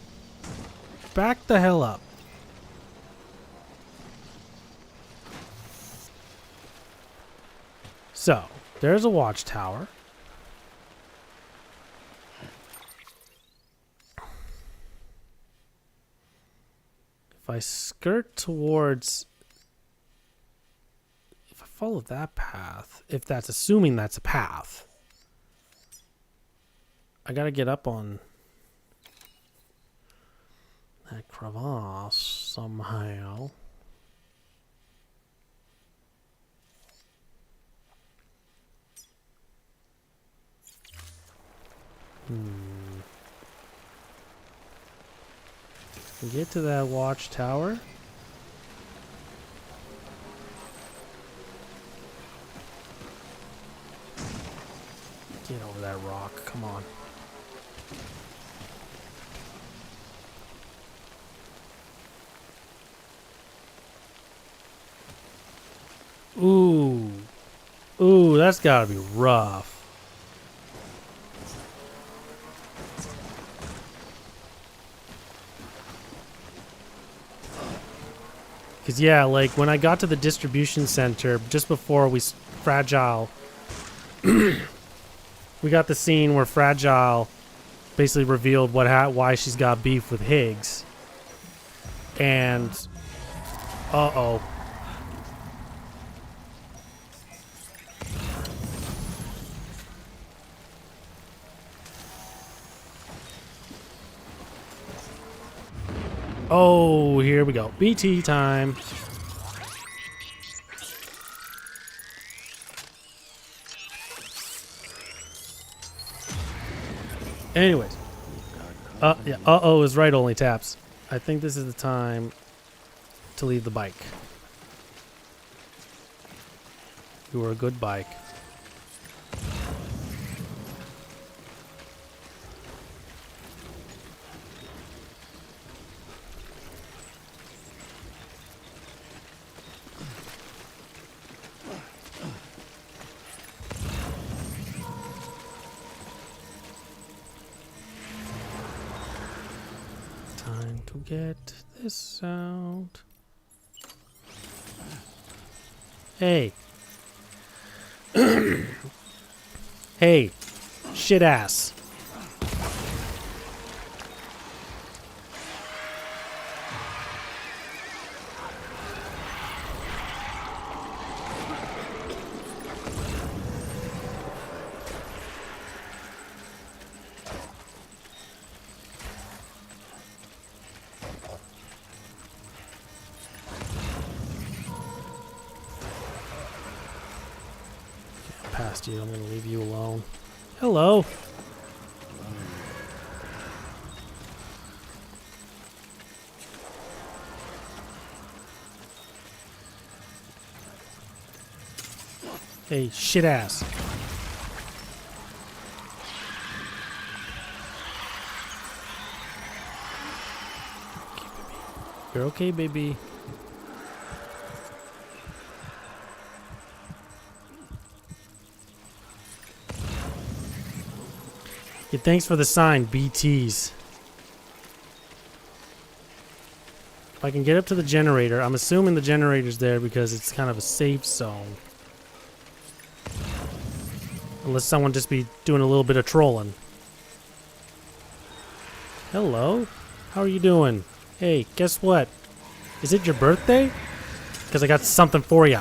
Speaker 1: Back the hell up. So, there's a watchtower. If I skirt towards... If I follow that path, if that's assuming that's a path, I gotta get up on that crevasse somehow. Get to that watchtower. Get over that rock, come on. Ooh. Ooh, that's gotta be rough. Because, yeah, like, when I got to the distribution center, just before Fragile... we got the scene where Fragile basically revealed why she's got beef with Higgs. And... Uh-oh. Oh, here we go. BT time. Anyways. Yeah. Uh-oh is right only taps. I think this is the time to leave the bike. You were a good bike. Time to get this out. Hey. Hey. Shit ass. Past you, I'm gonna leave you alone. Hello. Hey, shit ass. You're okay, baby. Yeah, thanks for the sign, BTs. If I can get up to the generator, I'm assuming the generator's there because it's kind of a safe zone. Unless someone just be doing a little bit of trolling. Hello? How are you doing? Hey, guess what? Is it your birthday? Because I got something for you.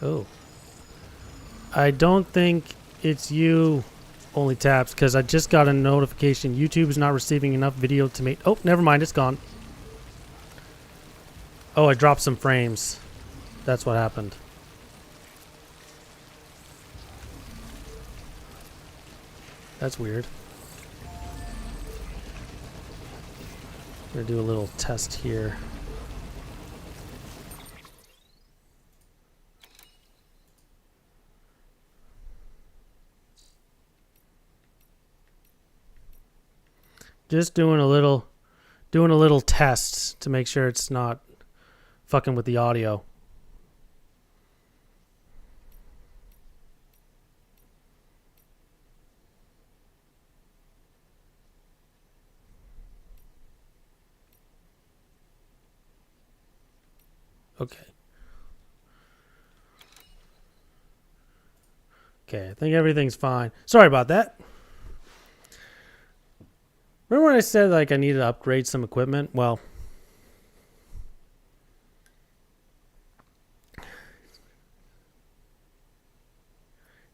Speaker 1: Oh. I don't think it's you, only taps, because I just got a notification. YouTube is not receiving enough video to make... Oh, never mind. It's gone. Oh, I dropped some frames. That's what happened. That's weird. I'm going to do a little test here. Just doing a little test to make sure it's not fucking with the audio. Okay. Okay, I think everything's fine. Sorry about that. Remember when I said like I needed to upgrade some equipment? Well,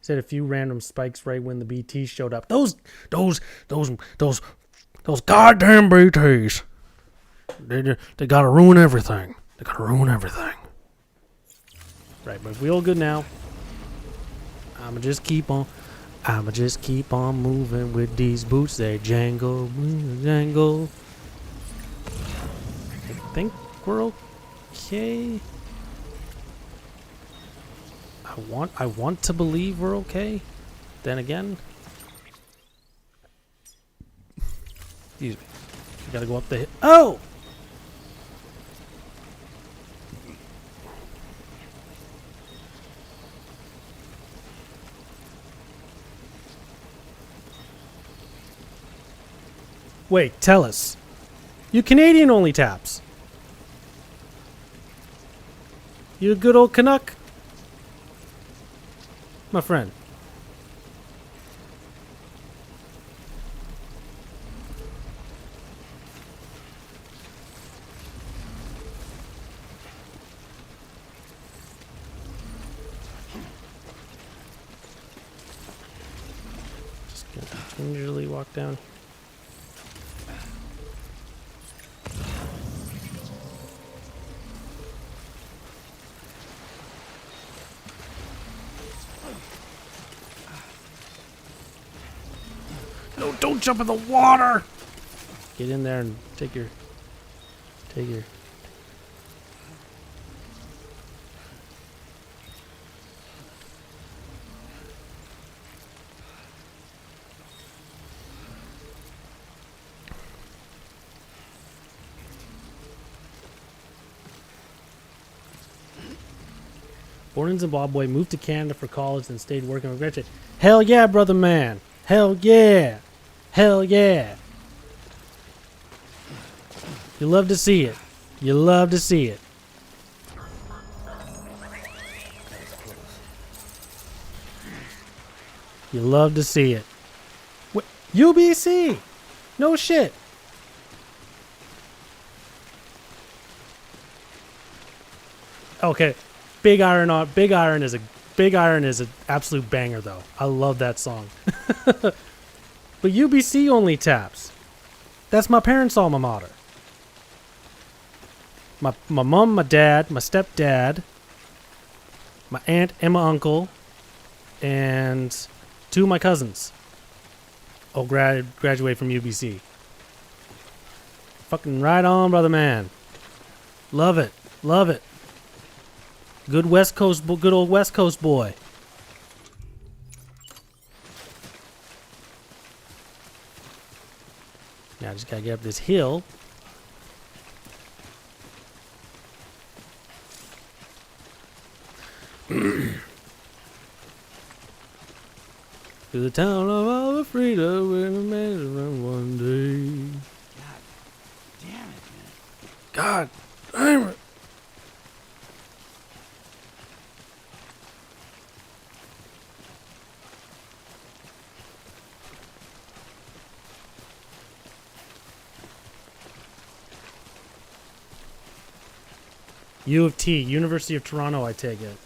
Speaker 1: said a few random spikes right when the BT showed up. Those goddamn BTs. They gotta ruin everything. They gotta ruin everything. Right, but we all good now. I'ma just keep on moving with these boots. They jangle, jangle. I think we're okay. I want to believe we're okay. Then again, excuse me. We gotta go up the hill. Oh! Wait, tell us. You Canadian only taps. You a good old Canuck? My friend. Just gonna gingerly walk down. No, don't jump in the water! Get in there and take your... Born in Zimbabwe, moved to Canada for college, and stayed working with graduate. Hell yeah, brother man! Hell yeah! Hell yeah! You love to see it. You love to see it. You love to see it. What? UBC! No shit. Okay, Big Iron is an absolute banger though. I love that song. But UBC only taps. That's my parents' alma mater. My mom, my dad, my stepdad, my aunt and my uncle, and two of my cousins all graduate from UBC. Fucking right on, brother man. Love it. Love it. Good old West Coast boy. Now I just gotta get up this hill. To the town of Alfreda where the man run one day.
Speaker 3: God damn it, man.
Speaker 1: God damn it. U of T, University of Toronto, I take it.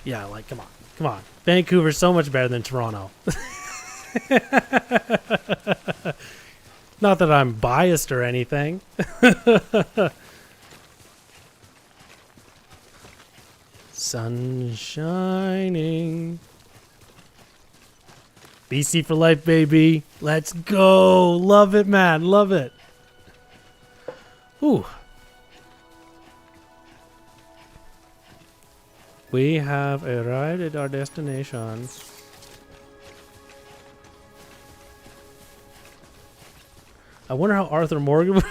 Speaker 1: Yeah, like, come on. Vancouver's so much better than Toronto. Not that I'm biased or anything. Sun shining. BC for life, baby. Let's go. Love it, man. Love it. Ooh. We have arrived at our destination. I wonder how Arthur Morgan would...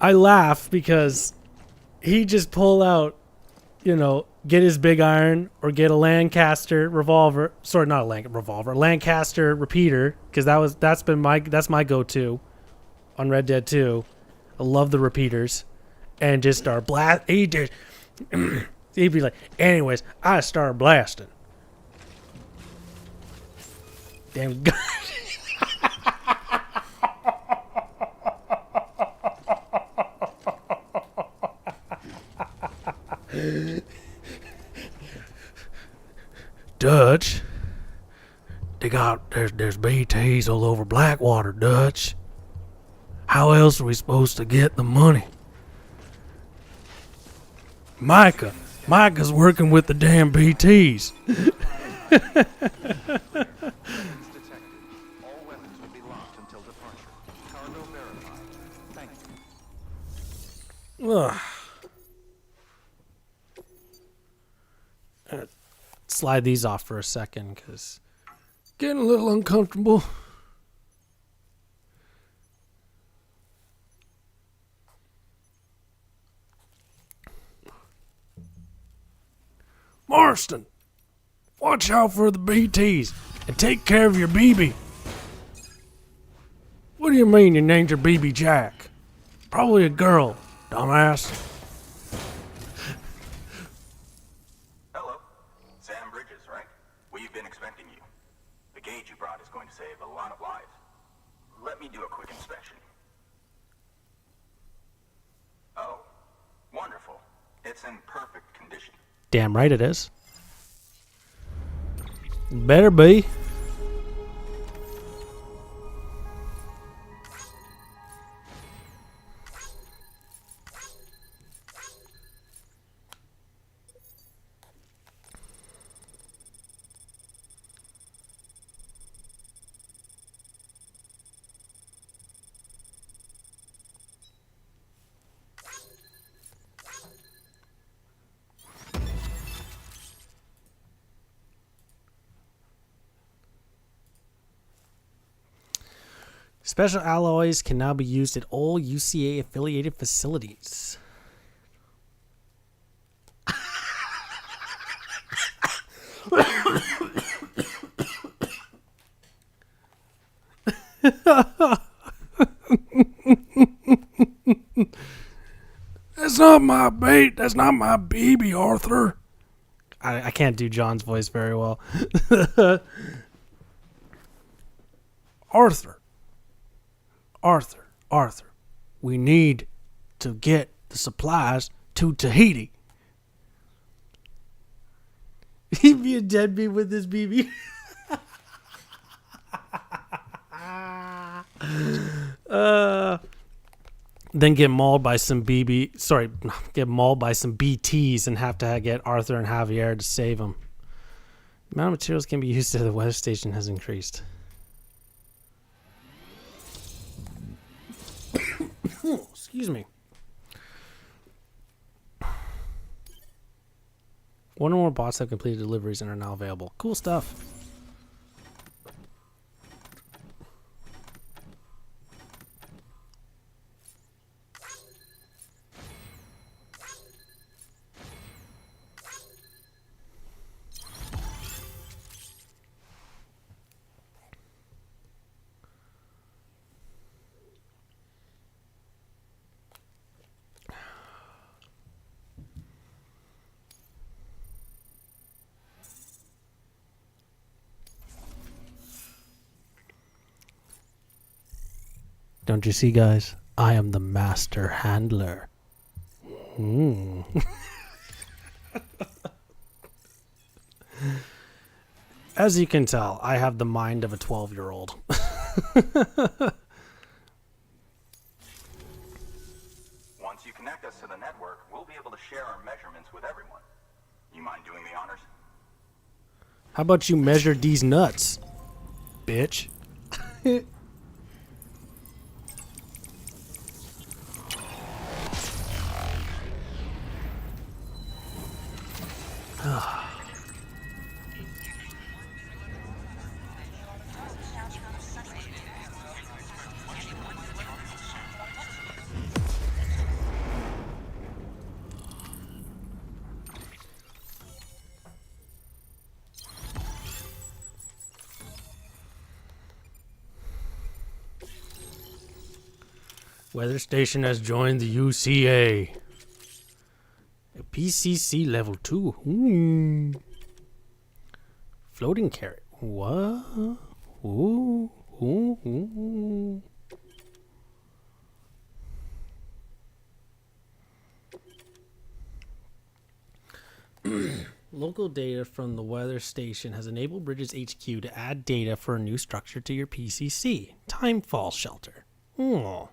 Speaker 1: I laugh because he just pull out, you know, get his big iron or get a Lancaster revolver. Sorry, not a revolver, Lancaster repeater, because that's my go-to on Red Dead 2. I love the repeaters, and just start blast. He did. He'd be like, anyways, I started blasting. Damn God. Dutch, there's BTs all over Blackwater, Dutch. How else are we supposed to get the money? Micah's working with the damn BTs.
Speaker 2: Detected. All weapons will be locked until departure. Cargo verified. Thank you.
Speaker 1: Ugh. Slide these off for a second, because getting a little uncomfortable. Marston, watch out for the BTs and take care of your BB. What do you mean you named your BB Jack? Probably a girl, dumbass.
Speaker 4: Hello. Sam Bridges, right? We've been expecting you. The gauge you brought is going to save a lot of lives. Let me do a quick inspection. Oh, wonderful. It's in perfect condition.
Speaker 1: Damn right it is. Better be. Special alloys can now be used at all UCA affiliated facilities. That's not my bait. That's not my baby, Arthur. I can't do John's voice very well. Arthur, we need to get the supplies to Tahiti. He'd be a deadbeat with this BB. Then get mauled by some get mauled by some BTs and have to get Arthur and Javier to save him. The amount of materials can be used at the weather station has increased. Excuse me. One or more bots have completed deliveries and are now available. Cool stuff. Don't you see, guys? I am the master handler. As you can tell, I have the mind of a 12-year-old.
Speaker 4: Once you connect us to the network, we'll be able to share our measurements with everyone. You mind doing the honors?
Speaker 1: How about you measure these nuts, bitch? Weather station has joined the UCA. PCC level 2. Floating carrot. What? Ooh. Local data from the weather station has enabled Bridges HQ to add data for a new structure to your PCC. Timefall shelter. Oh.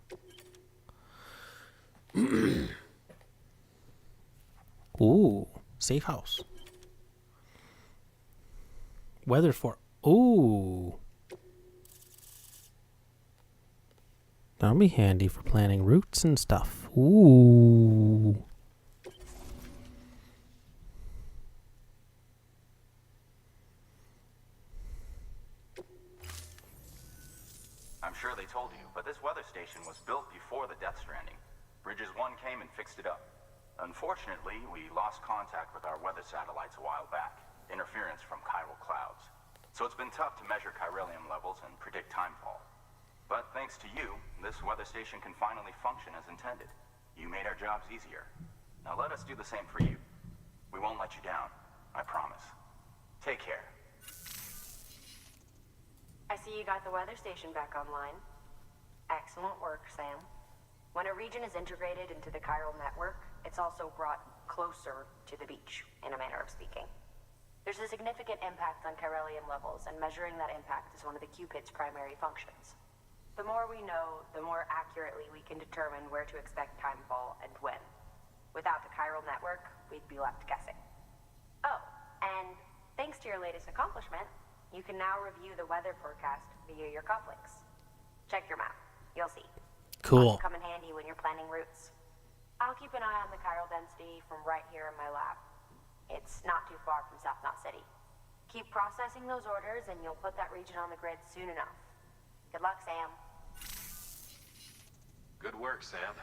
Speaker 1: Ooh, safe house. Weather for. Ooh. That'll be handy for planning routes and stuff. Ooh.
Speaker 4: I'm sure they told you, but this weather station was built before the Death Stranding. Bridges 1 came and fixed it up. Unfortunately, we lost contact with our weather satellites a while back. Interference from chiral clouds. So it's been tough to measure chiralium levels and predict timefall. But thanks to you, this weather station can finally function as intended. You made our jobs easier. Now let us do the same for you. We won't let you down, I promise. Take care.
Speaker 5: I see you got the weather station back online. Excellent work, Sam. When a region is integrated into the chiral network, it's also brought closer to the beach, in a manner of speaking. There's a significant impact on chiralium levels, and measuring that impact is one of the Cupid's primary functions. The more we know, the more accurately we can determine where to expect timefall and when. Without the chiral network, we'd be left guessing. Oh, and thanks to your latest accomplishment, you can now review the weather forecast via your cufflinks. Check your map. You'll see.
Speaker 1: Cool.
Speaker 5: It'll come in handy when you're planning routes. I'll keep an eye on the chiral density from right here in my lab. It's not too far from South Knot City. Keep processing those orders and you'll put that region on the grid soon enough. Good luck, Sam.
Speaker 6: Good work, Sam.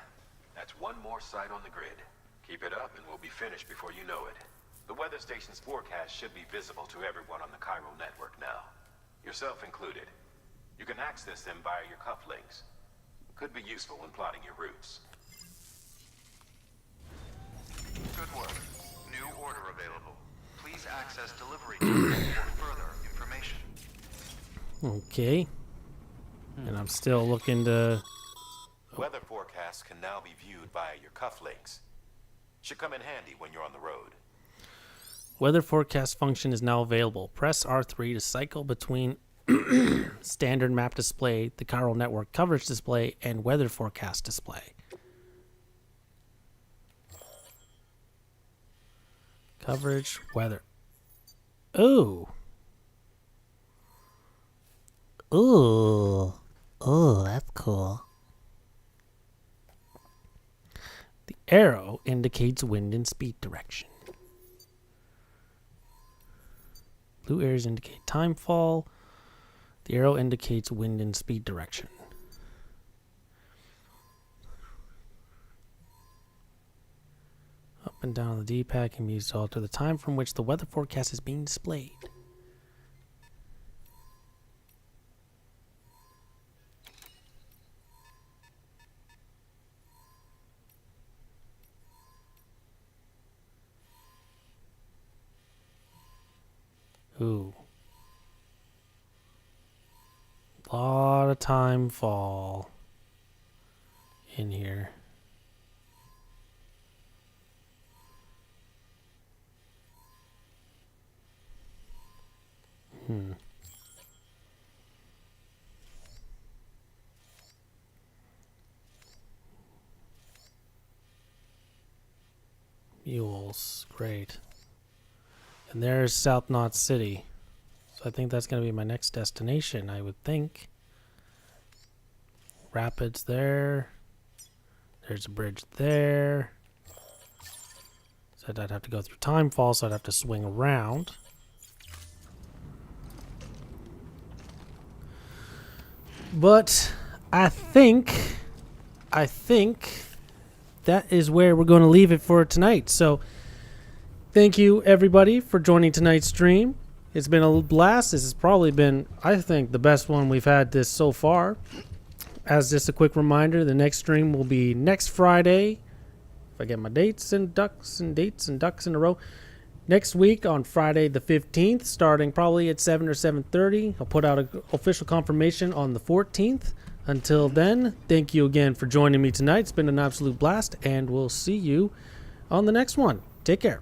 Speaker 6: That's one more site on the grid. Keep it up and we'll be finished before you know it. The weather station's forecast should be visible to everyone on the chiral network now. Yourself included. You can access them via your cufflinks. Could be useful when plotting your routes.
Speaker 2: Good work. New order available. Please access delivery for further information.
Speaker 1: Okay. And I'm still looking to.
Speaker 6: Weather forecasts can now be viewed via your cufflinks. Should come in handy when you're on the road.
Speaker 1: Weather forecast function is now available. Press R3 to cycle between standard map display, the chiral network coverage display, and weather forecast display. Coverage, weather. Oh. Ooh. Oh, that's cool. The arrow indicates wind and speed direction. Blue arrows indicate timefall. The arrow indicates wind and speed direction. Up and down on the D-pad can be used to alter the time from which the weather forecast is being displayed. Ooh. Lot of time fall in here. Mules, great. And there's South Knot City. So I think that's going to be my next destination, I would think. Rapids there. There's a bridge there. So I'd have to go through Timefall, so I'd have to swing around. But I think that is where we're going to leave it for tonight. So thank you everybody for joining tonight's stream. It's been a blast. This has probably been, I think, the best one we've had this so far. As just a quick reminder, the next stream will be next Friday. If I get my dates and ducks in a row. Next week on Friday the 15th, starting probably at 7 or 7:30. I'll put out an official confirmation on the 14th. Until then, thank you again for joining me tonight. It's been an absolute blast, and we'll see you on the next one. Take care.